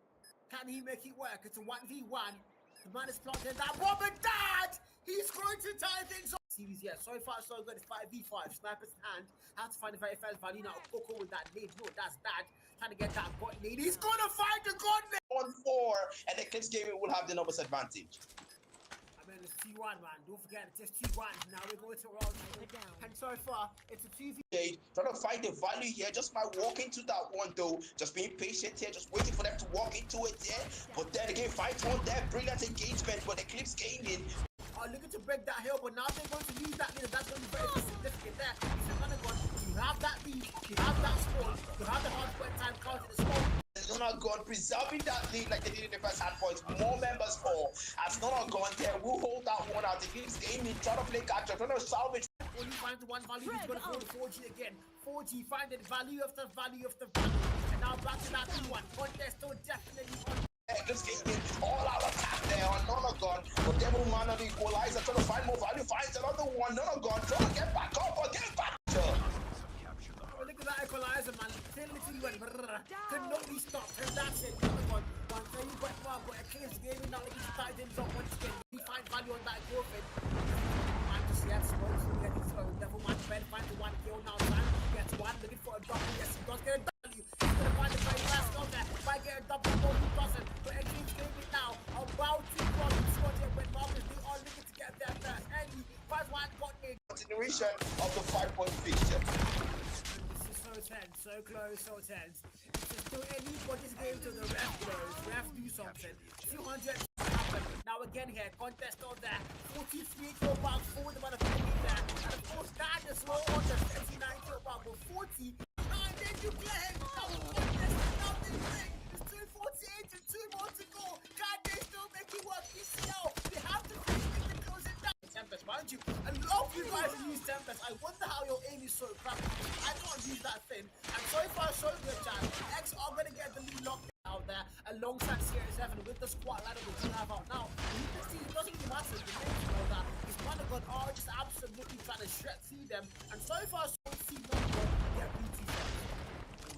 Can he make it work? It's a 1v1. The man is plotting that bomb, and that he's going to tie things up. Series, yeah, so far so good. It's 5v5. Sniper's in hand. How to find the very first value now. Coco with that lead. No, that's that. Trying to get that god lead. He's gonna find the god lead. On 4, and Eclipse Gaming will have the numbers advantage. I mean, it's 2-1, man. Don't forget, it's just 2-1. Now we're going to roll. And so far, it's a 2v. Trying to find the value here just by walking to that one, though. Just being patient here, just waiting for them to walk into it there. But then again, fight one there. Brilliant engagement, but Eclipse Gaming are looking to break that hill, but now they're going to lose that lead. That's going to be very significant there. It's Nagon. You have that lead, you have that score, you have the hardpoint time count in the score. Nagon preserving that lead like they did in the first hardpoint. More members fall. As Nagon there will hold that one out. Eclipse Gaming trying to play catch up, trying to salvage. When you find the one value, he's going to go to 4G again. 4G finding value after value after value. And now back to that 2-1. Contest still definitely on. Just getting all out attack there on Nagon. But Devil Man on the equalizer trying to find more value. Finds another one. Nagon trying to get back up or get back. Oh, look at that equalizer, man. Literally went could not be stopped. And that's it. Nagon. One thing you went well, but Eclipse Gaming now looking to tie things up once again. He finds value on that Gorfin. Man just yet smokes and getting slow. Devil Man Ben finds the one kill now. Man gets one looking for a double. Yes, he does get a W. He's gonna find the very last on there. Might get a double, no, he doesn't. But Eclipse Gaming now about to cross the squad here when Marcus, they are looking to get there first. And he finds one got in. Continuation of the 5-point fixture. This is so tense, so close, so tense. It's just still anybody's game till the ref blows. Ref do something. 200 happen. Now again here, contest on there. 43 kill back forward about a 50 there. And of course that is slow on the 39 kill back with 40. And then you play him. Now the contest is now they play. It's 248 and 2 more to go. Can they still make it work? ECL, they have to finish it to close it down. Tempest, mind you, a lot of you guys use Tempest. I wonder how your aim is so crappy. I can't use that thing. And so far, so good, Chan. X are going to get the lead locked out there alongside Series 7 with the squad ladder that we have out now. You can see it doesn't really matter. The names know that his Nagon are just absolutely trying to shred through them. And so far, so see Nagon get BT first.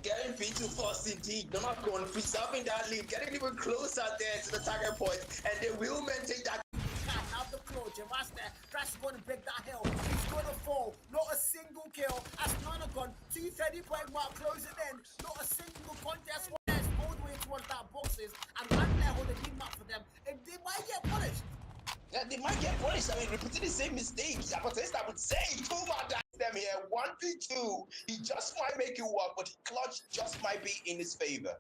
Getting B2 first indeed. Nagon preserving that lead, getting even closer there to the target point, and they will maintain that. Out the claw, Jamas there. Crash is going to break that hill. He's going to fall. Not a single kill. As Nagon, 230-point mark closing in. Not a single contest. All the way towards that boxes, and one there hold the team up for them, and they might get punished. Yeah, they might get punished. I mean, repeating the same mistakes. I would say 2 man them here. 1v2. He just might make it work, but clutch just might be in his favor.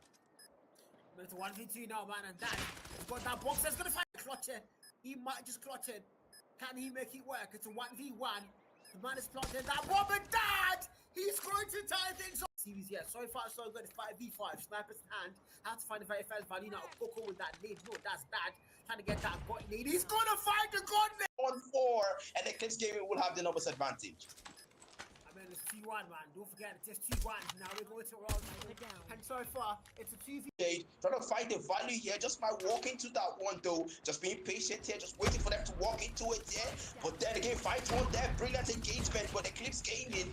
It's 1v2 now, man, and that he's got that box. He's gonna find clutch it. He might just clutch it. Can he make it work? It's a 1v1. The man is plotting that bomb, and that he's going to tie things up. Series, yeah, so far so good. It's 5v5. Sniper's in hand. How to find the very first value now. Coco with that lead. No, that's that. Trying to get that god lead. He's gonna find the god lead. On 4, and Eclipse Gaming will have the numbers advantage. I mean, it's 2-1, man. Don't forget, it's just 2-1. Now we're going to roll. And so far, it's a 2v. Trying to find the value here just by walking to that one, though. Just being patient here, just waiting for them to walk into it there. But then again, fight one there. Brilliant engagement, but Eclipse Gaming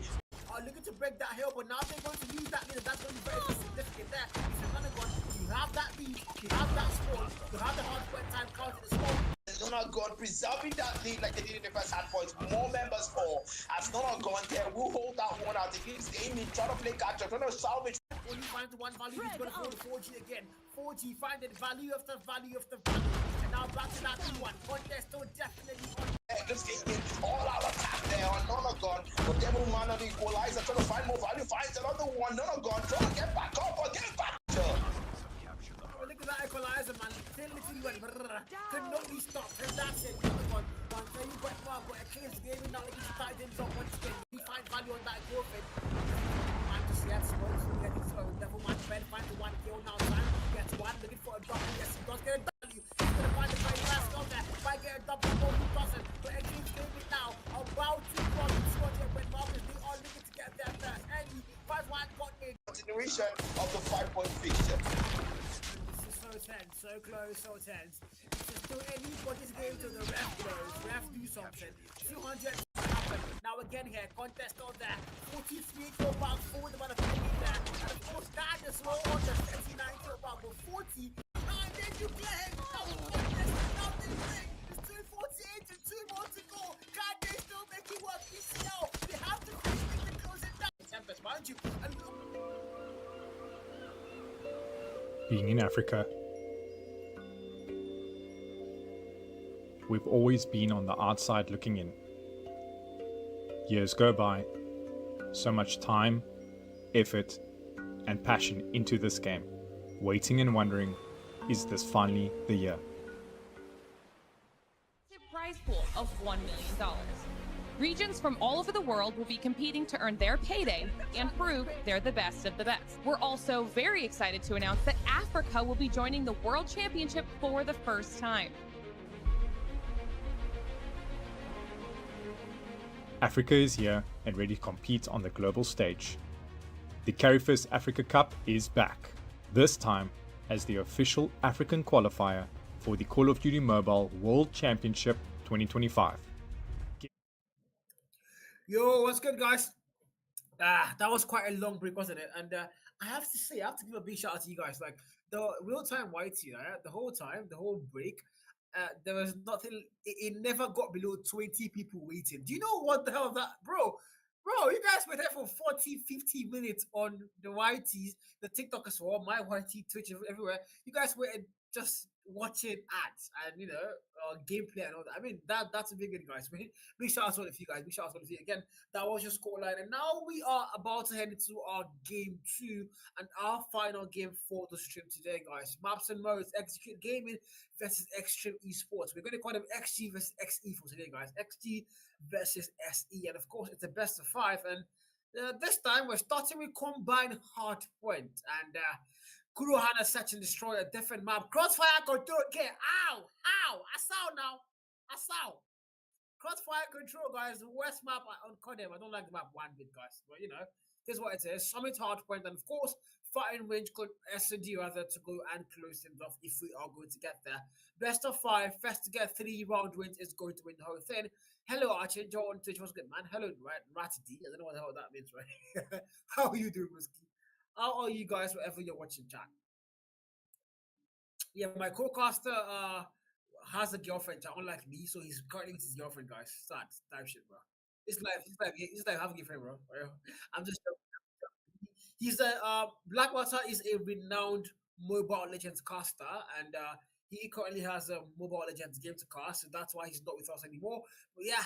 are looking to break that hill, but now they're going to lose that lead. That's going to be very significant there. It's Nagon. You have that lead, you have that score, you have the hardpoint time count in the score. Nagon preserving that lead like they did in the first hardpoint. More members fall. As Nagon there will hold that one out. Eclipse Gaming trying to play catch up, trying to salvage. When you find the one value, he's going to go to 4G again. 4G finding value after value after value. And now now back to that 2-1. Contest still definitely on. Eclipse getting all out attack there on Nagon. But Devil Man on the equalizer trying to find more value. Finds another one. Nagon trying to get back up or get back. Oh, look at that equalizer, man. Still literally went brrr. Could not be stopped. And that's it. Nagon. One tell you what, Mark, but Eclipse gaming now. Look at the titans up once again. He finds value on that girlfriend. Man just gets smokes. Getting slow. Devil Man bed finds the one kill now. Man gets one. Looking for a double. Yes, he does get a value. He's going to find the very last on there. Might get a double. No, he doesn't. But Eclipse gaming now. About to cross the squad here. When Marcus, they are looking to get there first. And he finds one got in. Continuation of the 5-point fixture. So tense, so close, so tense. It's still anybody's game to the ref blows. Ref do something. 200 happen. Now again here, contest on there. 43 kill back forward about a 50 there. And of course that is slow on the 39 kill back, but 40. And then you play him. Now the contest, now they play. It's 248 and 2 more to go. Can they still make it work? ECL, they have to finish to close it down. Tempest, mind you. And Being in Africa, we've always been on the outside looking in. Years go by, so much time, effort, and passion into this game, waiting and wondering, is this finally the year? Prize pool of $1 million. Regions from all over the world will be competing to earn their payday and prove they're the best of the best. We're also very excited to announce that Africa will be joining the World Championship for the first time. Africa is here and ready to compete on the global stage. The CARRY1ST Africa Cup is back, this time as the official African qualifier for the Call of Duty Mobile World Championship 2025. Yo, what's good, guys? That was quite a long break, wasn't it? And I have to say, I have to give a big shout out to you guys. Like the real-time YT, the whole time, the whole break, there was nothing. It never got below 20 people waiting. Do you know what the hell that, bro? Bro, you guys were there for 40, 50 minutes on the YTs, the TikTok as well, my YT, Twitch, everywhere. You guys were just watching ads and, you know, gameplay and all that. I mean, that's a big one, guys. Big shout out to all of you guys. Big shout out to all of you. Again, that was your scoreline. And now we are about to head into our game 2 and our final game for the stream today, guys. Maps and modes, Execute Gaming versus Extreme Esports. We're going to call them XG versus XE for today, guys. XG versus SE. And of course, it's a best of 5. And this time, we're starting with Combined Hardpoint. And Kurohana Search and Destroy a different map. Crossfire control. Okay. Ow. I saw now. Crossfire control, guys. The worst map on CODM. I don't like the map one bit, guys. But, you know, here's what it is. Summit Hardpoint. And, of course, fighting range S&D rather to go and close things off if we are going to get there. Best of 5. First to get 3 round wins is going to win the whole thing. Hello, Archie. Joe on Twitch. What's good, man? Hello, Ratty. I don't know what the hell that means, right? How are you doing, Musky? How are you guys, wherever you're watching, chat? Yeah, my co-caster has a girlfriend, chat, unlike me, so he's currently with his girlfriend, guys. Sad, type shit, bro. It's like having a girlfriend, bro. I'm just joking. He's a Blackwater is a renowned Mobile Legends caster, and he currently has a Mobile Legends game to cast, so that's why he's not with us anymore. But yeah,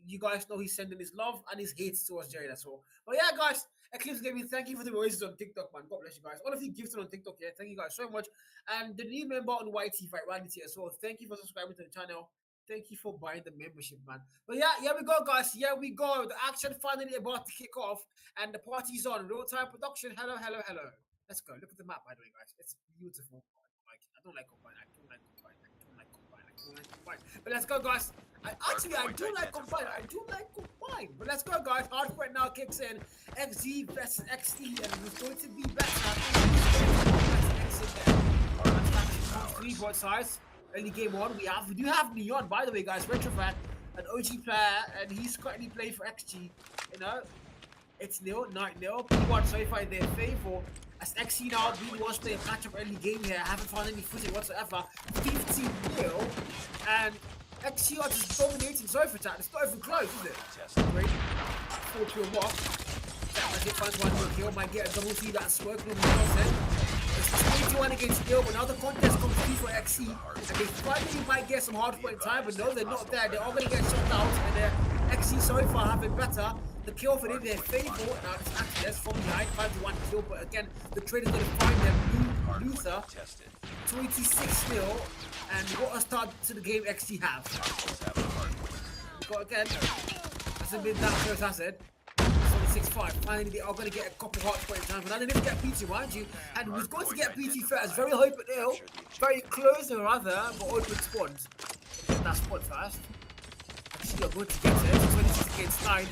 you guys know he's sending his love and his hate towards Jerry, that's all. But yeah, guys, Eclipse Gaming, thank you for the roses on TikTok, man. God bless you guys. All of you gifted on TikTok, yeah, thank you guys so much. And the new member on YT Fight Vanity as well, thank you for subscribing to the channel. Thank you for buying the membership, man. But yeah, here we go, guys. Here we go. The action finally about to kick off, and the party's on. Real-time production. Hello. Let's go. Look at the map, by the way, guys. It's beautiful. I don't like Combine. But let's go, guys. I do like Combine. But let's go, guys. Hardpoint now kicks in. XG versus XE, and it's going to be better. Three board sides. Early game 1, we do have Neon, by the way, guys. Retrofan, an OG player, and he's currently playing for XG. You know, it's nil, not nil. P1 so far in their favor. As XE now really wants to play a matchup early game here. I haven't found any footage whatsoever. 15-0, and XE are just dominating Zoe for chat. It's not even close, is it? Great. 4-2 walk. it finds one more kill, might get a double C that smoke from Nelson. It's 21 against Gil, but now the contest comes through for XC. And they finally might get some hardpoint time, but no, they're not there. They're all going to get shut out, and XC so far have been better. The kill for them, they're faithful. Now it's actually less from behind, 5-1 kill, but again, the trader's going to find them. Luther, 26 still, and what a start to the game XC have. But again, hasn't been that close, has it? 6-5. Finally, they are going to get a couple hardpoint time. But now they didn't get PT, mind you. And we're going to get PT first. Very high but ill. Very close, rather, but open spawns. Get that spawn first. Actually, are going to get it. 26 against 9.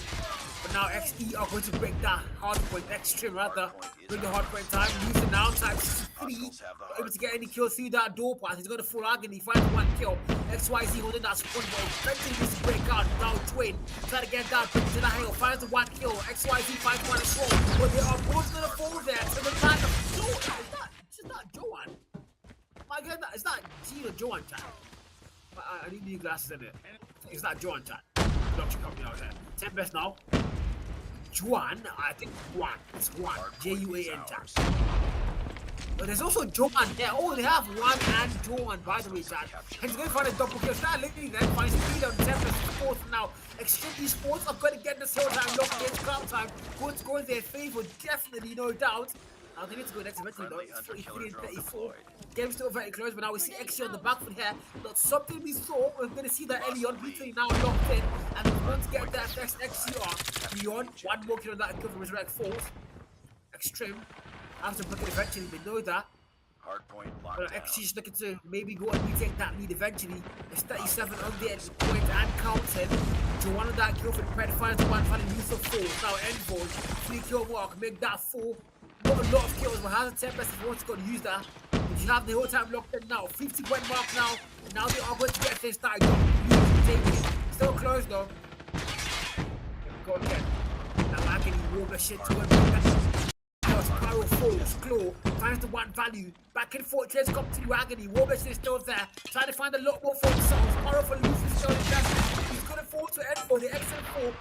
But now XE are going to break that hardpoint. X-TREME, rather. Bring the hardpoint time. Losing now. Time 3. Able to get any kills through that door pass. He's going to full agony. Finds one kill. XYZ holding that spawn, but eventually needs to break out. Now Twain trying to get down, into the hill, finds the one kill. XYZ finds one as well, but they are both gonna fall there to the man of Joan. It's not Joan. My God, it's not Gino Joan chat. I need new glasses in it. It's not Joan chat. Doctor coming out here. 10 best now. Juan, I think Juan. It's Juan. Juan chat. But there's also Joan there. Oh, they have one and Joan, by the way, chat. And he's going to find a double kill. Start looking then. Finds a 3 down, Tempest, 4th now. Extreme Esports are going to get the showdown locked in. Club time. Going to go in their favor, definitely, no doubt. Now they need to go next eventually, though. It's 43 and 34. Game's still very close, but now we see XC on the back foot here. Not something we saw. We're going to see that Elion between now locked in. And we want to get that next XCR. Beyond one more kill on that kill from Resurrect Force. Extreme. After booking eventually, they know that. Hardpoint But XC's looking to maybe go and retake that lead eventually. It's 37 on the end point and counting. Joanna that kill for the Pred finds the one finding use of 4. Now end ball. 3 kill mark, make that 4. Not a lot of kills, but has a 10 best if you want to go and use that. But you have the whole time locked in now. 50 point mark now. And now they are going to get this started. Still close though. Go again. Now I can roll the shit to him. Spiral falls, claw, finds the one value. Back and forth, trades come to agony. Warbesh is still there, trying to find a lot more for himself. Spiral for loose is still invested. He's gonna fall to end for the exit 4.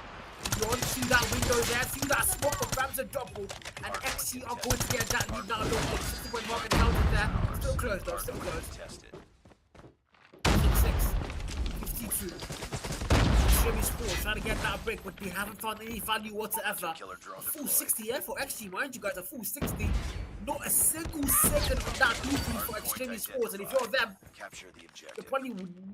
Beyond, see that window there, see that smoke of grabs a double. And XC are going to get that lead now. Look, 60 point market counted there. Still close though, still close. 6, 52. Sports trying to get that break, but they haven't found any value whatsoever. A full 60 here for XG, mind you guys, a full 60. Not a single second on that BP for Extreme Sports, and if you're them,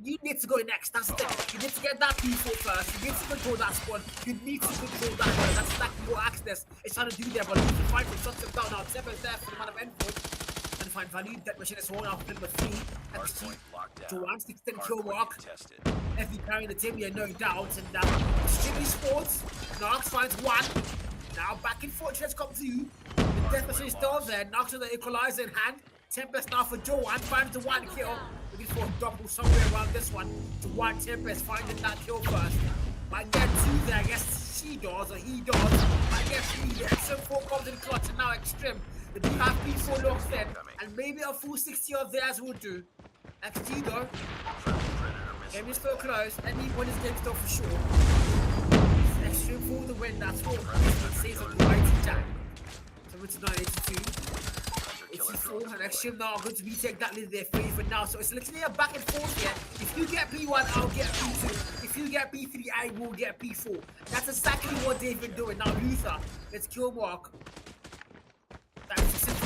you need to go next. That's the thing. You need to get that P4 first. You need to control that squad. You need to control that one. That's exactly what Access is trying to do there, but you need to fight for something down now. 7 there for the man of Endpoint. And find value. That machine is one off number 3. XG. Joanne 16 kill mark. If you carry the team, no doubt. And now Extreme Sports. Nox finds 1. Now back in fortress come to you. The death machine is still there. Nox with the equalizer in hand. Tempest now for Joanne. Finds the 1 kill. Looking for a double somewhere around this one. Joanne Tempest finding that kill first. Might get 2 there. I guess she does or he does. Might get 3 there. XM4 comes in clutch and now Extreme. The do have P4 locks in, and maybe a full 60 of theirs would do. XG though. Game is still close. Any win this game still for sure. Extreme for the win, that's what it says on the right jack. 79-82. 84, and Extreme now are going to retake that lead in their favor now. So it's literally a back and forth here. If you get P1, I'll get P2. If you get P3, I will get P4. That's exactly what they've been doing. Now Luther, let's kill mark.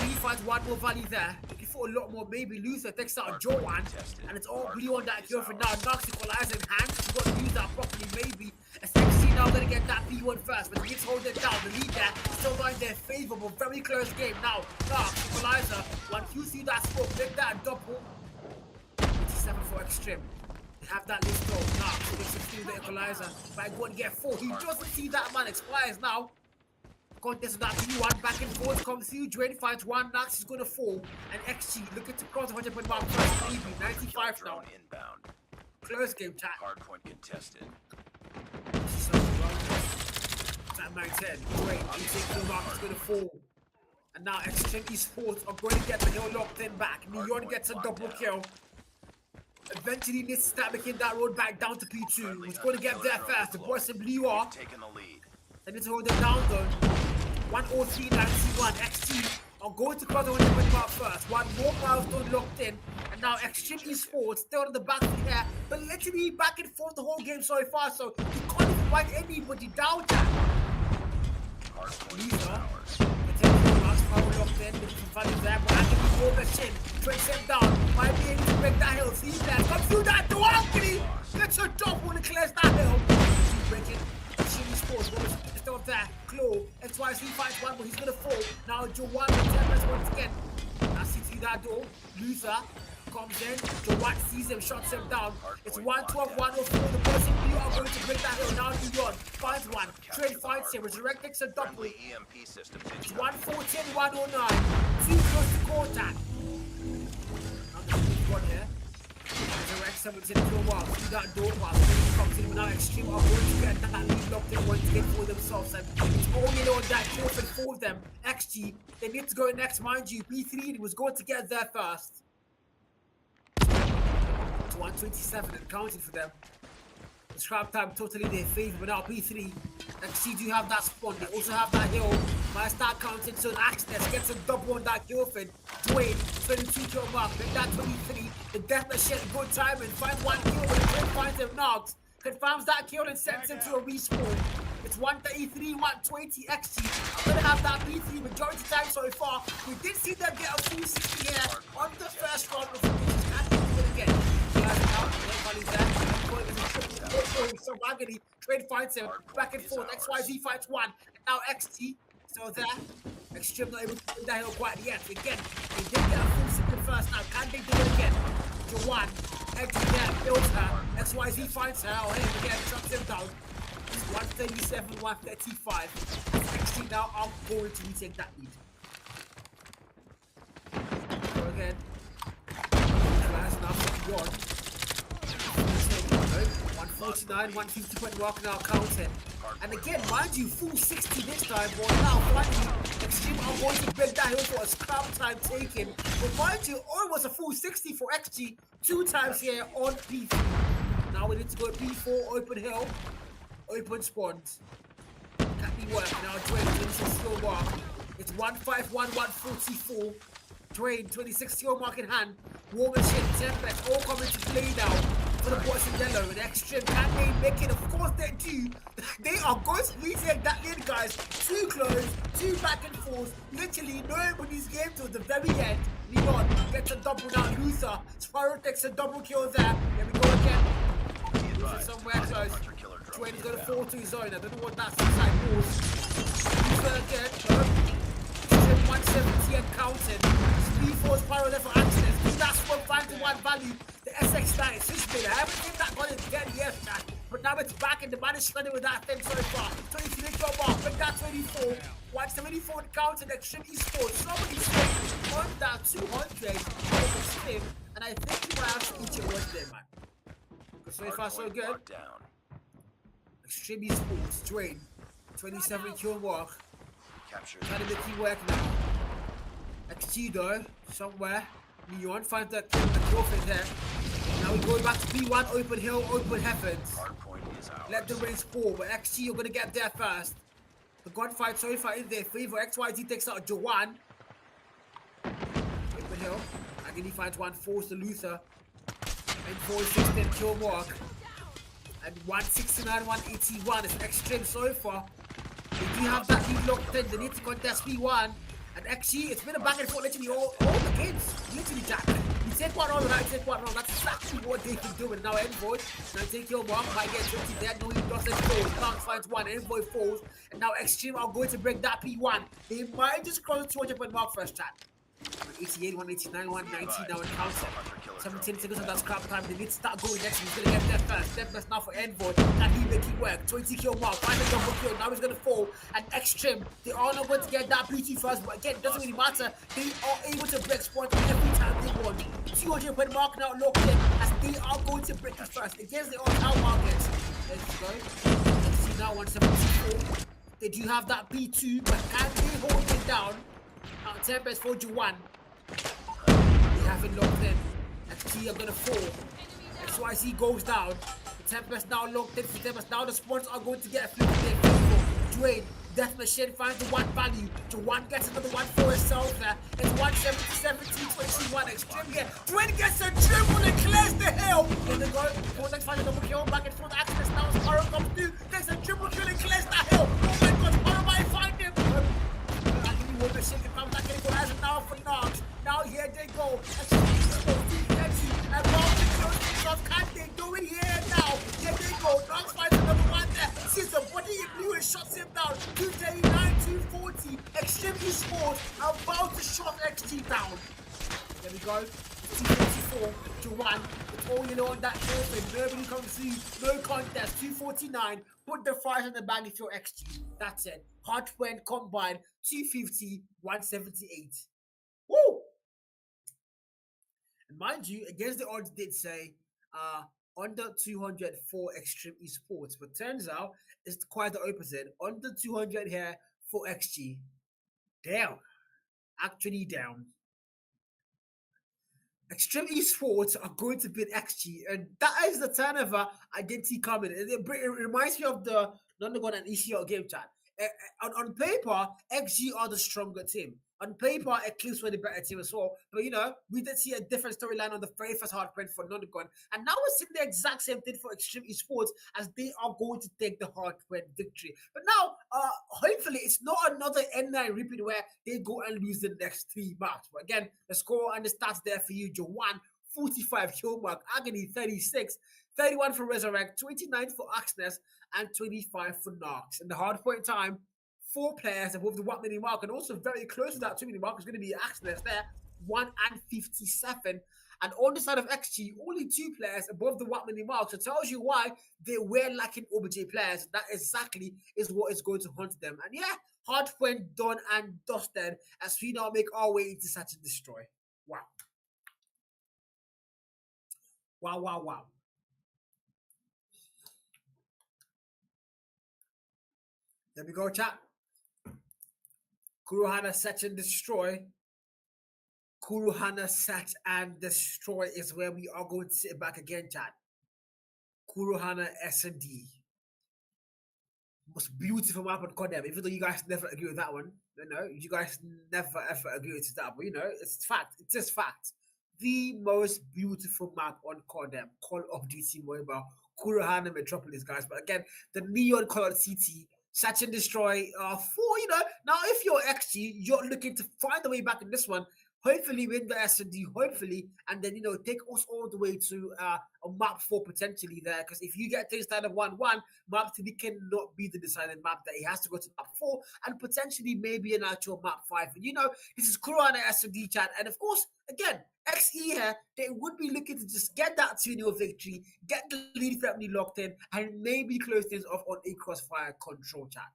He finds one more value there. Looking for a lot more. Maybe Luther takes out Joanne. And it's all blue on that kill for now. Nox equalizer in hand. He's got to use that properly, maybe. SXC now going to get that P1 first. But he keeps holding it down. The lead there still not in their favor. But very close game now. Nox equalizer. Once you see that smoke, make that a double. 87 for Extreme. They have that list though. Nox gets to steal the equalizer. But I'm going to get 4. He doesn't see that man expires now. Contest of that P1 back and forth comes through. Drain finds 1. Nox is going to fall. And XG looking to cross the 100 point mark first. Maybe 95 now. Inbound. Close game chat. Hardpoint contested. Time 9-10. Great. You think the mark is going to fall. And now Extreme Esports are going to get the hill locked in back. Neon gets a double kill. Eventually needs to start making that road back down to P2. He's going to get there first. The boys in blue are. Taking the lead. They need to hold it down though. 103.91. XT are going to cross the 100 mark first. One more milestone locked in. And now Extreme Esports still on the back here, but literally back and forth the whole game so far. So you can't even find anybody down there. Lisa, power locked in, looking for value there, but I can be over chin. Trades him down, might be able to break that hill. See that, come through that door, Anthony! Gets a top when it clears that hill. He's breaking. Extreme Esports, what was still there? Claw, XYZ fights one, but he's gonna fall. Now Joanne with 10 minutes once again. Now see through that door. Loser comes in. Joanne sees him, shuts him down. It's 112, 104. The person you are going to break that hill. Now Nagon finds one. Trade finds him. Resurrect takes a double. It's 114, 109. Too close to contact. Now the one here. Resurrect 17 kill while through that door pass. Comes in now Extreme are going to get that lead locked in once again for themselves. And it's only on that kill for them. XG, they need to go next, mind you. B3 was going to get there first. 127 and counting for them. The scrap time totally their favor, but now P3 XC do have that spawn. They also have that hill. Might start counting, so Access gets a double on that kill fin. Dwayne, 22 kill mark, make that 23. The death machine, good timing, finds one kill, but the Dwayne finds him knocked. Confirms that kill and sends him to a respawn. It's 133, 120 XG. I'm gonna have that P3 majority time so far. We did see them get a full 60 here on the first round of the pitches. And they do it again. So raggedy, Trade finds him, back and forth, XYZ fights one, and now XT, so there, Extreme not able to put that hill quite yet, again, they did get a full second first now, can they do it again? Joanne, XT there, builds her, XYZ finds her, oh hey, again, shuts him down, it's 137, 135, XT now are going to retake that lead. So again, that's now 51. 149, 150 point mark now counting. And again, mind you, full 60 this time, but now finally, Extreme are going to break that hill for a scrap time taken. But mind you, almost a full 60 for XG, 2 times here on P4. Now we need to go P4, open hill, open spawns. Can't be work. Now Dwayne, 26 skill mark. It's 151, 144. Dwayne, 26 skill mark in hand. War Machine, Tempest, all coming to play now. For the boys in yellow and Extreme, can they make it? Of course they do. They are going to retake that lead, guys. Too close, too back and forth. Literally, nobody's game till the very end. Nagon gets a double now. Luther, Spiral takes a double kill there. Here we go again. Luther somewhere close. Dwayne is going to fall to his own. I don't know what that suicide was. Luther again. 170 and counting. Speed force Pyro there for Access. That's what 5-1 value. The SX9 switchblade. I haven't seen that one again yet, man. But now it's back and the man is shredded with that thing so far. 23 kill mark, make that 24. 174 and counting. Extreme Esports. Somebody said on that 200 over Slim. And I think you might have to eat your words there, man. Because so far so good. Extreme Esports. Dwayne. 27 kill mark. Trying to make you work now. XG though, somewhere. Nagon finds that kill fit there. Now we're going back to P1, open hill, open heavens. Let the race fall, but XG you're gonna get there first. The gunfight so far in their favor. XYZ takes out Joanne. Open hill. Agony finds one, force the Luther. And 416 kill mark. And 169, 181 is Extreme so far. They do have that lead locked in, they need to contest P1. And XG, it's been a back and forth literally all the games. Literally, Jack. You take one on and I take one on. That's exactly what they can do. And now Envoy, now take your mark, might get 20 there. No, he doesn't fall. Can't find one. Envoy falls. And now Extreme are going to break that P1. They might just cross the 200 point mark first, chat. 188, 189, 190 now in counter. 17 seconds of that scrap time. They need to start going next. He's going to get there first. Step best now for Envoy. Can he make it work? 20 kill mark. Find a double kill. Now he's going to fall. And Extreme, they are not going to get that beauty first. But again, it doesn't really matter. They are able to break spawn every time they want. 200 point mark now locked in. As they are going to break it first. Against the all-out markets. Let's go. Let's see now 174. They do have that B2. But can they hold it down? Tempest for Juwan. They have it locked in. XT are gonna fall. XYZ goes down. The Tempest now locked in for Tempest. Now the spawns are going to get a flip in their favor. Dwayne Death Machine finds the one value. Jawan gets another one for himself there. It's 177 221 extreme here. Twin gets a triple and clears the hill. Here they go. Cortex finds a double kill. Back and forth access now. Sparrow comes through. Gets a triple kill and clears the hill. Oh my god, Sparrow might find him. War Machine can come back and go as now for Nox. Now here they go. And Bob close things off. Can they do it here now? Here they go. Nox finds another one there. Sees the body in blue and shuts him down. 239, 240. Extreme Esports about to shut XT down. There we go. 244 to 1. It's all you know on that open. Nobody comes through. No contest. 249. Put the fries in the bag if you're XT. That's it. Hardpoint combined. 250, 178. Woo! And mind you, against the odds did say under 200 for Extreme Esports, but turns out it's quite the opposite. Under 200 here for XG. Down. Actually down. Extreme Esports are going to beat XG, and that is the turnover I didn't see coming. It reminds me of the Nagon and ECLISPE game chat. On paper, XG are the stronger team. On paper, Eclipse were the better team as well. But, you know, we did see a different storyline on the very first Hardpoint for Nagon. And now we're seeing the exact same thing for Extreme Esports as they are going to take the Hardpoint victory. But now, hopefully, it's not another N9 repeat where they go and lose the next 3 maps. But again, the score and the stats there for you. Jawan, 45 kill mark. Agony, 36. 31 for Resurrect. 29 for Axness. And 25 for Nox. And the Hardpoint time, 4 players above the 1 minute mark, and also very close to that 2 minute mark is going to be Axness there, 1 and 57. And on the side of XG, only 2 players above the 1 minute mark. So it tells you why they were lacking OBJ players. That exactly is what is going to hunt them. And yeah, Hardpoint done and dusted as we now make our way into Search and Destroy. Wow. Wow, wow, wow. There we go, chat. Kuruhana Search and Destroy. Kuruhana Search and Destroy is where we are going to sit back again, chat. Kuruhana S&D. Most beautiful map on CODM, even though you guys never agree with that one. You know, you guys never ever agree with that. But you know, it's fact. It's just fact. The most beautiful map on CODM, Call of Duty Mobile, Kuruhana Metropolis, guys. But again, the neon colored CT. Search and Destroy for, you know, now if you're XG, you're looking to find a way back in this one, hopefully win the S&D, hopefully, and then, you know, take us all the way to a map 4 potentially there, because if you get things down of 1-1, map 3 cannot be the deciding map that he has to go to map 4, and potentially maybe an actual map 5. And, you know, this is Kuruhana S&D chat, and of course, again, XE here, they would be looking to just get that 2-0 victory, get the lead firmly locked in, and maybe close things off on a crossfire control chat.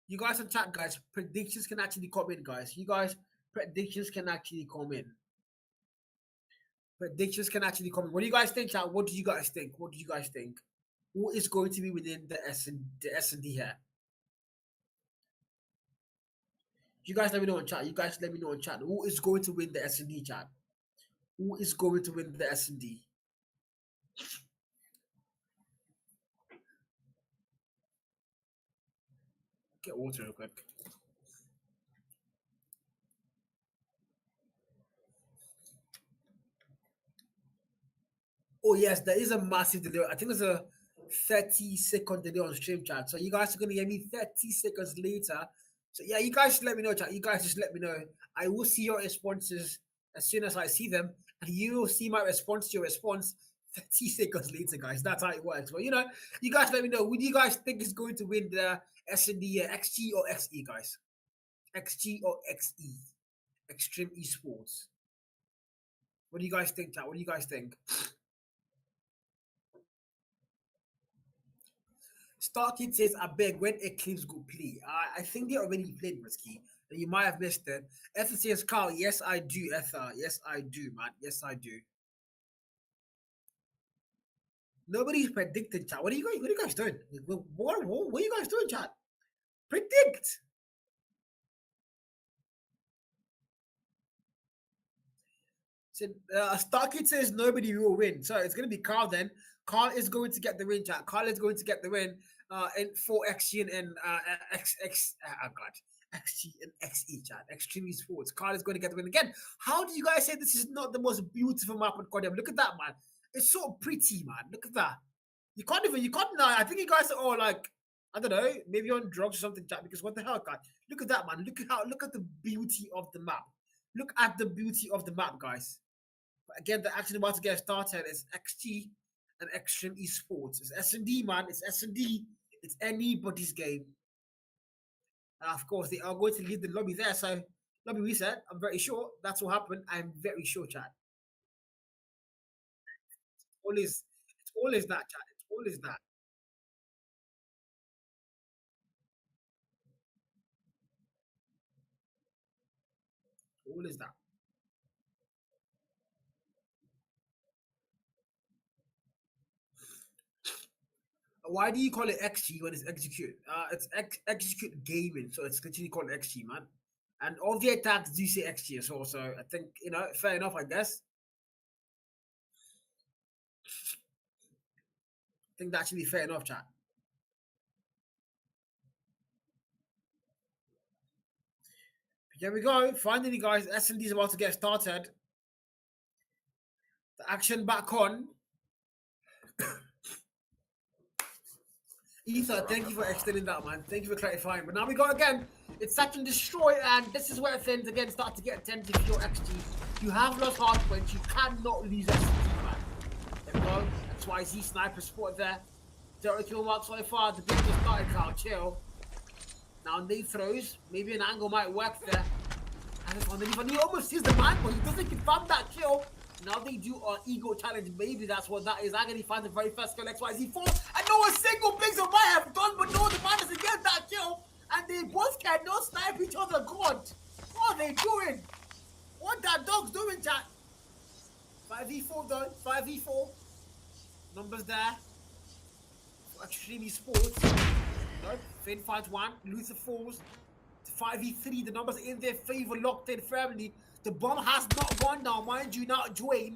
You guys in chat, guys, predictions can actually come in, guys. You guys, predictions can actually come in. Predictions can actually come in. What do you guys think, chat? What do you guys think? What do you guys think? Who is going to be within the S&D here? You guys let me know in chat. You guys let me know in chat. Who is going to win the S&D, chat? Who is going to win the S&D? Get water real quick. Oh, yes, there is a massive delay. I think there's a 30-second delay on stream, chat. So you guys are going to get me 30 seconds later. So yeah, you guys let me know, chat. You guys just let me know. I will see your responses as soon as I see them, and you will see my response to your response 30 seconds later, guys. That's how it works. But you know, you guys let me know. Who do you guys think is going to win the S&D, XG or XE, guys? XG or XE? Extreme Esports. What do you guys think, chat? What do you guys think? Starkid says, I beg, when Eclipse go play? I think they already played Risky. You might have missed it. Ether says, Carl, yes, I do, Ether. Yes, I do, man. Yes, I do. Nobody's predicting, chat. What are you guys doing? What are you guys doing, chat? Predict. So, Starkid says nobody will win. So it's going to be Carl then. Carl is going to get the win, chat. Carl is going to get the win in 4XG and XG and XE, chat. Extreme Sports. Carl is going to get the win again. How do you guys say this is not the most beautiful map on CODM? Look at that, man. It's so pretty, man. Look at that. You can't, I think you guys are all like, I don't know, maybe on drugs or something, chat, because what the hell, guys? Look at that, man. Look at the beauty of the map. Look at the beauty of the map, guys. But again, the action about to get started is XG and Extreme Esports. It's S&D, man. It's S&D. It's anybody's game. And of course, they are going to leave the lobby there. So, lobby reset. I'm very sure that's what happened. I'm very sure, chat. It's always that, chat. It's always that. Always that. Why do you call it XG when it's execute? It's execute gaming, so it's literally called XG, man. And all the attacks do say XG as well, so I think, you know, fair enough, I guess. I think that should be fair enough, chat. Here we go. Finally, guys, S&D is about to get started. The action back on. Ether, thank you for extending that, man. Thank you for clarifying. But now we go again. It's Search and Destroy, and this is where things again start to get attentive to your XG. You have lost Hardpoint. You cannot lose S&D, man. There we go. XYZ sniper spot there. 0 kill mark so far. The game just started, Carl. Chill. Now knee throws. Maybe an angle might work there. And he almost sees the man, but he doesn't confirm that kill. Now they do an ego challenge. Maybe that's what that is. Agony finds the very first kill. XYZ4. And no a single pixel might have done, but no, the man doesn't get that kill. And they both cannot snipe each other. God, what are they doing? What that dog's doing, chat? 5v4 though. 5v4. Numbers there. Extreme Esports. No, Finn finds one. Luther falls. 5v3. The numbers in their favor, locked in firmly. The bomb has not gone down, mind you, not Dwayne.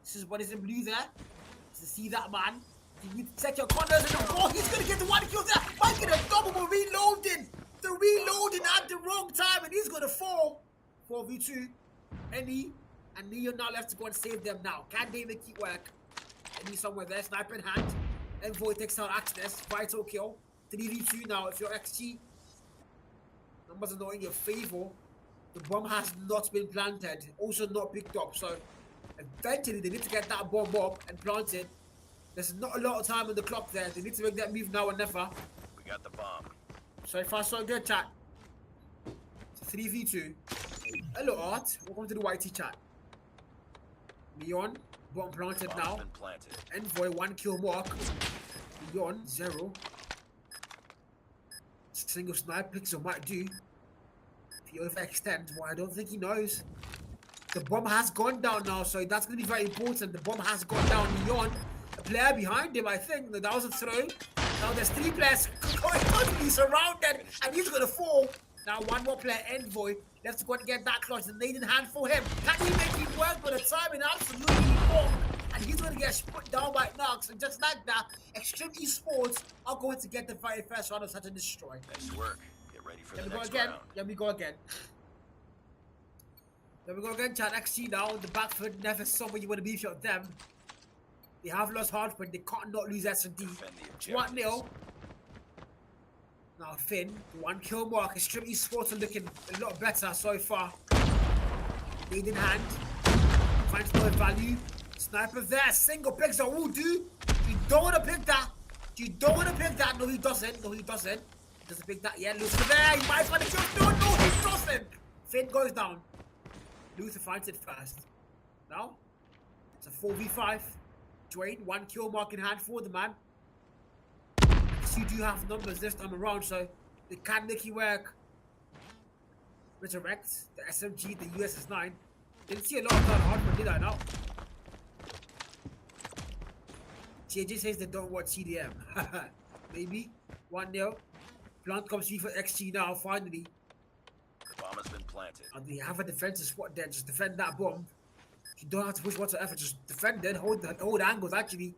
This is what is in blue there. To see that man. You need to check your corners and the ball. He's gonna get the one kill there. Might get a double reloading. The reloading at the wrong time, and he's gonna fall. 4v2. Any and Neon now left to go and save them now. Can they make it work? Any somewhere there, sniper in hand. Envoy takes out access. Vital kill. 3v2 now. If you're XG, numbers are not in your favor. The bomb has not been planted, also not picked up. So eventually they need to get that bomb up and plant it. There's not a lot of time on the clock there. They need to make that move now or never. We got the bomb. So if I saw a good chat. It's 3v2. Hello Art. Welcome to the YT chat. Neon, bomb planted Bomb's now. been planted. Envoy 1 kill mark. Neon 0. Single snipe pixel might do. If he overextends, well, I don't think he knows. The bomb has gone down now, so that's going to be very important. The bomb has gone down. Neon, a player behind him, I think. That was a throw. Now there's 3 players totally surrounded, and he's going to fall. Now 1 more player, Envoy. Let's go and get that clutch. The Nagon hand for him. Can he make it work? But the timing absolutely wrong. And he's going to get put down by Nox. And just like that, Extreme Esports are going to get the very first round of Search and Destroy. Nice work. Get ready for the Here we go next again. round. Here we go again. Here we go again, chat. XG now on the back foot. Never somewhere you want to be if you're them. They have lost Hardpoint. They can't not lose S&D. Defend the objectives. 1-0. Now Finn, 1 kill mark. Extreme Esports are looking a lot better so far. Lead in hand. Finds no value. Sniper there. Single pixel will do. You don't want to pick that. You don't want to pick that. No, he doesn't. No, he doesn't. He doesn't pick that yet. Luther there. He might find a kill. No, he doesn't. Finn goes down. Luther finds it first. Now, it's a 4v5. Dwayne, 1 kill mark in hand for the man. You do have numbers this time around, so they can make it work. Resurrect, the SMG, the USS9. Didn't see a lot of that Hardpoint, did I now? JJ says they don't watch CDM. Maybe. 1-0. Plant comes through for XG now, finally. The bomb has been planted. And they have a defensive spot there. Just defend that bomb. You don't have to push whatsoever. Just defend it. Hold angles, actually.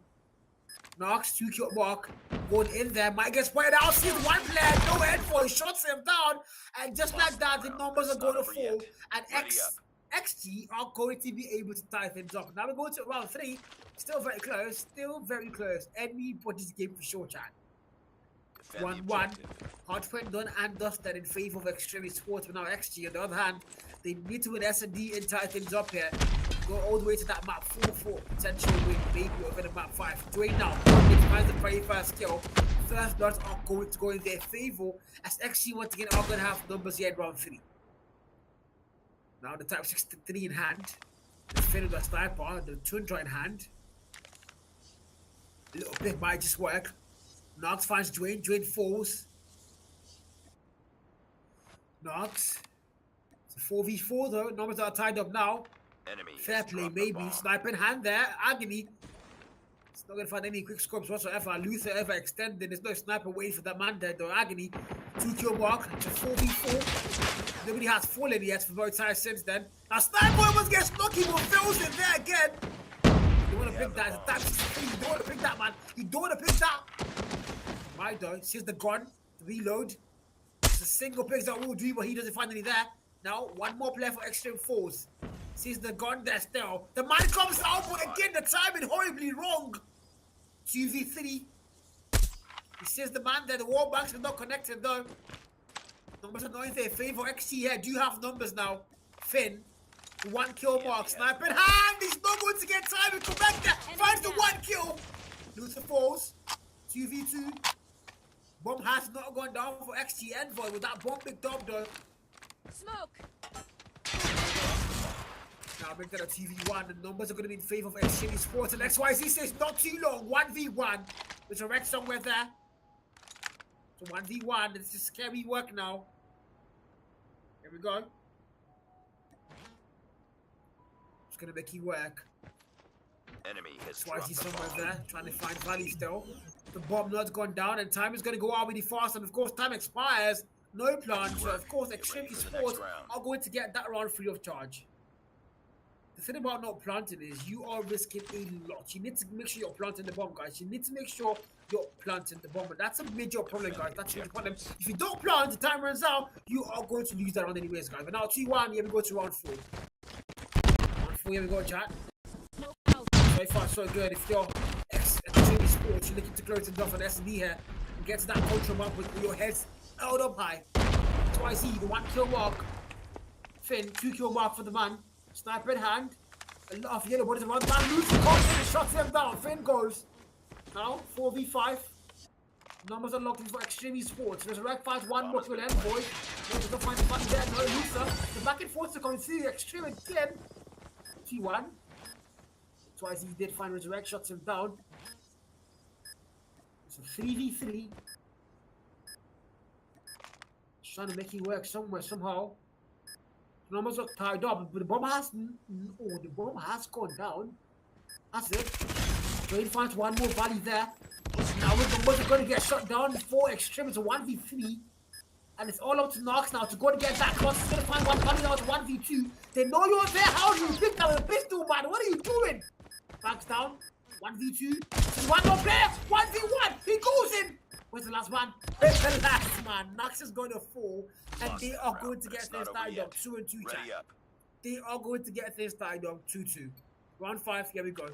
Knocks, 2 kill mark. Going in there, might get spotted out. Sees one player, no head for it, shots him down. And just like that, the numbers are going to fall. And XG are going to be able to tie things up. Now we're going to round 3. Still very close. Still very close. Anybody's game for sure, chat. 1-1. Hardpoint done and dusted in favor of Extreme Sports. But now XG, on the other hand, they need to win S&D and tie things up here. Go all the way to that map 4-4. Potential win, maybe over the map 5. Doing now. It finds the very first kill. First bloods are going to go in their favor. As XG once again are going to have numbers here in round 3. Now the Type 63 in hand. The Finn the sniper. The Tundra in hand. A little bit might just work. Nox finds Dwayne. Dwayne falls. Nox. It's a 4v4 though. Numbers are tied up now. Fair play, maybe. Sniper in hand there. Agony. It's not going to find any quick scopes whatsoever. Luther ever extended. There's no sniper waiting for that man there though. Agony. 2 kill mark. It's a 4v4. Nobody has fallen yet for both sides since then. Now Sniper almost gets lucky but fails in there again. You don't want to pick that. It's a Type 63. You don't want to pick that, man. You don't want to pick that. My though, sees the gun, reload. It's a single pick that will do, but he doesn't find any there. Now, one more player for Extreme Force. Sees the gun there still. The man comes out, but again, the timing horribly wrong. 2v3. He sees the man there. The wall banks are not connected though. Numbers are not in their favor. XT here do have numbers now. Finn, 1 kill mark. Sniper in hand. He's not going to get time to come back there. Finds the 1 kill. Luther falls. 2v2. Bomb has not gone down for XT Envoy with that bomb picked up though. Smoke. Now make that a TV1. The numbers are going to be in favor of Extreme Sports. And XYZ says not too long. 1v1. There's a red somewhere there. So 1v1. It's just scary work now. Here we go. Just going to make it work. Enemy has XYZ somewhere there. Trying to find Valley still. The bomb not's gone down and time is going to go out really fast. And of course, time expires. No plan. So of course, Extreme Sports are going to get that round free of charge. The thing about not planting is you are risking a lot. You need to make sure you're planting the bomb, guys. You need to make sure you're planting the bomb. But that's a major problem, guys. That's a major problem. If you don't plant, the time runs out, you are going to lose that round anyways, guys. But now 2-1, here we go to round 4. Round 4, here we go, chat. So far, so good. If you're Extreme Sports, you're looking to close it off an S&D here and get to that control map with your heads held up high. XYZ, the 1 kill mark. Finn, 2 kill mark for the man. Sniper in hand. A lot of yellow bodies around. Man loses confidence, shots him down. Finn goes. Now, 4v5. Numbers unlocked for Extreme Sports. Resurrect finds 1 more kill Envoy. Does not find the button there. No loser. The back and forth are coming through. Extreme again. T1. Twice he did find Resurrect, shots him down. It's a 3v3. Just trying to make it work somewhere, somehow. Numbers are tied up, but the bomb has gone down. That's it. Dwayne finds 1 more body there. Now the numbers are going to get shut down for Extreme. It's a 1v3. And it's all up to Nox now to go to get that cross. He's going to find 1 body now. It's 1v2. They know you're there. How do you pick that with a pistol, man? What are you doing? Backs down. 1v2. 1 more player. 1v1. He goes in. Where's the last man? Where's the last man? Nox is going to fall. And they are going to get things tied up 2-2, chat. They are going to get things tied up 2-2. Round 5, here we go.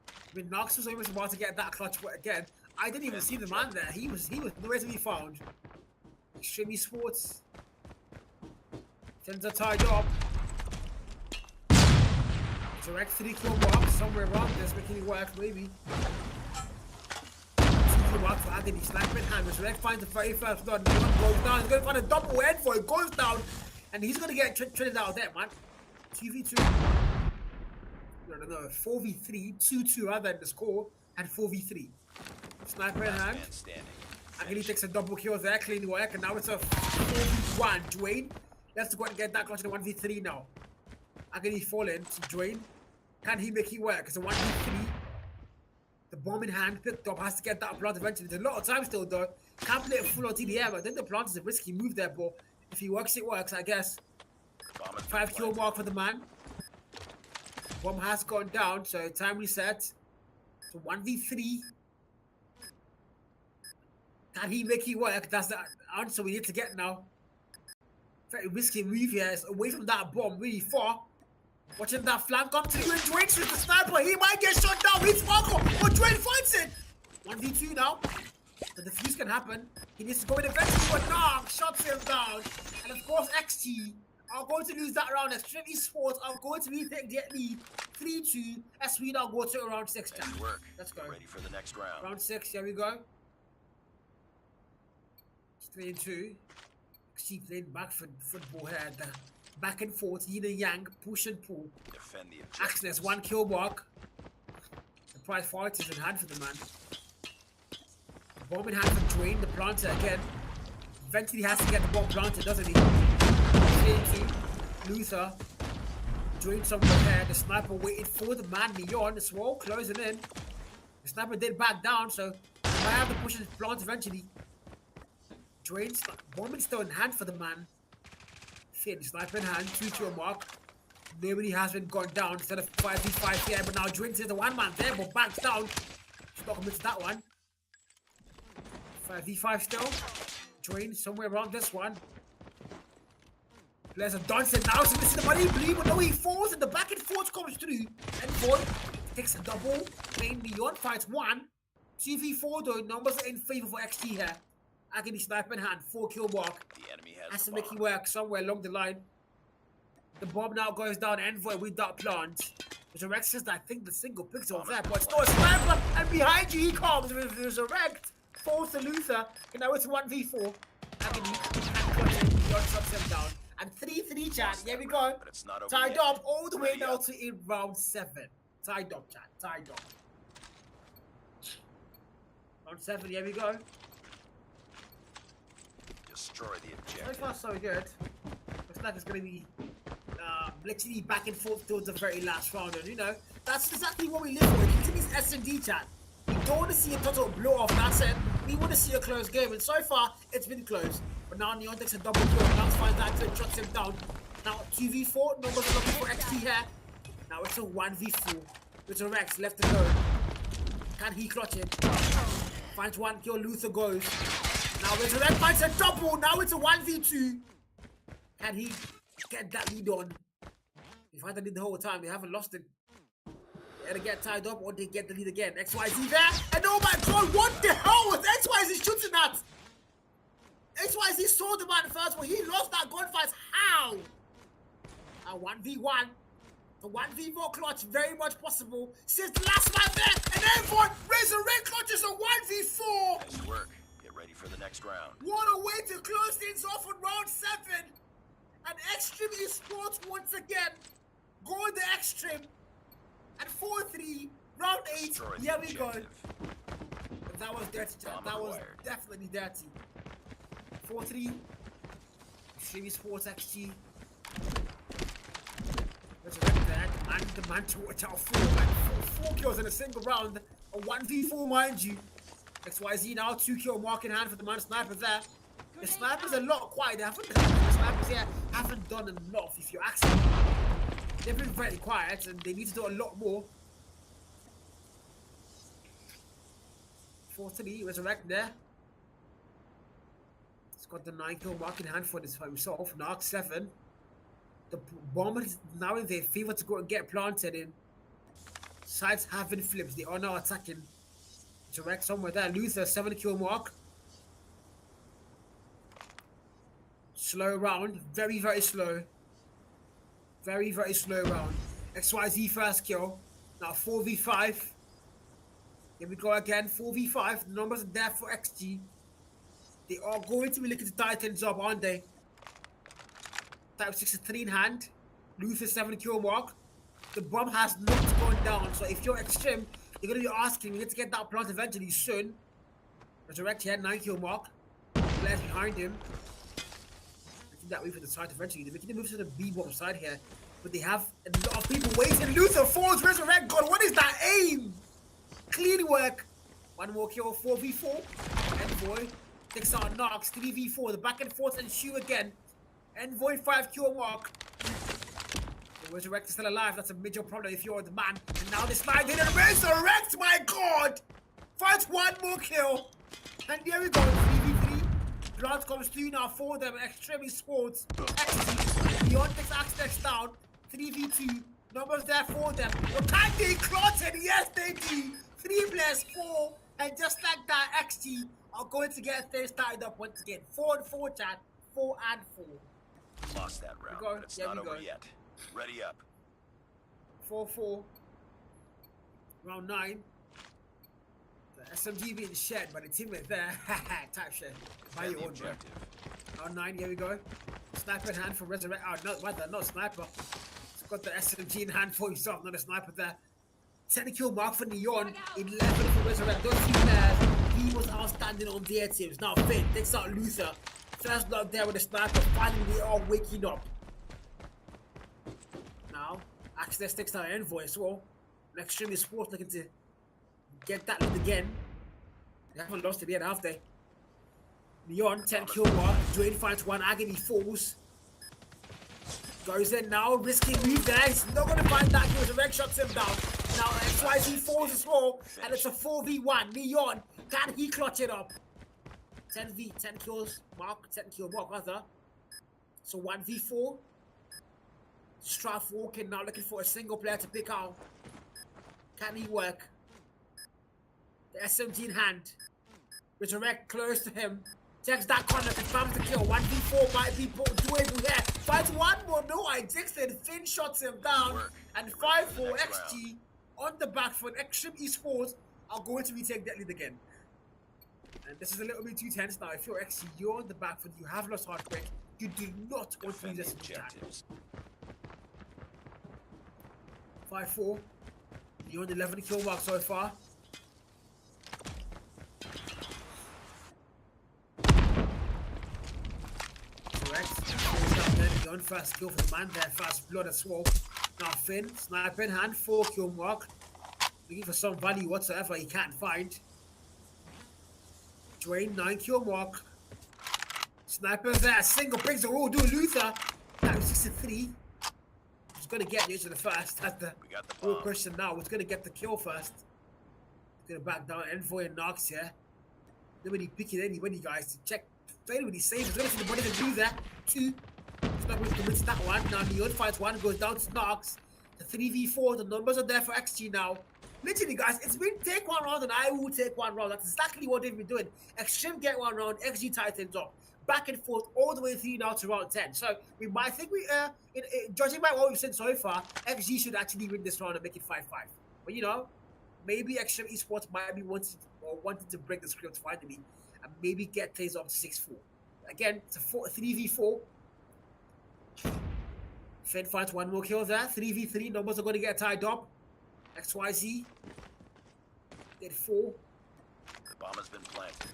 I mean, Nox was almost about to get that clutch, but again, I didn't even see the man there. He was nowhere to be found. Extreme Sports. Things are tied up. Direct 3 kill mark somewhere around this, making it work, maybe. Mark for Agony, sniper in hand. Resurrect finds the 31st blood. Goes down. He's going to find a double Envoy. It goes down. And he's going to get traded out there, man. 2v2. No. 4v3. 2-2 rather than the score. And 4v3. Sniper in hand. Agony takes a double kill there. Clean work. And now it's a 4v1. Dwayne. Let's go and get that clutch in the 1v3 now. Agony falling to Dwayne. Can he make it work? It's a 1v3. The bomb in hand, picked up, has to get that plant eventually. There's a lot of time still though. Can't play it full on TDM. I think the plant is a risky move there, but if he works, it works, I guess. 5 kill mark for the man. Bomb has gone down, so time reset. So 1v3. Can he make it work? That's the answer we need to get now. Very risky move here. It's away from that bomb, really far. Watching that flank come through, and Dwayne with the sniper. He might get shot down. He's Marco, but Dwayne fights it. 1v2 now. The defuse can happen. He needs to go in eventually, but Nog shuts him down. And of course, XT are going to lose that round. Extreme Esports are going to retake their lead 3-2 as we now go to round 6. Let's go. Ready for the next round. Round 6, here we go. It's 3-2. XT playing back football here. The back and forth, yin and yang, push and pull. Defend the objective. Axel's 1 kill mark. The prize fight is in hand for the man. Bomb in hand for Dwayne, the planter again. Eventually has to get the bomb planted, doesn't he? 3-2. Luther. Dwayne somewhere there. The sniper waited for the man Neon as well, closing in. The sniper did back down, so he might have to push his plant eventually. Dwayne's bomb is still in hand for the man. Finn, sniper in hand, 2 kill mark. Nobody has been gone down instead of 5v5 here, but now Dwayne is the one man there, but backs down. He's not committed to that one. 5v5 still. Dwayne somewhere around this one. There's a Dunson now, so this is the money bleed, but no, he falls and the back and forth comes through. And Boy takes a double. Playing Beyond fights 1. 2v4 though, numbers are in favor for XT here. Agony sniper in hand, 4 kill mark. The enemy Has to the make it work somewhere along the line. The bomb now goes down, Envoy with that plant. Resurrect says that I think the single pixel there, but it's not a sniper, and behind you he comes with Resurrect. Falls to Luther, and now it's 1v4. Agony and clutching, Beyond shuts him down. And 3-3 chat, here we go. But it's not over Tied yet. up all the way Ready now up. to in round 7. Tied up chat, tied up. Round 7, here we go. Destroy the So objective. far so good. Looks like it's going to be literally back and forth towards the very last round. And you know, that's exactly what we live for. It's in this S&D chat. We don't want to see a total blow off, that's it. We want to see a close game. And so far, it's been close. But now Neon takes a double kill. Now finds that to shuts him down. Now 2v4. Numbers are looking for XT here. Now it's a 1v4. With a Rex left to go. Can he clutch it? Finds 1 kill. Luther goes. Now Resurrect finds a double. Now it's a 1v2. Can he get that lead on? They find the lead the whole time. They haven't lost it. They either get tied up or they get the lead again. XYZ there. And oh my god, what the hell was XYZ shooting at? XYZ saw the man first, but he lost that gunfight. How? A 1v1. The 1v4 clutch, very much possible. Since the last man there, and then Resurrect clutches a 1v4. Nice work. Get ready for the next round. What a way to close things off on round 7. And Extreme Esports once again. Going the Extreme. And 4-3, round 8. Destroy the Here we go. objective. That was dirty, chat. That was definitely dirty. 4-3. Extreme Esports XG. Resurrect there. The man to watch out for. Like 4 kills in a single round. A 1v4, mind you. XYZ now, 2 kill mark in hand for the man sniper there. The sniper's a lot quiet. The snipers here haven't done enough, if you're asking me. They've been very quiet and they need to do a lot more. 4-3, Resurrect there. He's got the 9 kill mark in hand for himself. Narc 7. The bomber is now in their favor to go and get planted in. Sides have been flipped. They are now attacking. Direct somewhere there. Luther, 7 kill mark. Slow round. Very, very slow. Very, very slow round. XYZ first kill. Now 4v5. Here we go again. 4v5. The numbers are there for XG. They are going to be looking to tie things up, aren't they? Type 63 in hand. Luther 7 kill mark. The bomb has not gone down. So if you're Extreme, you're going to be asking, we need to get that plant eventually soon. Resurrect here, 9 kill mark. Players behind him. Making that way for the side eventually. They're making the move to the B-bomb side here. But they have a lot of people waiting. Luther falls, Resurrect. God, what is that aim? Clean work. 1 more kill, 4v4. Envoy takes out Knox, 3v4. The back and forth ensue again. Envoy 5 kill mark. Resurrect is still alive. That's a major problem if you're the man. And now this line didn't resurrect, my god! Fight one more kill. And there we go, 3v3. Blood comes through now for them. Extreme Esports. XT. Beyond takes Axe down. 3v2. Numbers there for them. But can they clot it? Yes, they do. 3 plus 4. And just like that, XT are going to get things started up once again. 4 and 4, chat. 4 and 4. Lost that round, but it's not over yet. Ready up. 4-4. Round 9. The SMG being shed by the teammate there. Type shit. By your own, bro. Round 9, here we go. Sniper in hand for Resurrect. Oh, not sniper. He's got the SMG in hand for himself, not a sniper there. 10 kill mark for Nagon. 11 for Resurrect. Those 2 players, he was outstanding on their teams. Now, Finn takes out Luther. First blood there with the sniper. Finally, they are waking up. Now, Access takes out Envoy as well. Extreme Esports looking to get that lead again. They haven't lost it yet, have they? Nagon, 10 kill mark. Dwayne finds 1 agony falls. Goes in now, risky move there. He's not going to find that. Resurrect shots him down. Now XYZ falls as well, and it's a 4v1. Nagon, can he clutch it up? 10 kills mark, 10 kill mark rather. So 1v4. Straff walking now, looking for a single player to pick out. Can he work? The SMG in hand. Resurrect close to him. Checks that corner, confirms the kill. 1v4 might be doable here. Finds 1 more. No, I jinxed it. Finn shots him down. And 5-4 XG on the back foot. Extreme Esports are going to retake that lead again. And this is a little bit too tense now. If you're XG, you're on the back foot. You have lost Hardpoint. You do not want to lose this objectives. 5-4. You're on the 11 kill mark so far. Correct. First kill for the man there. Fast blood as well. Now Finn, sniper in hand, 4 kill mark. Looking for some value whatsoever he can't find. Dwayne, 9 kill mark. Sniper there, single brings the roll, do Luther. That was 63. Who's gonna get you to the first? That's the real question now. Who's gonna get the kill first? Gonna back down Envoy and Nox here. Nobody picking anybody, guys, to check. Anybody safe. He's gonna see the body to do that. 2. He's not going to miss that one. Now Nagon fights 1, goes down to Nox. The 3v4, the numbers are there for XG now. Literally, guys, it's been take 1 round and I will take 1 round. That's exactly what they've been doing. Extreme get 1 round, XG tightens up. Back and forth all the way through now to round 10. So we might think judging by what we've seen so far, XG should actually win this round and make it 5-5. But you know, maybe Extreme Esports might be wanting to break the script finally and maybe get things up to 6-4. Again, it's a 3v4. Finn finds 1 more kill there. 3v3. Numbers are going to get tied up. XYZ. Did 4. The bomb has been planted.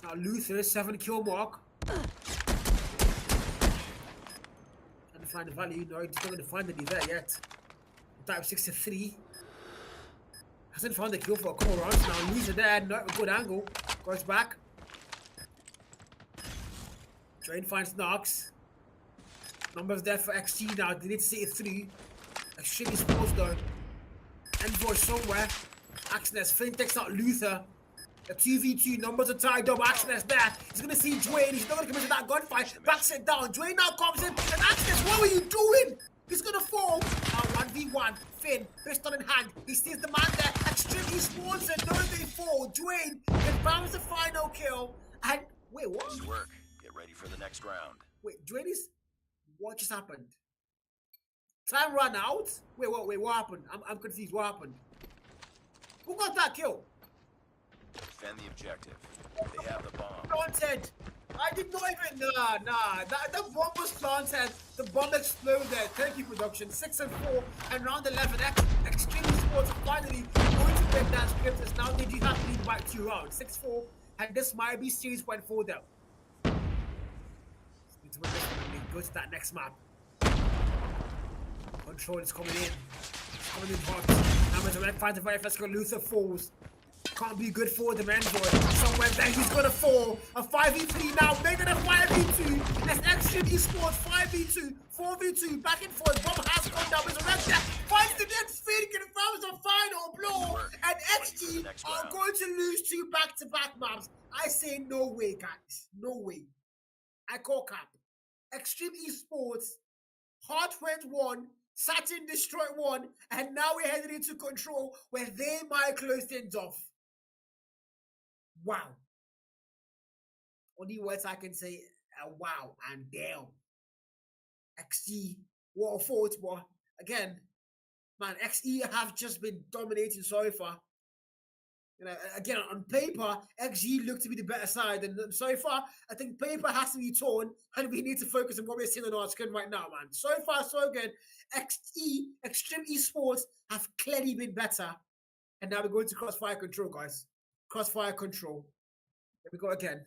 Now Luther, 7 kill mark. Trying to find the value. No, he's not going to find any there yet. Type 63. Hasn't found the kill for a couple rounds now. Luther there, not a good angle. Goes back. Drain finds Nox. Numbers there for XG now. They need to see it through. Extreme Esports though. Envoy somewhere. Axness. Finn takes out Luther. The 2v2 numbers are tied up. Axness there. He's gonna see Dwayne. He's not gonna commit to that gunfight. Backs it down. Dwayne now comes in. And Axness, what were you doing? He's gonna fall. Now 1v1. Finn, pistol in hand. He sees the man there. Extreme Esports and no they fall. Dwayne confirms the final kill. And wait, what? Nice work. Get ready for the next round. Wait, Dwayne is. What just happened? Time ran out? Wait, what happened? I'm confused. What happened? Who got that kill? Defend the objective. They have the bomb. Planted. I did not even. Nah. The bomb was planted. The bomb exploded. Thank you, production. 6-4 and round 11. Extreme Esports finally going to break that script. As now they do have to lead by 2 rounds. 6-4, and this might be series point for them. To win this one, go to that next map. Control is coming in. It's coming in hot. Now Resurrect finds the very first kill. Luther falls. Can't be good for the Android. Somewhere there he's gonna fall. A 5v3 now, making a 5v2. That's Extreme Esports 5v2, 4v2, back and forth. Bob has gone down, resurrected. Finds the next feed, confirms the final blow. And XG are going to lose 2 back-to-back maps. I say no way, guys. No way. I call cap. Extreme Esports, Hardpoint 1, Saturn Destroy 1, and now we're heading into Control where they might close things off. Wow. Only words I can say, wow and damn. XG, what a fault, but again, man, XE have just been dominating so far. You know, again, on paper, XG looked to be the better side, and so far, I think paper has to be torn, and we need to focus on what we're seeing on our screen right now, man. So far, so good. XE, Extreme Esports, have clearly been better, and now we're going to Crossfire Control, guys. Crossfire Control. Here we go again.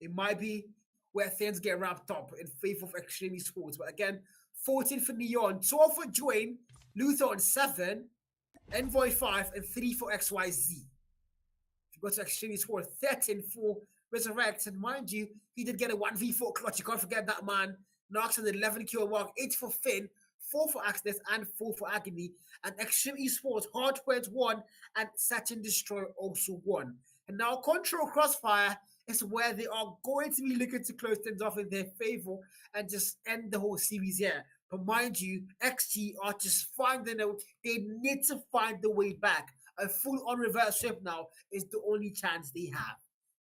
It might be where things get wrapped up in favor of Extreme Esports, but again, 14 for Neon, 12 for Dwayne, Luther on 7, Envoy 5, and 3 for XYZ. If you go to Extreme Esports, 13 for Resurrect, and mind you, he did get a 1v4 clutch. You can't forget that, man. Knocks on the 11 kill mark, 8 for Finn, 4 for Axness, and 4 for Agony. And Extreme Esports, Hardpoint 1, and Saturn Destroy also 1. And now Control Crossfire is where they are going to be looking to close things off in their favor and just end the whole series here. But mind you, XG are just finding out they need to find the way back. A full-on reverse sweep now is the only chance they have.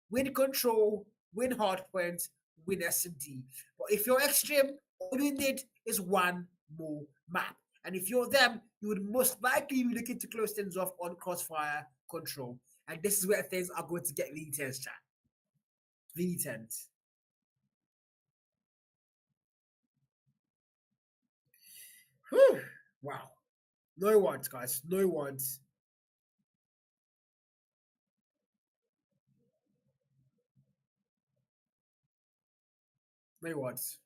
Win Control, win Hardpoint, win S&D. But if you're Extreme, all you need is one more map. And if you're them, you would most likely be looking to close things off on Crossfire Control. And this is where things are going to get really tense, chat. Really tense. Whew. Wow. No words, guys. No words. No words.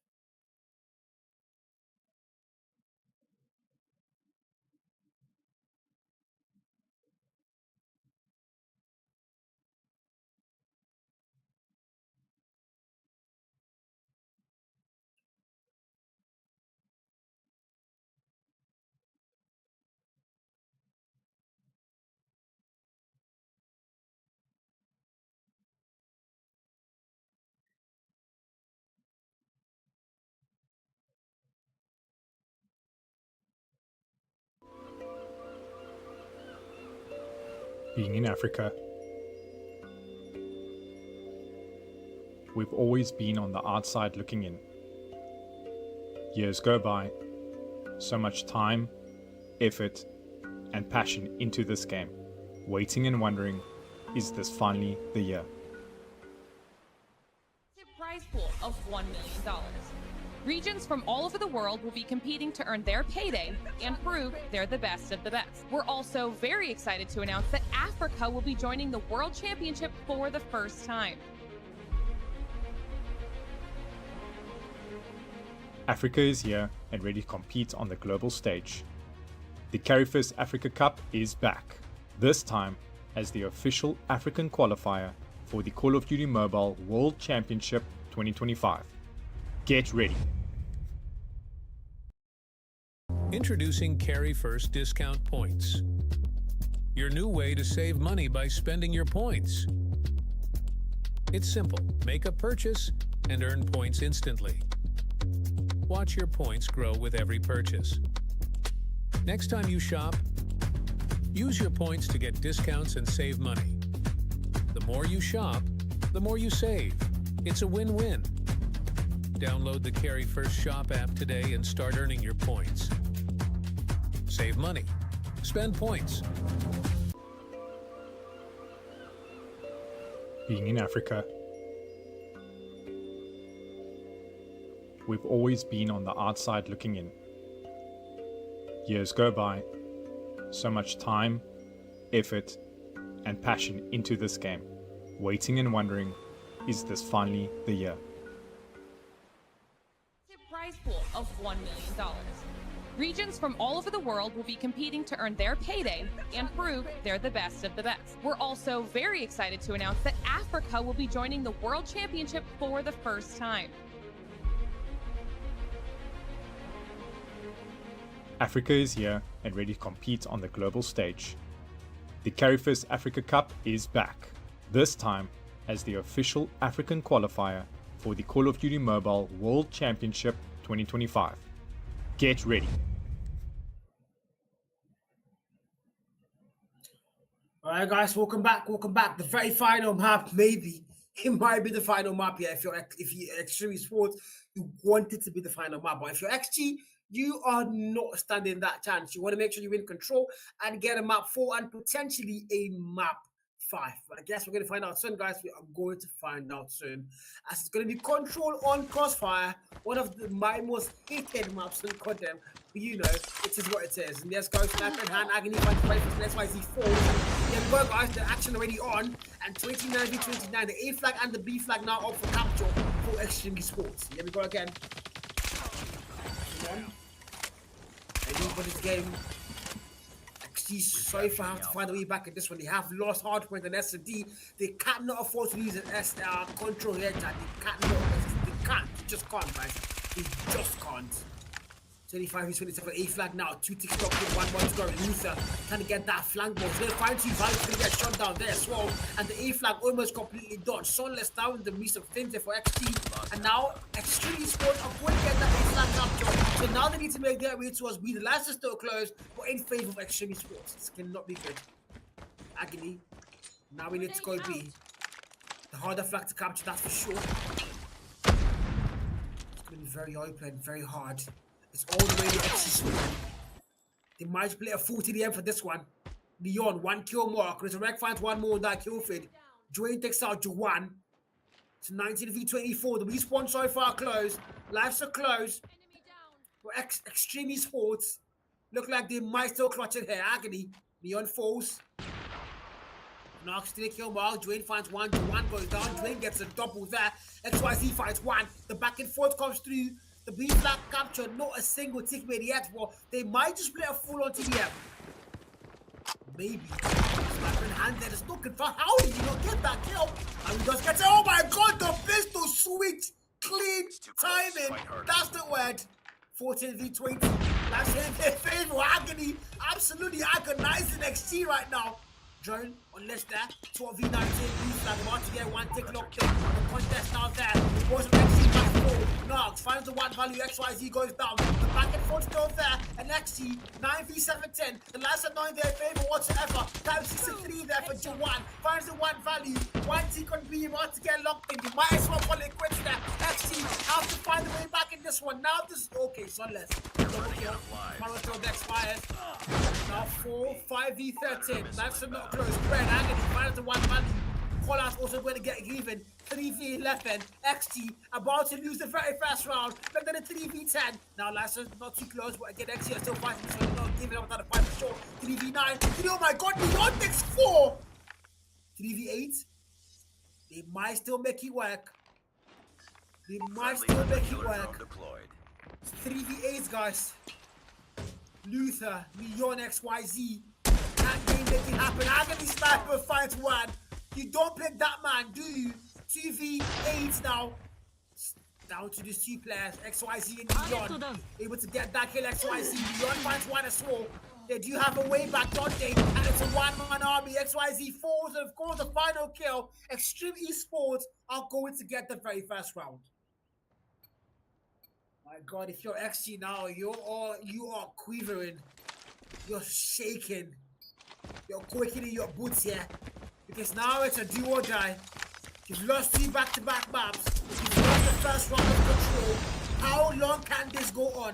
Being in Africa, we've always been on the outside looking in. Years go by, so much time, effort, and passion into this game, waiting and wondering, is this finally the year? Prize pool of $1 million. Regions from all over the world will be competing to earn their payday and prove they're the best of the best. We're also very excited to announce that Africa will be joining the World Championship for the first time. Africa is here and ready to compete on the global stage. The CARRY1ST Africa Cup is back, this time as the official African qualifier for the Call of Duty Mobile World Championship 2025. Get ready. Introducing CARRY1ST Discount Points. Your new way to save money by spending your points. It's simple. Make a purchase and earn points instantly. Watch your points grow with every purchase. Next time you shop, use your points to get discounts and save money. The more you shop, the more you save. It's a win-win. Download the CARRY1ST Shop app today and start earning your points. Save money. Spend points. Being in Africa, we've always been on the outside looking in. Years go by, so much time, effort, and passion into this game, waiting and wondering, is this finally the year? Prize pool of $1 million. Regions from all over the world will be competing to earn their payday and prove they're the best of the best. We're also very excited to announce that Africa will be joining the World Championship for the first time. Africa is here and ready to compete on the global stage. The CARRY1ST Africa Cup is back, this time as the official African qualifier for the Call of Duty Mobile World Championship 2025. Get ready. All right, guys, welcome back. Welcome back. The very final map, maybe it might be the final map. Yeah, if you're Extreme Sports, you want it to be the final map. But if you're XG, you are not standing that chance. You want to make sure you're in control and get a map 4 and potentially a map 5. But I guess we're going to find out soon, guys. We are going to find out soon. As it's going to be Control on Crossfire, one of my most hated maps in CODM. But you know, it is what it is. And let's go, Sniper in hand, Agony fights for XYZ 4. Here we go, guys. The action already on. And 29v29, the A flag and the B flag now up for capture for Extreme Sports. Here we go again. Come on. Anybody's game. So far have to find a way back in this one. They have lost Hardpoint and S&D. They cannot afford to lose an control here, Jack. They just can't, guys. They just can't. 25-27 A flag now. 2 ticks up with 1 more to go. Luther trying to get that flank ball. He's going to find 2 values. Going to get shot down there as well. And the A flag almost completely dodged. Sunless down the miss of things there for XT. And now Extreme Sports are going to get that A flag capture. So now they need to make their way towards B. The last is still closed, but in favor of Extreme Sports. This cannot be good. Agony. Now we need to go B. The harder flag to capture, that's for sure. It's going to be very open, very hard. It's all the way to XC. They might play a full TDM for this one. Leon, 1 kill mark. Resurrect finds 1 more on that kill feed. Dwayne takes out Juwan. It's 19v24. The respawn so far close. Lives are close. For Extreme Sports. Look like they might still clutch it here. Agony. Leon falls. Knocks to the kill mark. Dwayne finds 1. Juwan goes down. Dwayne gets a double there. XYZ finds 1. The back and forth comes through. The B flag captured, not a single tick made yet, but they might just play a full on TDM. Maybe. Sniper in hand there is looking for how did you not get that kill? And he does get it. Oh my god, the pistol sweet, clean timing. That's the word. 14v20. That's in their favor. Agony. Absolutely agonizing XT right now. Drone on left there. 12v19. B flag about to get 1 tick locked in. The contest now there. It wasn't XT by 4. Nagon finds the 1 value. XYZ goes down. The back and forth still there. And XT 9v710. The last are not in their favor whatsoever. Type 63 there for Juwan. Finds the 1 value. 1 tick on B about to get locked in. You might as well call it quits there. XT have to find the way back in this one. Now this okay, Sunless. Marathon expires. Now 4, 5v13. That's not close. Spread. Agony finds the 1 value. Call out also going to get even. 3v11. XT about to lose the very first round. But then a 3v10. Now license not too close, but again XT are still fighting, so they're not giving up without a fight for sure. 3v9. Oh my god, beyond takes 4. 3v8. They might still make it work. They might still make it work. 3v8, guys. Luther, Leon, XYZ. That game make it happen. Agony Sniper finds 1. You don't pick that man, do you? 2v8 now. Down to these 2 players, XYZ and Leon. Able to get that kill, XYZ. Leon finds 1 as well. They do have a way back, don't they? And it's a 1-man army. XYZ falls, and of course, the final kill. Extreme Esports are going to get the very first round. My God, if you're XG now, you are quivering. You're shaking. You're quaking in your boots here. Because now it's a do or die. You've lost 3 back-to-back maps. You've lost the first round of control. How long can this go on?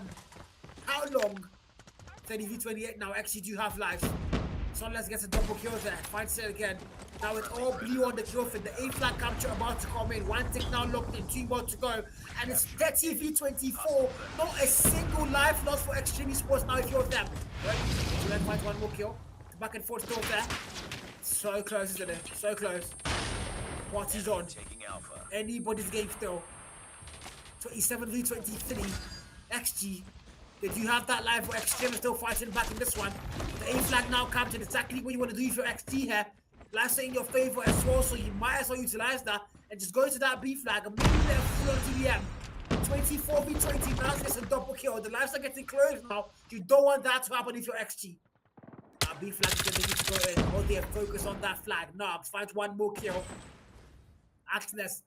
How long? 30v28 now. Actually, do have lives. Sunless gets a double kill there. Finds it again. Now it's all blue on the kill feed. The A flag capture about to come in. 1 tick now locked in. 2 more to go. And it's 30v24. Not a single life lost for Extreme Sports now if you're them. Right? So then find 1 more kill. The back and forth still there. So close, isn't it? So close. Party's on. Anybody's game still. 27v23. XG They do have that live where XTREME is still fighting back in this one. The A flag now captured, exactly what you want to do for XT here. Life's in your favor as well, so you might as well utilize that and just go to that B flag and maybe let full on TDM. 24v20, now it's a double kill. The lives are getting close now. You don't want that to happen if you're XG. B flag is going to need to go in. Oh, they focus on that flag. Knobs finds one more kill. Axness.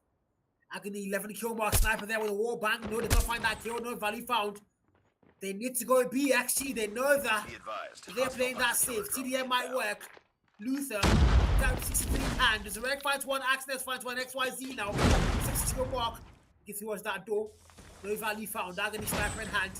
Agony 11 kill mark. Sniper there with a wall bang. No, they don't find that kill. No value found. They need to go B XG. They know that. They're playing that safe. TDM might work. Luther. Down 63 in hand. There's a Reg finds one. Axness finds one. XYZ now. 60 kill mark. Get towards that door. No value found. Agony sniper in hand.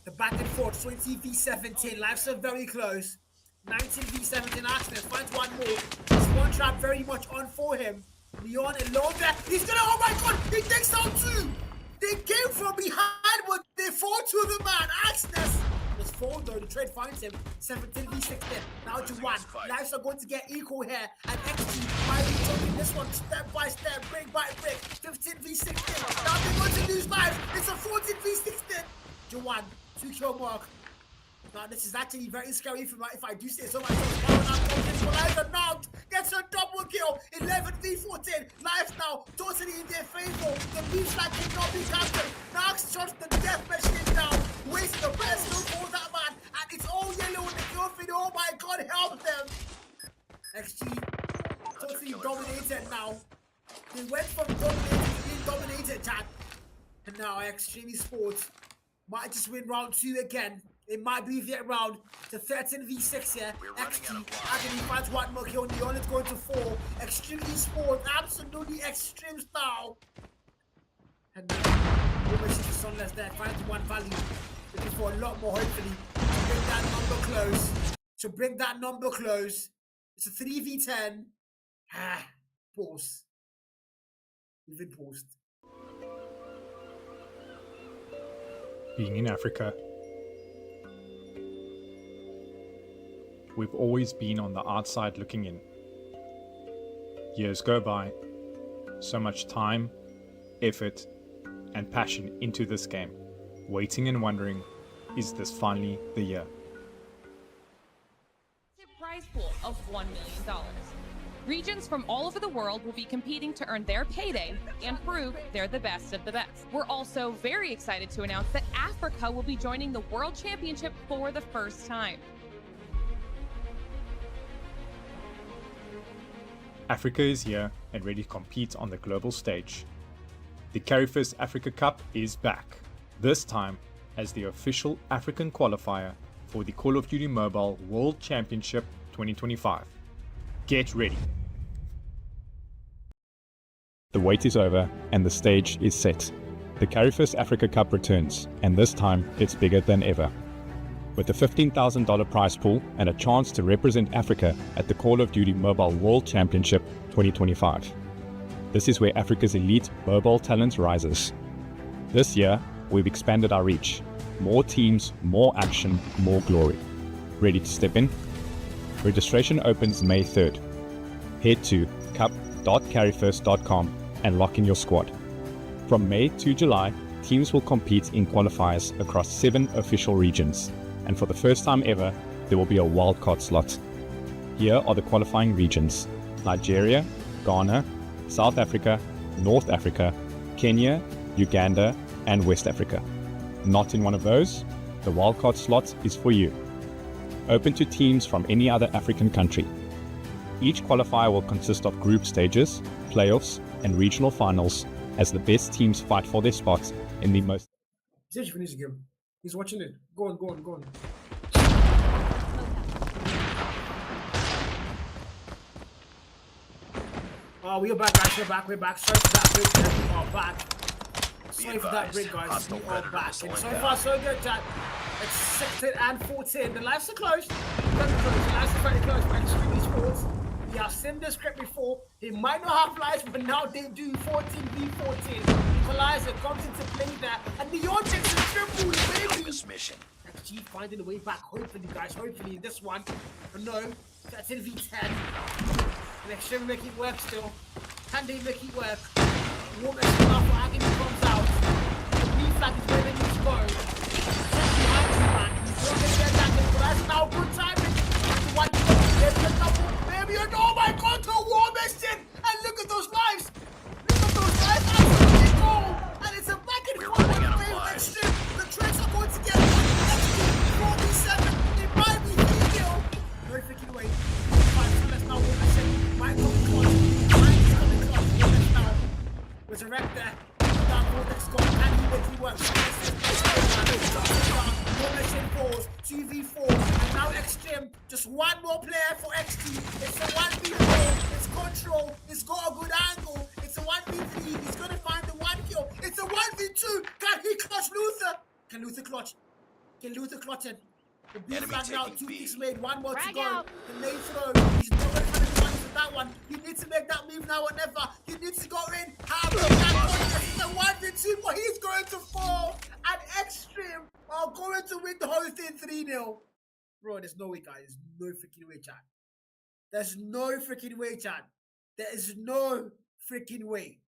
The back and forth. 20v17. Lives are very close. 19v17. Axness finds one more. This one trap very much on for him. Leon alone there. He's gonna. Oh my god! He takes down two! They came from behind, but they fall to the man. Axness was fall though. The trade finds him. 17v16. Now to 1. Lives are going to get equal here. And XG might be taking this one step by step, brick by brick. 15v16. Now they're going to lose lives. It's a 14v16. To 1. 2 kill mark. Now this is actually very scary if I do say so myself. Lives are knocked. Gets a double kill. 11v14. Lives now totally in their favor. The B flag cannot be captured. Knox shots the death machine down. Wastes the personal for that man. And it's all yellow in the kill feed. Oh my god, help them. XG totally dominated now. They went from dominated to being dominated, chat. And now XTREME Esports might just win round 2 again. It might be their round to 13v6 here. XT Agony finds one more kill. Neon is going to 4. XTREME Esports, absolutely extreme style. And almost just unless that finds one value. Looking for a lot more, hopefully, to bring that number close. To bring that number close. It's a 3v10. Pause. Even paused. Being in Africa, we've always been on the outside looking in. Years go by, so much time, effort, and passion into this game, waiting and wondering, is this finally the year? Prize pool of $1 million. Regions from all over the world will be competing to earn their payday and prove they're the best of the best. We're also very excited to announce that Africa will be joining the World Championship for the first time. Africa is here and ready to compete on the global stage. The CARRY1ST Africa Cup is back, this time as the official African qualifier for the Call of Duty Mobile World Championship 2025. Get ready. The wait is over and the stage is set. The CARRY1ST Africa Cup returns, and this time it's bigger than ever. With a $15,000 prize pool and a chance to represent Africa at the Call of Duty Mobile World Championship 2025. This is where Africa's elite mobile talent rises. This year, we've expanded our reach. More teams, more action, more glory. Ready to step in? Registration opens May 3rd. Head to cup.carry1st.com and lock in your squad. From May to July, teams will compete in qualifiers across 7 official regions. And for the first time ever, there will be a wildcard slot. Here are the qualifying regions: Nigeria, Ghana, South Africa, North Africa, Kenya, Uganda, and West Africa. Not in one of those? The wildcard slot is for you. Open to teams from any other African country. Each qualifier will consist of group stages, playoffs, and regional finals as the best teams fight for their spots in the most... He's watching it. Go on, go on, go on. Oh, we are back, guys. We're back. Sorry for that break. We are back. Sorry for that break, guys. We are back. And so far, so good, chat. It's 16 and 14. The lives are close. Very close. The lives are very close for XTREME Esports. We have seen this script before. They might not have lives, but now they do. 14v14. Equalizer comes into play there, and the takes a triple, baby. This mission. XG finding a way back, hopefully, guys. Hopefully, in this one. But no, that's in v10. And XTREME make it work still. Can they make it work? Warm enough for Agony comes out. The B flag is where they need to go. It's one more player for XT. It's a 1v4. It's control. It's got a good angle. It's a 1v3. He's gonna find the 1 kill. It's a 1v2. Can he clutch Luther? Can Luther clutch? Can Luther clutch it? The B flag now, 2 kicks made, 1 more to go. The lane throw, he's not going to do much with that one. You need to make that move now or never. You need to go in. How about that? It's a 1v2, but he's going to fall. And X-TREME are going to win the whole thing 3-0. Bro, there's no way, guys. There's no freaking way, chat. There's no freaking way, chat. There is no freaking way.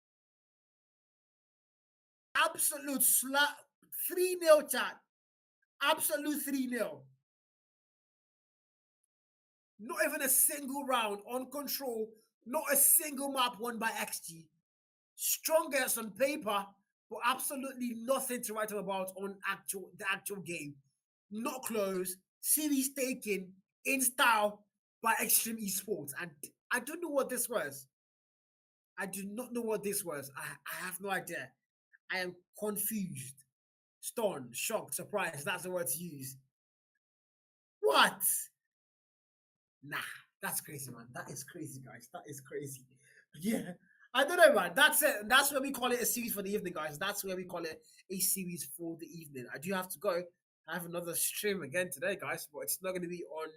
Absolute slap. 3-0, chat. Absolute 3-0. Not even a single round on control. Not a single map won by XG. Strongest on paper, but absolutely nothing to write about on the actual game. Not close. Series taken in style by Extreme Esports. And I don't know what this was. I do not know what this was. I have no idea. I am confused. Stunned, shocked, surprised. That's the word to use. What? Nah, that's crazy, man. That is crazy, guys. That is crazy. Yeah, I don't know, man. That's it. That's where we call it a series for the evening, guys. That's where we call it a series for the evening. I do have to go. I have another stream again today, guys, but it's not going to be on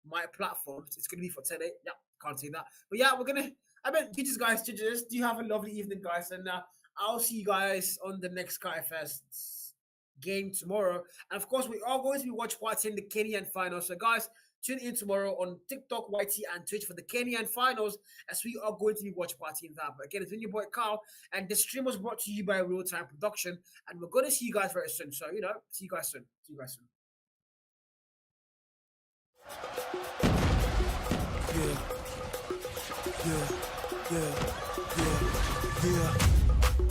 my platforms. It's going to be for today. Yeah, can't say that. But yeah, we're going to, GG's, guys. GG's. Do you have a lovely evening, guys? And I'll see you guys on the next CARRY1ST game tomorrow. And of course, we are going to be watch partying the Kenyan finals. So guys, tune in tomorrow on TikTok, YT, and Twitch for the Kenyan finals, as we are going to be watch partying that. But again, it's been your boy Carl, and this stream was brought to you by Real Time Production. And we're going to see you guys very soon. So, see you guys soon. See you guys soon. Yeah.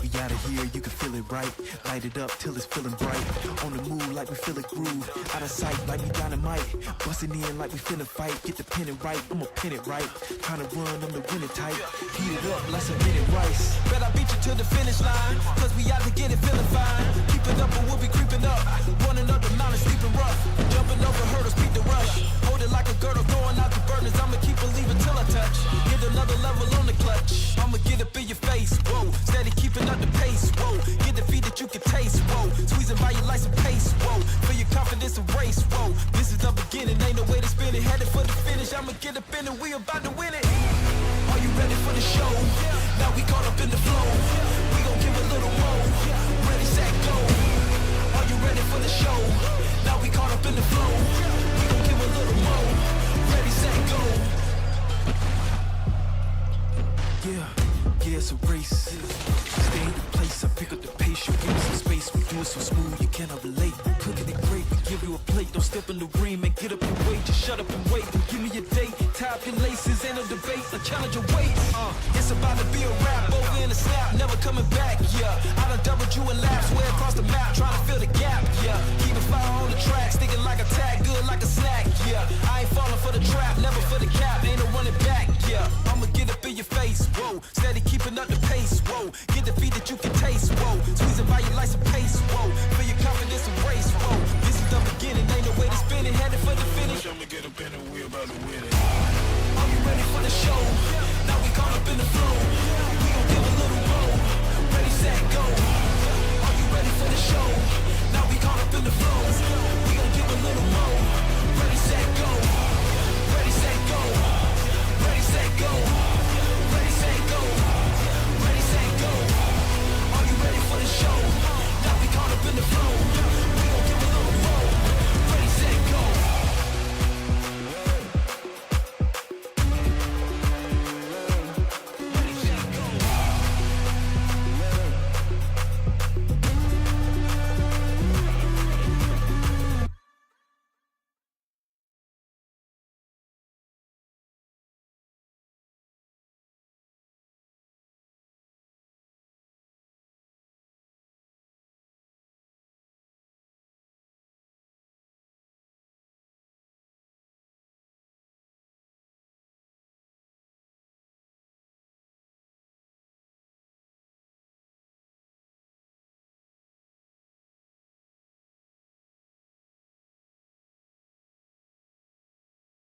We out of here, you can feel it right. Light it up till it's feeling bright. On the move like we feel it groove. Out of sight like we dynamite. Busting in like we finna fight. Get the pin it right, I'ma pin it right. Trying to run, I'm the winning type. Heat it up like some minute rice. Bet I beat you to the finish line. Cause we out to get it feeling fine. Keep it up or we'll be creeping up. Running up the mountain, sleeping rough. Jumping over hurdles, beat the rush. Hold it like a girdle, throwing out the burners. I'ma keep believing till I touch. Get another level on the clutch. I'ma get up in your face, whoa. Steady keeping up the pace, whoa. Get the feed that you can taste, whoa. Squeezing by your lights and pace, whoa. Feel your confidence and race, whoa. This is the beginning, ain't no way to spin it. Headed for the finish, I'ma get up in it. We about to win it. Are you ready for the show? Now we caught up in the flow. We gon' give a little more. Ready, set, go. Are you ready for the show? Now we caught up in the flow. We gon' give a little more. Ready, set, go. Yeah, it's a race. Stay in the place, I pick up the pace. You give me some space, we do it so smooth, you cannot relate. Cooking it great, we give you a plate. Don't step in the ring, man, get up and wait. Just shut up and wait, and give me a date. Tie up your laces, ain't no debate. A challenge your weight. It's about to be a rap, over in the snap, never coming back, yeah. I done doubled you in laps, way across the map, trying to fill the gap, yeah. Keep it fire on the track, sticking like a tag, good like a snack, yeah. I ain't falling for the trap, never for the cap, ain't no running back, yeah. I'ma get up in your face, whoa. Steady keeping up the pace, whoa. Get the feed that you can taste, whoa. Squeezing by your lights and pace, whoa. Feel your confidence and race, whoa. This is the beginning, ain't no way to spin it. Headed for the finish. I'ma get up in it, we about to win it. Are you ready for the show? Now we caught up in the flow. We gon' give a little more. Ready, set, go. Are you ready for the show? Now we caught up in the flow. We gon' give a little more. Ready, set, go. Ready, set, go. Ready, set, go.